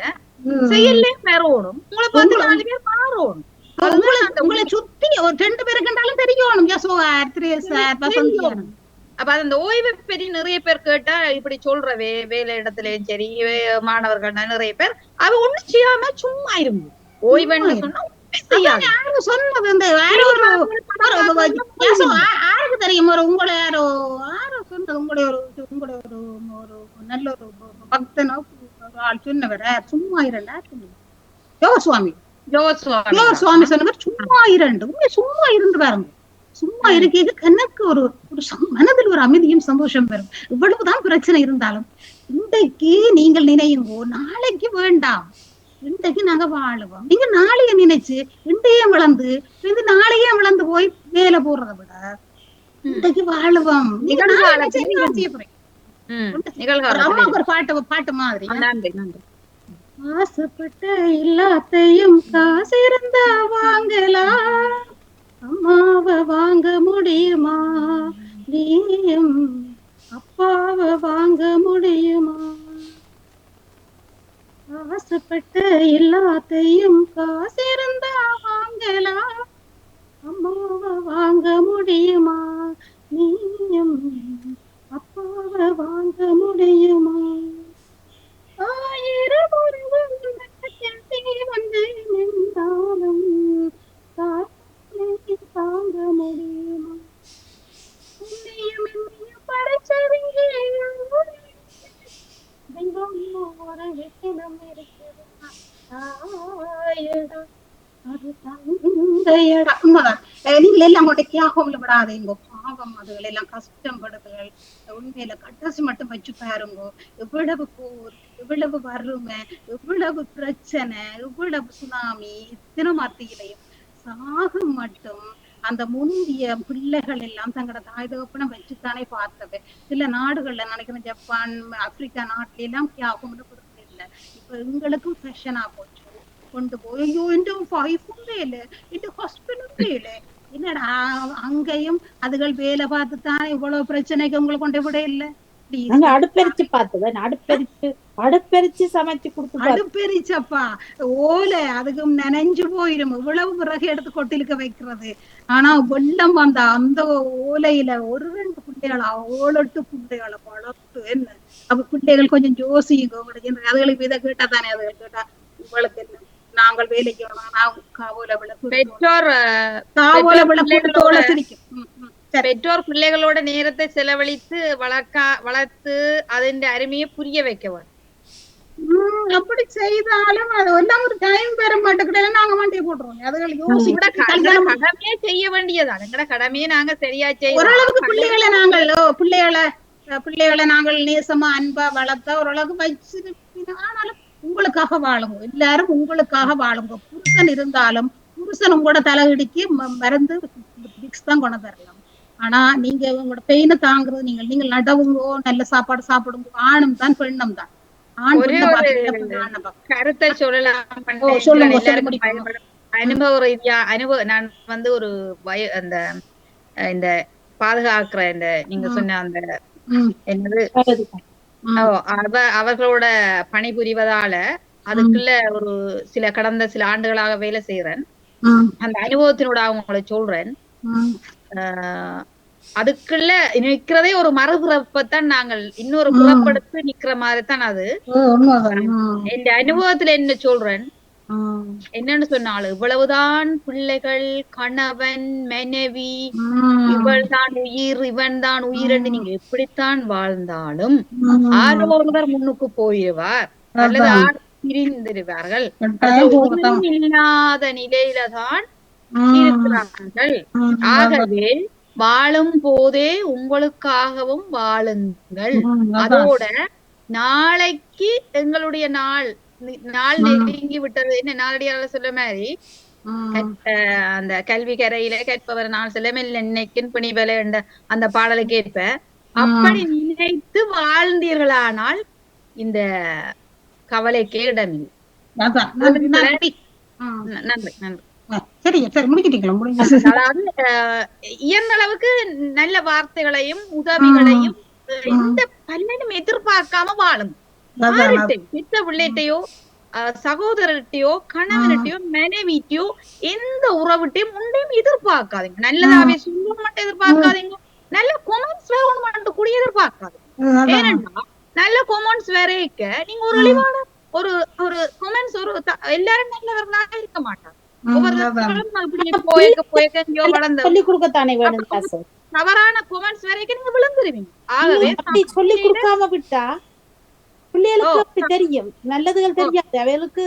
B: செயல்லையும் வரணும். உங்களை பார்த்து 4 பேர் மாறணும்.
A: உங்களை சுத்தி ஒரு 2 பேர் கண்டாலும் தெரியணும்.
B: அப்ப அந்த ஓய்வு பற்றி நிறைய பேர் கேட்டா இப்படி சொல்ற வேலை இடத்துலயும் சரி மாணவர்கள் நிறைய பேர் அது ஒண்ணு செய்யாம சும்மா இருங்க. ஓய்வுன்னு சொன்னா
A: சொன்னது இந்த யாருக்கு தெரியும் உங்களை யாரோ சொன்னது உங்களுடைய ஒரு நல்ல ஒரு பக்தனோ ஆள் சொன்னவர சும்மா இரண்டா யோகசுவாமி சொன்னவர் சும்மா சும்மா இருந்து பாருங்க. சும்மா இருக்க எனக்கு ஒரு மனதில் ஒரு அமைதியும் சந்தோஷம் வரும். இவ்வளவுதான் பிரச்சனை இருந்தாலும் இன்றைக்கு நீங்கள் நினையுங்கோ, நாளைக்கு வேண்டாம். இன்றைக்கு நாங்க வாழுவோம். நீங்க நாளைய நினைச்சு இன்றைய வளர்ந்து இது நாளையே வளர்ந்து போய் வேலை போடுறத விட இன்றைக்கு வாழுவோம். நீங்க அம்மாவுக்கு ஒரு பாட்டு மாதிரி ஆசைப்பட்ட எல்லாத்தையும் காசு இருந்தா வாங்கலாம், அம்மாவை வாங்க முடியுமா, நீயும் அப்பாவை வாங்க முடியுமா, ஆசைப்பட்ட எல்லாத்தையும் காசு இருந்தா வாங்கலாம், அம்மாவை வாங்க முடியுமா, நீயும் அப்பாவை வாங்க முடியுமா, ஆயிரம் வந்து நின்றாலும் தாங்க முடியுமா, உன்னையும் என்னையும் படைச்சவங்க ஒரு வெற்றிடம் இருக்குது, அது தந்தையடா. உண்மைதான். நீங்கள் எல்லாம் கொண்ட தியாகம்ல விடாதீங்க, பாவம் அதுகள் எல்லாம் கஷ்டப்படுதுகள். உண்மையில கட்டாசி மட்டும் வச்சு பாருங்க, எவ்வளவு போர், எவ்வளவு வறுமை, எவ்வளவு பிரச்சனை, எவ்வளவு சுனாமி, இத்தனை மத்தியிலையும் சாகும் மட்டும் அந்த முந்திய பிள்ளைகள் எல்லாம் தங்களோட தாய் தகப்பனை வச்சுத்தானே பார்த்தவை. சில நாடுகள்ல நினைக்கிறேன், ஜப்பான், ஆப்பிரிக்கா நாட்டுல எல்லாம் தியாகம்னு கொடுக்கறது இல்லை. இப்ப எங்களுக்கும் ஃபேஷனா போச்சு, கொண்டு போய் ஐயோ இந்த வைஃபும் வேலை, இந்த ஹஸ்பண்டும் வேலை, என்னடா அங்கேயும் அதுகள் வேலை பார்த்துதான் இவ்வளவு பிரச்சனைக்கு உங்களை கொண்டு விட இல்லை.
E: அடுப்பெரிச்சு பார்த்தவன் அடுப்பெரிச்சு சமைச்சு கொடுத்து
A: அடுப்பெரிச்சப்பா ஓலை அதுக்கும் நனைஞ்சு போயிடும், இவ்வளவு பிறகு எடுத்து கொட்டிலுக்க வைக்கிறது. ஆனா வெள்ளம் வந்தா அந்த ஓலையில ஒரு 2 பிள்ளைகளா 7-8 பிள்ளைகளை வளர்த்து என்ன அப்ப பிள்ளைகள் கொஞ்சம் ஜோசிங்க அதுகளுக்கு இதை கேட்டா தானே அதுகள் கேட்டா இவளுக்கு என்ன நாங்கள் வேலைக்கு
B: பெற்றோர் பிள்ளைகளோட நேரத்தை செலவழித்து வளர்த்து அதன் அருமையை புரிய வைக்கவா.
A: அப்படி செய்தாலும் அது எல்லாம் ஒரு டைம் பெற மாட்டேங்குது, நாங்க மாட்டியே போட்டுருவோம். அதுகளை
B: கடமையே செய்ய வேண்டியது, அதுங்கட கடமையை நாங்க சரியா செய்ய
A: ஓரளவுக்கு பிள்ளைகளை நாங்கள் நேசமா அன்பா வளர்த்தா ஓரளவுக்கு வச்சிருக்கீங்க. ஆனாலும் உங்களுக்காக வாழுங்க, எல்லாரும் உங்களுக்காக வாழுங்க. புருஷன் இருந்தாலும் புருஷன் உங்களோட தலையிடிக்கு மருந்து விக்ஸ் தான் கொண்டு தரலாம். ஆனா நீங்க உங்களோட பெயினை தாங்குறது நீங்கள் நடவுங்கோ, நல்ல சாப்பாடு சாப்பிடுங்க. ஆணும் தான் பெண்ணும் தான்.
B: கருத்தை சொல்லலாம், அனுபவ ரீதியா நான் வந்து ஒரு அந்த இந்த பாதுகாக்கிற இந்த நீங்க சொன்ன அந்த என்னது அவர்களோட பணிபுரிவதால அதுக்குள்ள ஒரு கடந்த சில ஆண்டுகளாக வேலை செய்யறேன். அந்த அனுபவத்தினோட அவங்களை சொல்றேன். அதுக்குள்ள நிக்கிறதே ஒரு மறுபிறப்பத்தான், நாங்கள் இன்னொரு புறப்படுத்து நிக்கிற மாதிரிதான் அது. இந்த அனுபவத்துல என்ன சொல்றேன், என்னன்னு சொன்னாலும் இவ்வளவுதான் பிள்ளைகள், கணவன், மனைவி, இவள் தான் உயிர், இவன் தான் உயிர் என்று நீங்க எப்படித்தான் வாழ்ந்தாலும் ஆரோ ஒருவர் முன்னுக்கு போயிடுவார் அல்லது பிரிந்திருவார்கள். இல்லாத நிலையில தான் இருக்கிறார்கள். ஆகவே வாழும் போதே உங்களுக்காகவும் வாழுங்கள். அதோட நாளைக்கு எங்களுடைய நாள் நெருங்கி விட்டது. என்ன நாளடியால சொல்ல மாதிரி அந்த கல்வி கரையில கேட்பவர் நாள் செல்லமில்லை இன்னைக்குன்னு பிணிபல என்ற அந்த பாடலை கேட்ப. அப்படி நினைத்து வாழ்ந்தீர்களானால் இந்த கவலைக்கே இடமில்லை. நன்றி நன்றி. இயன்ற அளவுக்கு நல்ல வார்த்தைகளையும் உதவிகளையும் எந்த பலனும் எதிர்பார்க்காம வாழும். பெற்ற பிள்ளைட்டையோ சகோதரர்கிட்டயோ கணவன்கிட்டயோ மனைவிட்டையோ எந்த உறவுட்டையும் ஒன்றையும் எதிர்பார்க்காதீங்க. நல்லதாவே சொல்ல மட்டும் எதிர்பார்க்காதீங்க, நல்ல கொமெண்ட்ஸ் வேற ஒண்ணு மட்டும் கூட எதிர்பார்க்காதீங்க. ஏனென்றா நல்ல கொமெண்ட்ஸ் வரைக்க நீங்க ஒரு இழிவான ஒரு கொமெண்ட்ஸ் எல்லாரும் நல்லவர்களாக இருக்க மாட்டாங்க. தவறான கொமெண்ட்ஸ் வரைக்கும் நீங்க விழுந்துருவீங்க. ஆகவே
E: சொல்லி கொடுக்காம விட்டா பிள்ளைகளுக்கு தெரியும், நல்லதுகள் தெரியாது அவளுக்கு.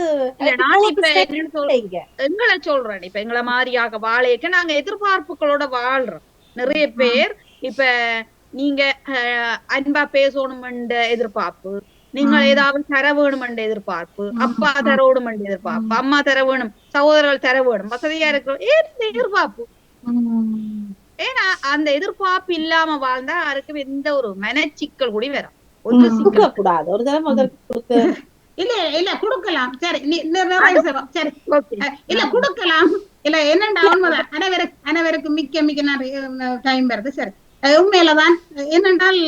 B: எங்களை சொல்றேன், இப்ப எங்களை மாதிரியாக வாழைக்க நாங்க எதிர்பார்ப்புகளோட வாழ்றோம். நிறைய பேர் இப்ப நீங்க அன்பா பேசணும் என்ற எதிர்பார்ப்பு, நீங்கள் ஏதாவது தர வேணும் என்ற எதிர்பார்ப்பு, அப்பா தர வேணும் என்ற எதிர்பார்ப்பு, அம்மா தர வேணும், சகோதரர்கள் தர வேணும், வசதியா இருக்கிறோம், ஏன் இந்த எதிர்பார்ப்பு? ஏன்னா அந்த எதிர்பார்ப்பு இல்லாம வாழ்ந்தா யாருக்கும் எந்த ஒரு மனச்சிக்கல் கூட வரும்.
E: கூடாது ஒரு தடவை முதல்
A: இல்ல குடுக்கலாம். சரி சரி இல்ல குடுக்கலாம். இல்ல என்னண்டா உண்மைதான், அனைவருக்கு மிக்க நிறைய டைம் வருது. சரி உண்மையிலதான் என்னென்றால்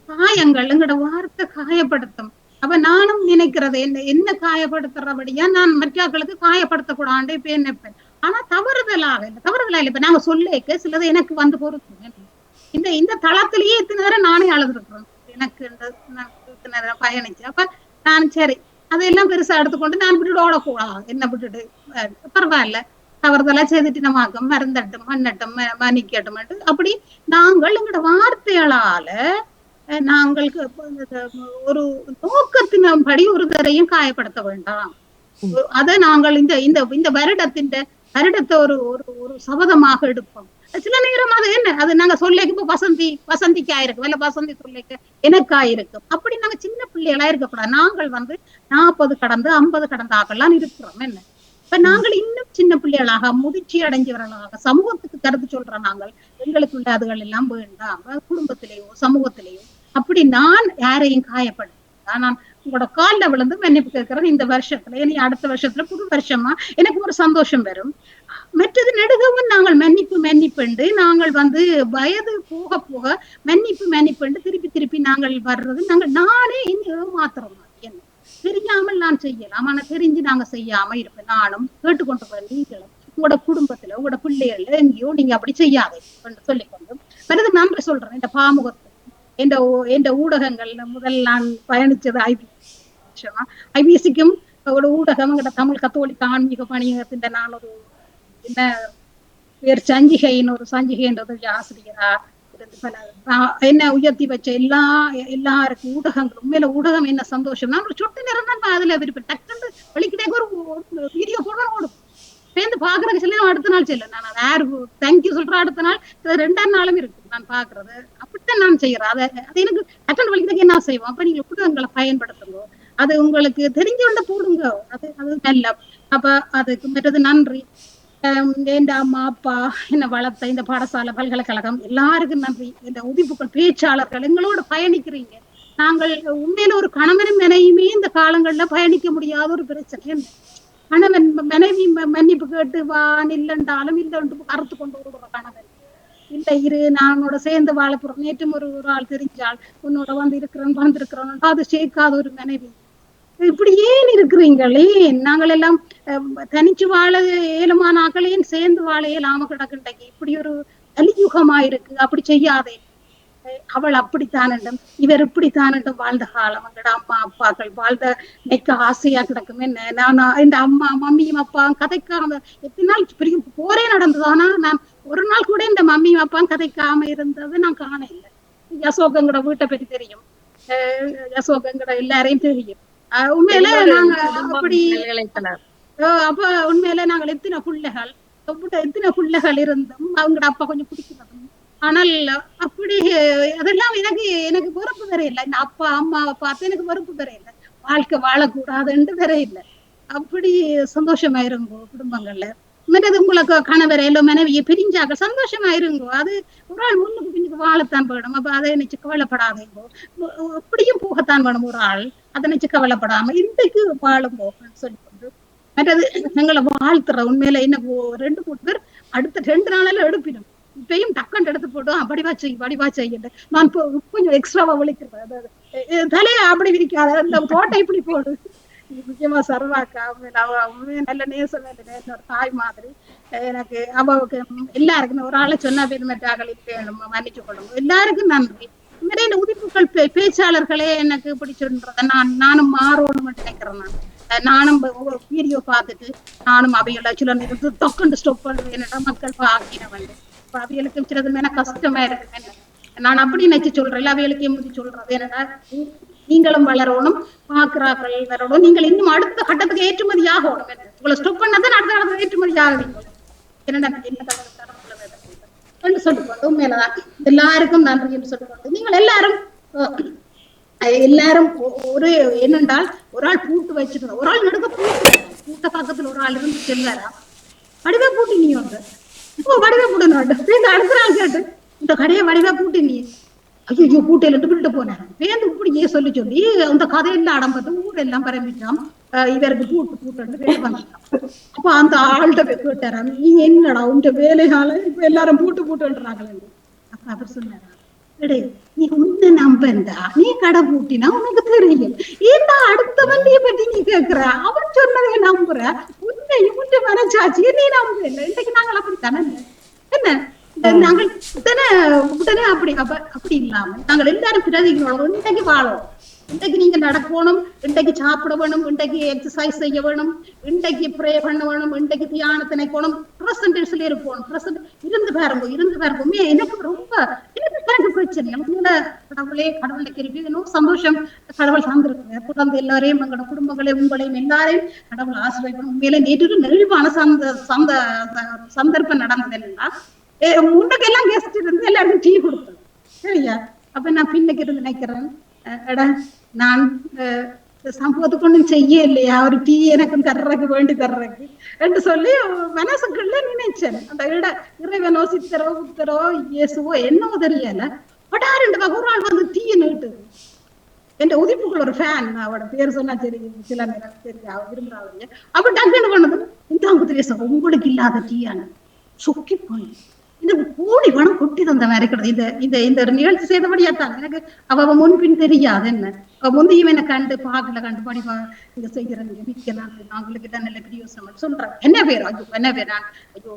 A: காயங்கள் எங்களோட வார்த்தை காயப்படுத்தும். அப்ப நானும் நினைக்கிறது என்ன காயப்படுத்துறபடியா நான் மற்றவர்களுக்கு காயப்படுத்தக்கூடாது இப்ப நினைப்பேன். ஆனா தவறுதலா இல்ல. இப்ப நாங்க சொல்லிக்க சிலது எனக்கு வந்து பொறுத்து இந்த தளத்திலேயே இத்தனை நேரம் நானே அழுதுருக்கிறேன். எனக்கு இத்தனை நேரம் பயணிச்சு. அப்ப நான் சரி அதையெல்லாம் பெருசா எடுத்துக்கொண்டு நான் விட்டுட்டு ஓடக்கூடாது. என்ன விட்டுட்டு பரவாயில்ல, தவறுதலா செய்துட்டு நம்மாக்கம் மருந்தட்டும் மண்ணட்டும் மன்னிக்கட்டும். அப்படி நாங்கள் எங்களோட வார்த்தைகளால நாங்களுக்கு ஒரு நோக்கத்தின்படி ஒரு தரையும் காயப்படுத்த வேண்டாம். அதை நாங்கள் இந்த வருடத்தை ஒரு சபதமாக எடுப்போம். சில நேரம் அது என்ன அது நாங்க சொல்லிக்க இப்ப வசந்திக்கு ஆயிருக்கும், இல்ல வசந்தி சொல்லிக்க எனக்கு ஆயிருக்கும். அப்படி நாங்க சின்ன பிள்ளைகளா இருக்கக்கூடாது. நாங்கள் 40 கடந்து 50 கடந்த ஆக்கெல்லாம் இருக்கிறோம். என்ன இப்ப நாங்கள் இன்னும் சின்ன பிள்ளைகளாக முதிர்ச்சி அடைஞ்சவர்களாக சமூகத்துக்கு கருத்து சொல்ற நாங்கள் எங்களுக்குள்ள அதுகள் எல்லாம் வேண்டாம். குடும்பத்திலேயோ சமூகத்திலேயோ அப்படி நான் யாரையும் காயப்படுத்த நான் உங்களோட காலில் விழுந்து மன்னிப்பு கேட்கிறேன். இந்த வருஷத்துல இனி அடுத்த வருஷத்துல புது வருஷமா எனக்கு ஒரு சந்தோஷம் வரும். மற்றது நெடுகவும் நாங்கள் மன்னிப்பு நாங்கள் வயது போக போக மன்னிப்பு திருப்பி நாங்கள் வர்றது நானே ஏமாத்துறோம். என்ன தெரியாமல் நான் செய்யலாம், ஆனா தெரிஞ்சு நாங்க செய்யாம இருப்பேன். நானும் கேட்டுக்கொண்டு நீங்களும் உங்களோட குடும்பத்துல உங்களோட பிள்ளைகள்ல எங்கேயோ நீங்க அப்படி செய்யாதே சொல்லிக்கொண்டு பிறகு நன்றி சொல்றேன். இந்த பாமுகத்தை என்ற ஊடகங்கள் முதல் நான் பயணிச்சது ஐபிஎஸ்சிக்கும் ஒரு ஊடகம் தமிழ் கத்தோலிக்க ஆன்மீக பணியகத்தின் நான் ஒரு என்ன பேர் ஒரு சஞ்சிகைன்றது ஆசிரியரா என்ன உயர்த்தி வச்ச எல்லாருக்கும் ஊடகங்களும் மேல ஊடகம் என்ன சந்தோஷம். நான் ஒரு சொட்டு நேரம் தான் அதுல விருப்பேன். டக்குன்னு வெளிக்கிட்டே ஒரு வீடியோ போட ஓடும் சேர்ந்து பாக்குறதுக்கு சொல்லி அடுத்த நாள் செல்ல நான் அதை தேங்க்யூ சொல்றேன். அடுத்த நாள் 2ஆம் நாளும் இருக்கு நான் பாக்குறது. அப்படித்தான் நான் செய்யறேன். அது எனக்கு அட்டன் வலிக்கிறதுக்கு என்ன செய்வோம். அப்ப நீங்க புத்தகங்களை பயன்படுத்துங்க, அது உங்களுக்கு தெரிஞ்சவண்ட போடுங்க, அது நல்ல. அப்ப அதுக்கு மற்றது நன்றி. என் அம்மா அப்பா என்ன வளர்த்த இந்த பாடசாலை பல்கலைக்கழகம் எல்லாருக்கும் நன்றி. இந்த உதிப்புகள் பேச்சாளர்கள் எங்களோட பயணிக்கிறீங்க. நாங்கள் உண்மையில ஒரு கணவனும் மனைவியுமே இந்த காலங்கள்ல பயணிக்க முடியாத ஒரு பிரச்சனை. என்ன கணவன் மனைவி மன்னிப்பு கேட்டு வான் இல்லைன்றாலும் இல்லைன்னு கருத்து கொண்டு விடுற கணவன் இல்ல இரு நானோட சேர்ந்து வாழப்புறம். நேற்றும் ஒரு ஆள் தெரிஞ்சால் உன்னோட வந்திருக்கிறோம் அது சேர்க்காத ஒரு மனைவி. இப்படி ஏன் இருக்கிறீங்களே? நாங்கள் எல்லாம் தனிச்சு வாழ ஏழுமான ஆக்களையும் சேர்ந்து வாழ இயலாம கிடக்குண்டைக்கு இப்படி ஒரு கலியுகமா இருக்கு. அப்படி செய்யாதே. அவள் அப்படித்தானும் இவர் இப்படித்தானும் வாழ்ந்த காலம் எங்கட அம்மா அப்பாக்கள் வாழ்ந்த நெக்க ஆசையா கிடக்கும். என்ன நான் இந்த அம்மா மம்மியும் அப்பாவும் கதைக்காம எத்தனை நாள் பெரிய போரே நடந்ததானா நான் ஒரு நாள் கூட இந்த மம்மியும் அப்பாவும் கதைக்காம இருந்தது நான் காண இல்லை. யசோகங்கட வீட்டை பற்றி தெரியும், யசோகங்கட எல்லாரையும் தெரியும். உண்மையில நாங்க அப்படி அப்ப உண்மையில நாங்கள் எத்தனை பிள்ளைகள் இருந்தும் அவங்களோட அப்பா கொஞ்சம் பிடிக்கிறதும். ஆனால் அப்படி அதெல்லாம் எனக்கு வெறுப்பு வேற இல்லை. இந்த அப்பா அம்மாவை பார்த்து எனக்கு வெறுப்பு வேற இல்லை. வாழ்க்கை வாழக்கூடாதுன்னு வேற இல்லை. அப்படி சந்தோஷமாயிருங்கோ குடும்பங்கள்ல. மற்றது உங்களுக்கு கணவர் எல்லாம் மனைவியை பிரிஞ்சாக்க சந்தோஷமாயிருங்கோ. அது ஒரு ஆள் முன்னுக்கு பின்னுக்கு வாழத்தான் வேணும். அப்ப அதை நினைச்சு கவலைப்படாதீங்கோ. எப்படியும் போகத்தான் வேணும் ஒரு ஆள். அதை நினைச்சு கவலைப்படாம இன்றைக்கு வாழும் போகன்னு சொல்லிக்கொண்டு மற்றது எங்களை வாழ்த்துற உண்மையில எனக்கு 2-3 பேர் அடுத்த 2 நாளால எடுப்பிடும். இப்பயும் டக்கண்டு எடுத்து போட்டோம் படிவா செய்ய நான் கொஞ்சம் எக்ஸ்ட்ராவா விழிக்கிறேன். தலையை அப்படி விரிக்காத அந்த போட்டை இப்படி போடு. முக்கியமா சர்வாக்கா நல்ல நேசம் என்னோட தாய் மாதிரி. எனக்கு அப்பாவுக்கு எல்லாருக்குமே ஒரு ஆளை சொன்னா பேர் மற்றாக்கள் மன்னிச்சு கொள்ளுங்க. எல்லாருக்கும் நன்றி. நிறைய உதிப்புகள் பேச்சாளர்களே எனக்கு பிடிச்சிருன்றத நானும் மாறணும்னு நினைக்கிறேன். நானும் வீடியோ பார்த்துட்டு நானும் அவையோட சில நேரத்து தொக்கண்டு ஸ்டாப் பண்றது என்னோட மக்கள் ஆக்கினவன். அவைகளுக்கும் சிலது மேல கஷ்டமா இருக்கு. நான் அப்படி நினைச்சு சொல்றேன். அவைகளுக்கே முடி சொல்றது என்னடா நீங்களும் வளரணும், பாக்குறாக்கள் வரணும். நீங்கள் இன்னும் அடுத்த கட்டத்துக்கு ஏற்றுமதி ஆகணும். உங்களை ஸ்டாப் பண்ணதான் அடுத்த கட்டத்துக்கு ஏற்றுமதி ஆகுவீங்க. என்னடா என்ன சொல்லிக்கொண்டு உண்மையிலதான் எல்லாருக்கும் நன்றி என்று சொல்லிக்கொண்டு நீங்கள் எல்லாரும் எல்லாரும் ஒரு என்னென்றால் ஒரு ஆள் பூட்டு வச்சுக்கணும், ஒரு ஆள் நடுக்க பூட்ட பக்கத்துல ஒரு ஆள் இருந்து செல்வாரா வடிவா பூட்டி நீ வந்து இப்போ வடிவா பூட்டணும் அடுக்கிறான் கேட்டு இந்த கடையை வடிவா பூட்டி நீ ஐயோ பூட்டையில விட்டு போனேன் வேந்து இப்படியே சொல்லி சொல்லி அந்த கதையெல்லாம் அடம்பட்டு ஊரெல்லாம் பரம்பிட்டான் இவருக்கு பூட்டு வேலை பண்ணிட்டான். அப்ப அந்த ஆள்கிட்ட போய் கேட்டாரா நீ என்னடா உங்க வேலைகால இப்ப எல்லாரும் பூட்டுன்றாங்களே. அப்ப அவர் சொன்னாரா நீ உன்னை நம்பண்டா நீ கடை பூட்டினா உனக்கு தெரியும் ஏன்டா அடுத்த வண்டியை பத்தி நீ கேக்குற அவன் சொன்னதை நம்புற உன்னை உன்னை மனச்சாட்சியை நீ நம்புற இன்னைக்கு நாங்கள் அப்படித்தானே என்ன நாங்கள் உடனே அப்படி இல்லாம நாங்கள் எல்லாரும் பிரதிகளோட இன்றைக்கு வாழோம். இன்றைக்கு நீங்க நடக்கணும், இன்றைக்கு சாப்பிட வேணும், இன்றைக்கு எக்ஸசைஸ் செய்ய வேணும், இன்றைக்கு ப்ரே பண்ண வேணும், இன்றைக்கு தியானத்தினை போகணும், பிரசன்டேஷன்ல இருப்போம். இருந்து பாருங்க எனக்கு பிரச்சனை கடவுளை கிருபை சந்தோஷம் கடவுள் சார்ந்திருக்கிறார். குழந்தை எல்லாரையும் எங்களோட குடும்பங்களையும் உங்களையும் எல்லாரையும் கடவுள் ஆசிரியர் உண்மையில நேற்று நெழிவான சந்தர்ப்பம் நடந்தது என்னன்னா முன்னுக்கு எல்லாம் கெஸ்ட் இருந்து எல்லாருக்கும் டீ கொடுத்தது சரியா. அப்ப நான் பின்னுக்கு இருந்து நினைக்கிறேன் நான் சம்பவத்துக்கு ஒண்ணும் செய்ய இல்லையா ஒரு டீ எனக்கு தர்றதுக்கு என்று சொல்லி மனசுக்குள்ள நினைச்சேன். அந்த இறைவனோ சித்தரோ புத்தரோ இயேசுவோ என்னவோ தெரியல பட்டாரு ஒரு ஆள் வந்து டீயை நீட்டு என் உதிப்புக்குள்ள ஒரு ஃபேன் அவட பேர் சொன்னா சரி சில நேரம் சரி அவ விரும்புறாங்க அப்ப டக்குன்னு பண்ணது இந்த தெரியும் உங்களுக்கு இல்லாத டீயான சொக்கி போய் இந்த கூடி பணம் கொட்டி தந்த மாதிரி கிடையாது. இந்த நிகழ்ச்சி செய்தபடியாத்தான் எனக்கு அவ முன்பின் தெரியாது என்ன அவ முந்தையும் என்ன கண்டு பாக்கல கண்டு படிப்பா இங்க செய்கிறேன் மிக்கலாம் நாங்களுக்கு தான் நல்ல பிரியோசனம் சொல்றாங்க. என்ன பேர் நான் ஐயோ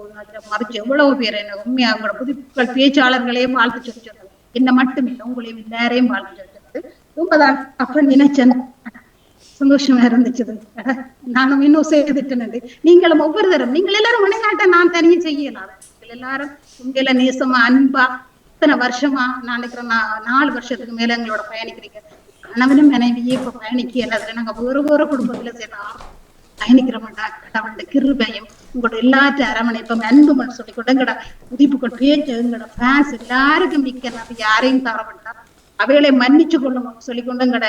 A: மறைச்சு எவ்வளவு பேர் என்ன உண்மையா அவங்களோட புதுப்புகள் பேச்சாளர்களையும் வாழ்த்து சொல்லி சொல்றாங்க. என்ன மட்டும் இல்லை உங்களையும் எல்லாரையும் வாழ்த்து சொல்றது ரொம்பதான் அப்ப நினைச்சேன் சந்தோஷமா இருந்துச்சு. நானும் இன்னும் செய்துட்டேன். நீங்களும் ஒவ்வொரு தரம் நீங்கள் எல்லாரும் விளையாட்ட நான் தனியே செய்யலாம். எல்லாரும் உங்களை நேசமா அன்பா இத்தனை வருஷமா நான் நினைக்கிறேன் 4 வருஷத்துக்கு மேல எங்களோட பயணிக்கிறீங்க. கணவனும் மனைவியே இப்ப பயணிக்க எல்லாத்துல நாங்க வேறு குடும்பத்துல சேர்ந்தா பயணிக்கிறோம்டா கடவுளோட கிருபையும் உங்களோட எல்லாற்ற அரவணைப்பும் அன்பும் சொல்லி கூட எங்கட உதிப்புகள் பேச்சு எங்களோட ஃபேன்ஸ் எல்லாருக்கும் மிக்க யாரையும் தரப்பட்டா அவைகளை மன்னிச்சு கொள்ளும் சொல்லிக்கொண்டு எங்கட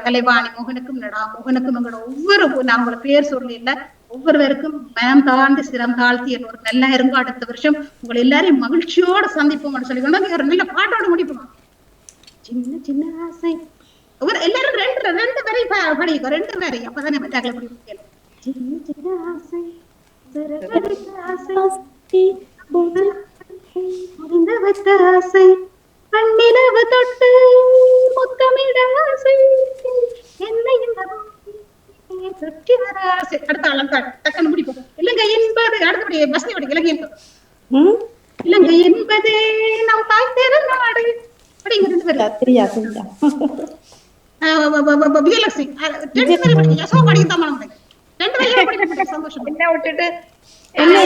A: கலைவாணி மோகனுக்கும் மோகனுக்கும் எங்களோட ஒவ்வொரு நான் உங்களோட பேர் சொல்லி இல்ல ஒவ்வொருவருக்கும் மனம் தாழ்ந்து சிரம் தாழ்த்தி ஒரு நல்லா இருங்க அடுத்த வருஷம் உங்களை எல்லாரையும் மகிழ்ச்சியோட சந்திப்போம் சொல்லிக்கொண்டு ஒரு நல்ல பாட்டோட முடிப்போம். சின்ன சின்ன ஆசை எல்லாரும் ரெண்டு வரை படிக்கும் 2 வரை அப்பதானே மற்றாக்களை படிக்க சின்ன சின்ன ஆசை முடிந்த வைத்த ஆசை கண்ணிலவு தொட்டு முத்தமிட ஆசை என்னை இந்த தொட்டி வர ஆசை அடுத்த டக்குன்னு முடிப்போம். இல்லைங்க என்பது அடுத்தபடி பஸ்னி படி இலங்கை இல்லைங்க என்பதே நம் தாய் தேர்ந்த நாடு அப்படிங்கிறது விஜயலட்சுமி 2 பேரும் படிக்க யசோ படிக்கத்தான் மனம் 2 பேரும் படிக்க சந்தோஷம் என்ன விட்டுட்டு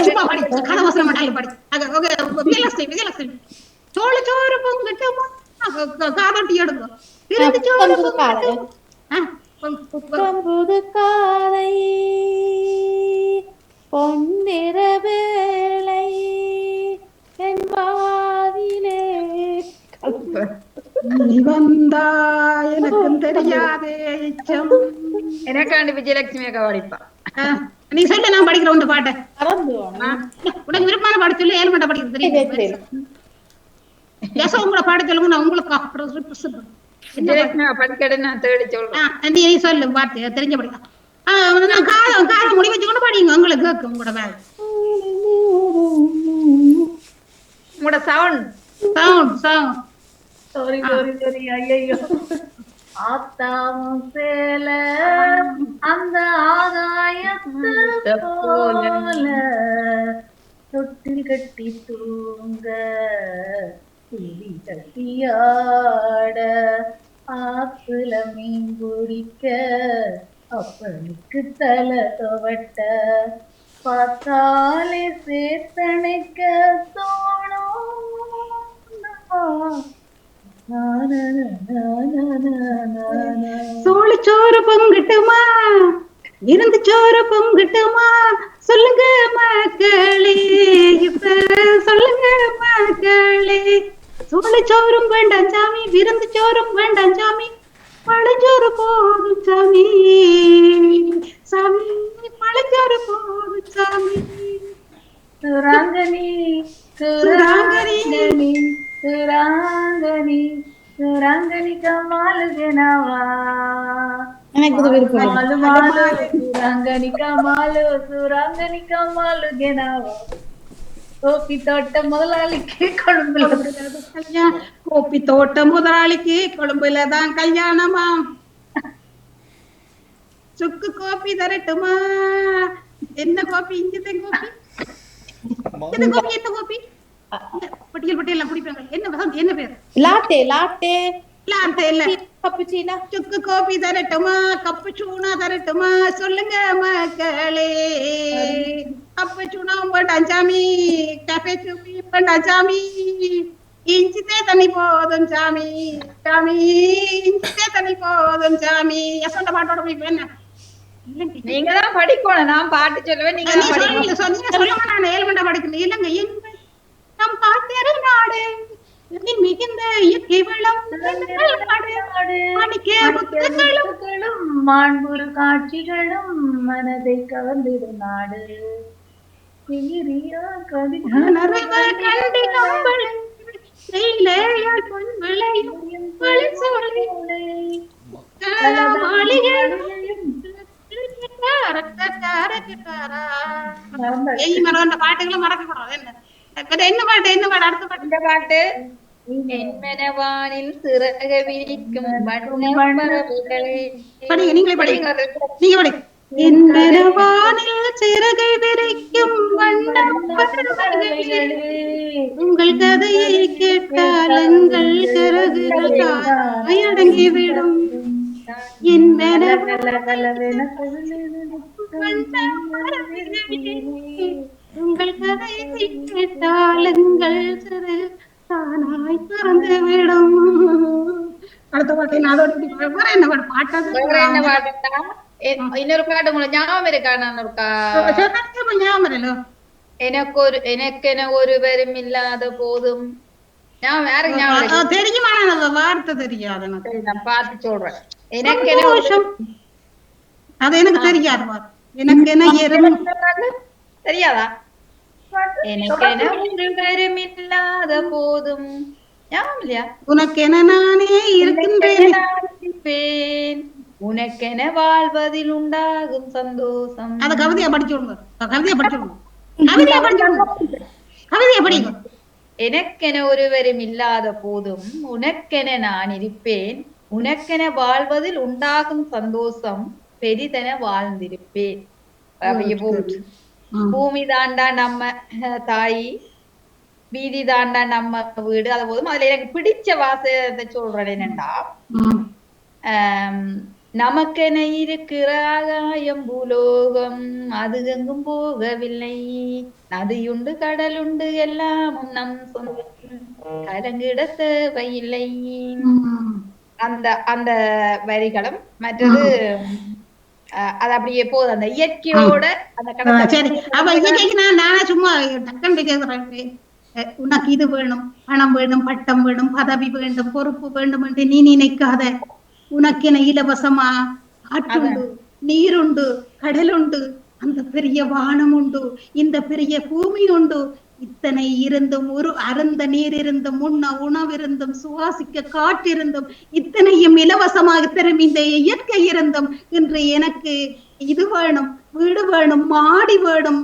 A: சும்மா படி கதவசனம் மட்டாலும் படி விஜயலட்சுமி சோழ சோறு பொங்கட்டுமா காதட்டி எடுக்கும்
E: புது காலை பொன்னிற வேளை என் வாதிலே
A: நீ வந்தா எனக்கும் தெரியாதே
B: எனக்காண்டு விஜயலட்சுமி அக்கா படிப்பா.
A: நீ சொல்ல நான் படிக்கிற உண்டு பாட்டை உனக்கு விருப்பமான பாட சொல்லி 7 மட்டும் படிக்கிறது தெரியும். உங்களை பாட சொல்லுங்க நான் உங்களுக்கு நீ சொல்லு வார்த்தை தெரிஞ்ச படிக்கலாம். காலம் முடி வச்சுக்கொண்டு படிங்க உங்களுக்கு கேட்கும் உங்களோட வேலை
B: உங்களோட சவுண்ட்
C: ஐயோ ஆத்தாவும் சேல அந்த ஆகாயத்தை போல தொட்டில் கட்டி தூங்க புலி கட்டியாட ஆத்துல மீன் குடிக்க அப்பனுக்கு தலை துவட்ட பார்த்தாலே சேத்தனைக்க தோணும்.
A: சோளச்சோறு பொங்கட்டுமா இருந்து சோறு பொங்கட்டுமா சொல்லுங்க மக்களே இப்ப சொல்லுங்க மக்களே சோளச்சோறும் வேண்டாம் சாமி விருந்து சோறும் வேண்டாம் சாமி பழஞ்சோறு போதும் சாமி சாமி பழஞ்சோறு போதும் சாமி
C: சுராங்கனி சுராங்கனி சுராங்கனி சுராங்கனி கமாலு ஜனாவா
E: எனக்கு இது விருப்பம்
C: மாலு மாலு சுராங்கனி கமாலு ஜனாவா கோபி தோட்ட முதலாளிக்கு கொழும்புல
A: கோப்பி தோட்ட முதலாளிக்கு கொழும்புல தான் கல்யாணமா சுக்கு கோப்பி தரட்டுமா என்ன கோப்பி இங்கதான் கோப்பி என்ன கோப்பி என்ன கோப்பி பட்டியல் பட்டியல் குடிப்பாங்க என்ன வசந்த் என்ன பேரு
E: லாட்டே லாட்டே
A: லாட்டே இல்ல
E: கப்புச்சீனா
A: சுக்கு கோப்பி தரட்டுமா கப்புச்சூனா தரட்டுமா சொல்லுங்க மக்களே கப்புச்சூனா வேண்டாம் சாமி காஃபே சூப்பி வேண்டாம் சாமி இஞ்சித்தே தண்ணி போதும் சாமி சாமி இஞ்சித்தே தண்ணி போதும் சாமி யசோட பாட்டோட போய் என்ன
B: நீங்க தான் படிக்கணும், நான் பாட்டு சொல்லுவேன், நீங்க தான் படிக்கணும்.
A: நீங்க சொல்லுங்க, நான் 7 மணி படிக்கணும். இல்லங்க எங்கள் நம் காட்டேறு நாடு மிகுந்த இயற்கை வளம்
C: மாண்புறு காட்சிகளும் மனதை கவர்ந்திடும் நாடு
A: பாட்டுகளும் மறக்கக்கூடாது. என்ன பாட்டு என்ன பாட்டு அடுத்த பாட்டு
B: இந்த பாட்டு என்மனவானில் சிறக விரிக்கும் வண்ணப்பறவைகளே.
A: நீங்களே படிங்க, நீங்க படிங்க. என்மனவானில் சிறகை விரிக்கும் வண்ணப்பறவைகளே, உங்கள் கதையை கேட்டால் எங்கள் சிறகுகள் அடங்கிவிடும். உங்கள் கதையை கேட்டால் எங்கள் சிறு தானாய் பறந்து விடும். அடுத்த பாட்டு அதோட என்ன பாட்டு பாட்டாது
B: என்ன பாட்டுன்னா இன்னொரு பாட்டு உங்களுக்கு ஞாபகம் இருக்கா? நான் இருக்கா
A: ஞாபகம்
B: எனக்கென ஒருவரும் இல்லாத போதும்
A: தெரியுமா? வார்த்தை தெரியாது,
B: நான் பார்த்து சொல்றேன்.
A: அது எனக்கு தெரியாது. எனக்கு என்ன
B: தெரியாதா? எனக்கென ஒருவரும் இல்லாத போதும் இல்லையா?
A: உனக்கென நானே இருக்கின்றேன்,
B: உனக்கென வாழ்வதில் உண்டாகும் சந்தோஷம்.
A: அத கவிதையா படிச்சுடுங்க, கவிதையா படிச்சுடுங்க, கவிதையா படிச்சுடுங்க, கவிதையா படிங்க.
B: எனக்கென ஒருவரும் இல்லாத போதும் உனக்கென நான் இருப்பேன், உனக்கென வாழ்வதில் உண்டாகும் சந்தோஷம் பெரிதென வாழ்ந்திருப்பேன். பூமி தாண்டா நம்ம தாய், வீதி தாண்டா நம்ம வீடு. அது போதும். அதுல எனக்கு பிடிச்ச வாசத்தை சொல்றேன் என்னண்டா, நமக்கென இருக்கிற ஆகாயம் பூலோகம் அது எங்கும் போகவில்லை, நதியுண்டு கடலுண்டு எல்லாமும் நம் சொந்தம் கலங்கிட தேவையில்லை. அந்த அந்த வரிகளும் மற்றது அது அப்படியே போகுது அந்த இயற்கையோட அந்த
A: சும்மா உனக்கு இது வேணும், பணம் வேணும், பட்டம் வேணும், பதவி வேண்டும், பொறுப்பு வேண்டும் என்று நீ நினைக்காத. உனக்கென இலவசமா ஆற்றுண்டு, நீருண்டு, கடலுண்டு, அந்த பெரிய வானம் உண்டு, இந்த பெரிய பூமி உண்டு. இத்தனை இருந்தும் ஒரு அருந்த நீர் இருந்தும் உண்ண உணவிருந்தும் சுவாசிக்க காற்றிருந்தும் இத்தனையும் இலவசமாக தரும் இந்த இயற்கை இருந்தும் இன்று எனக்கு இது வேணும், வீடு வேணும், மாடி வேணும்,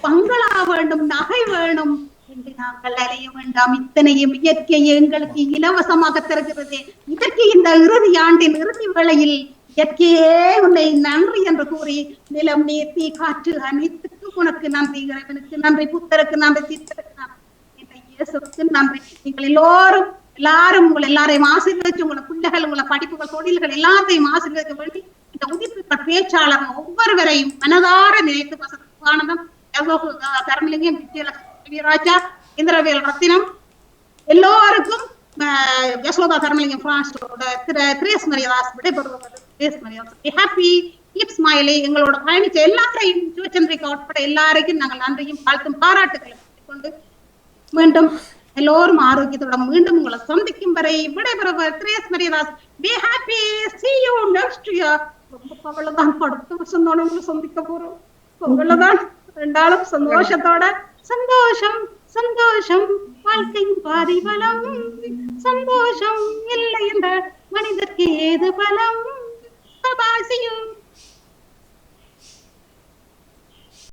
A: பங்களா வேண்டும், நகை வேணும் என்று நாங்கள் அலைய வேண்டாம். இத்தனையும் இயற்கை எங்களுக்கு இலவசமாக தருகிறது. இதற்கு இந்த இறுதி ஆண்டின் இறுதி வேளையில் இயற்கையே உன்னை நன்றி என்று கூறி நிலம், நீர், தீ, காற்று அனைத்துக்கும் உனக்கு நன்றி. இறைவனுக்கு நன்றி, புத்தருக்கு நன்றி, தீர்த்தருக்கு நன்றி, இயேசுவுக்கு நன்றி. நீங்கள் எல்லாரும் உங்களை எல்லாரையும் ஆசீர்வதிச்சு, உங்களோட பிள்ளைகள், உங்களை படிப்புகள், தொழில்கள் எல்லாத்தையும் ஆசீர்வதிக்க வேண்டி இந்த உதிர்ப்பு பேச்சாளர் ஒவ்வொருவரையும் மனதார நினைத்து ஆனந்தம் தர்மலிங்கம், விஜயராஜா, இந்திரவேல் ரத்தினம் எல்லோருக்கும் யசோதா தர்மலிங்கம் பிரான்ஸோட கிரேஸ் மரியாதாஸ் விடைபெறுவது. எங்களோட பயணிச்ச எல்லாரையும் சிவச்சந்திரிகா உட்பட எல்லாருக்கும் நாங்கள் நன்றியும் வாழ்த்தும் பாராட்டுகளை கொண்டு மீண்டும் எல்லோரும் ஆரோக்கியத்தோட மீண்டும் உங்களை சந்திக்கும் வரை விடைபெறுவர் Theres Mariyadas. Be happy, see you next year. ரொம்ப கவலைதான், அடுத்த வருஷம் தானே உங்களை சந்திக்க போறோம். கவலைதான், ரெண்டாலும் சந்தோஷத்தோட. சந்தோஷம் சந்தோஷம் வாழ்க்கையின் பாதி பலம், சந்தோஷம் இல்லை என்ற மனிதர்க்கு ஏது பலம். Bye bye, see you.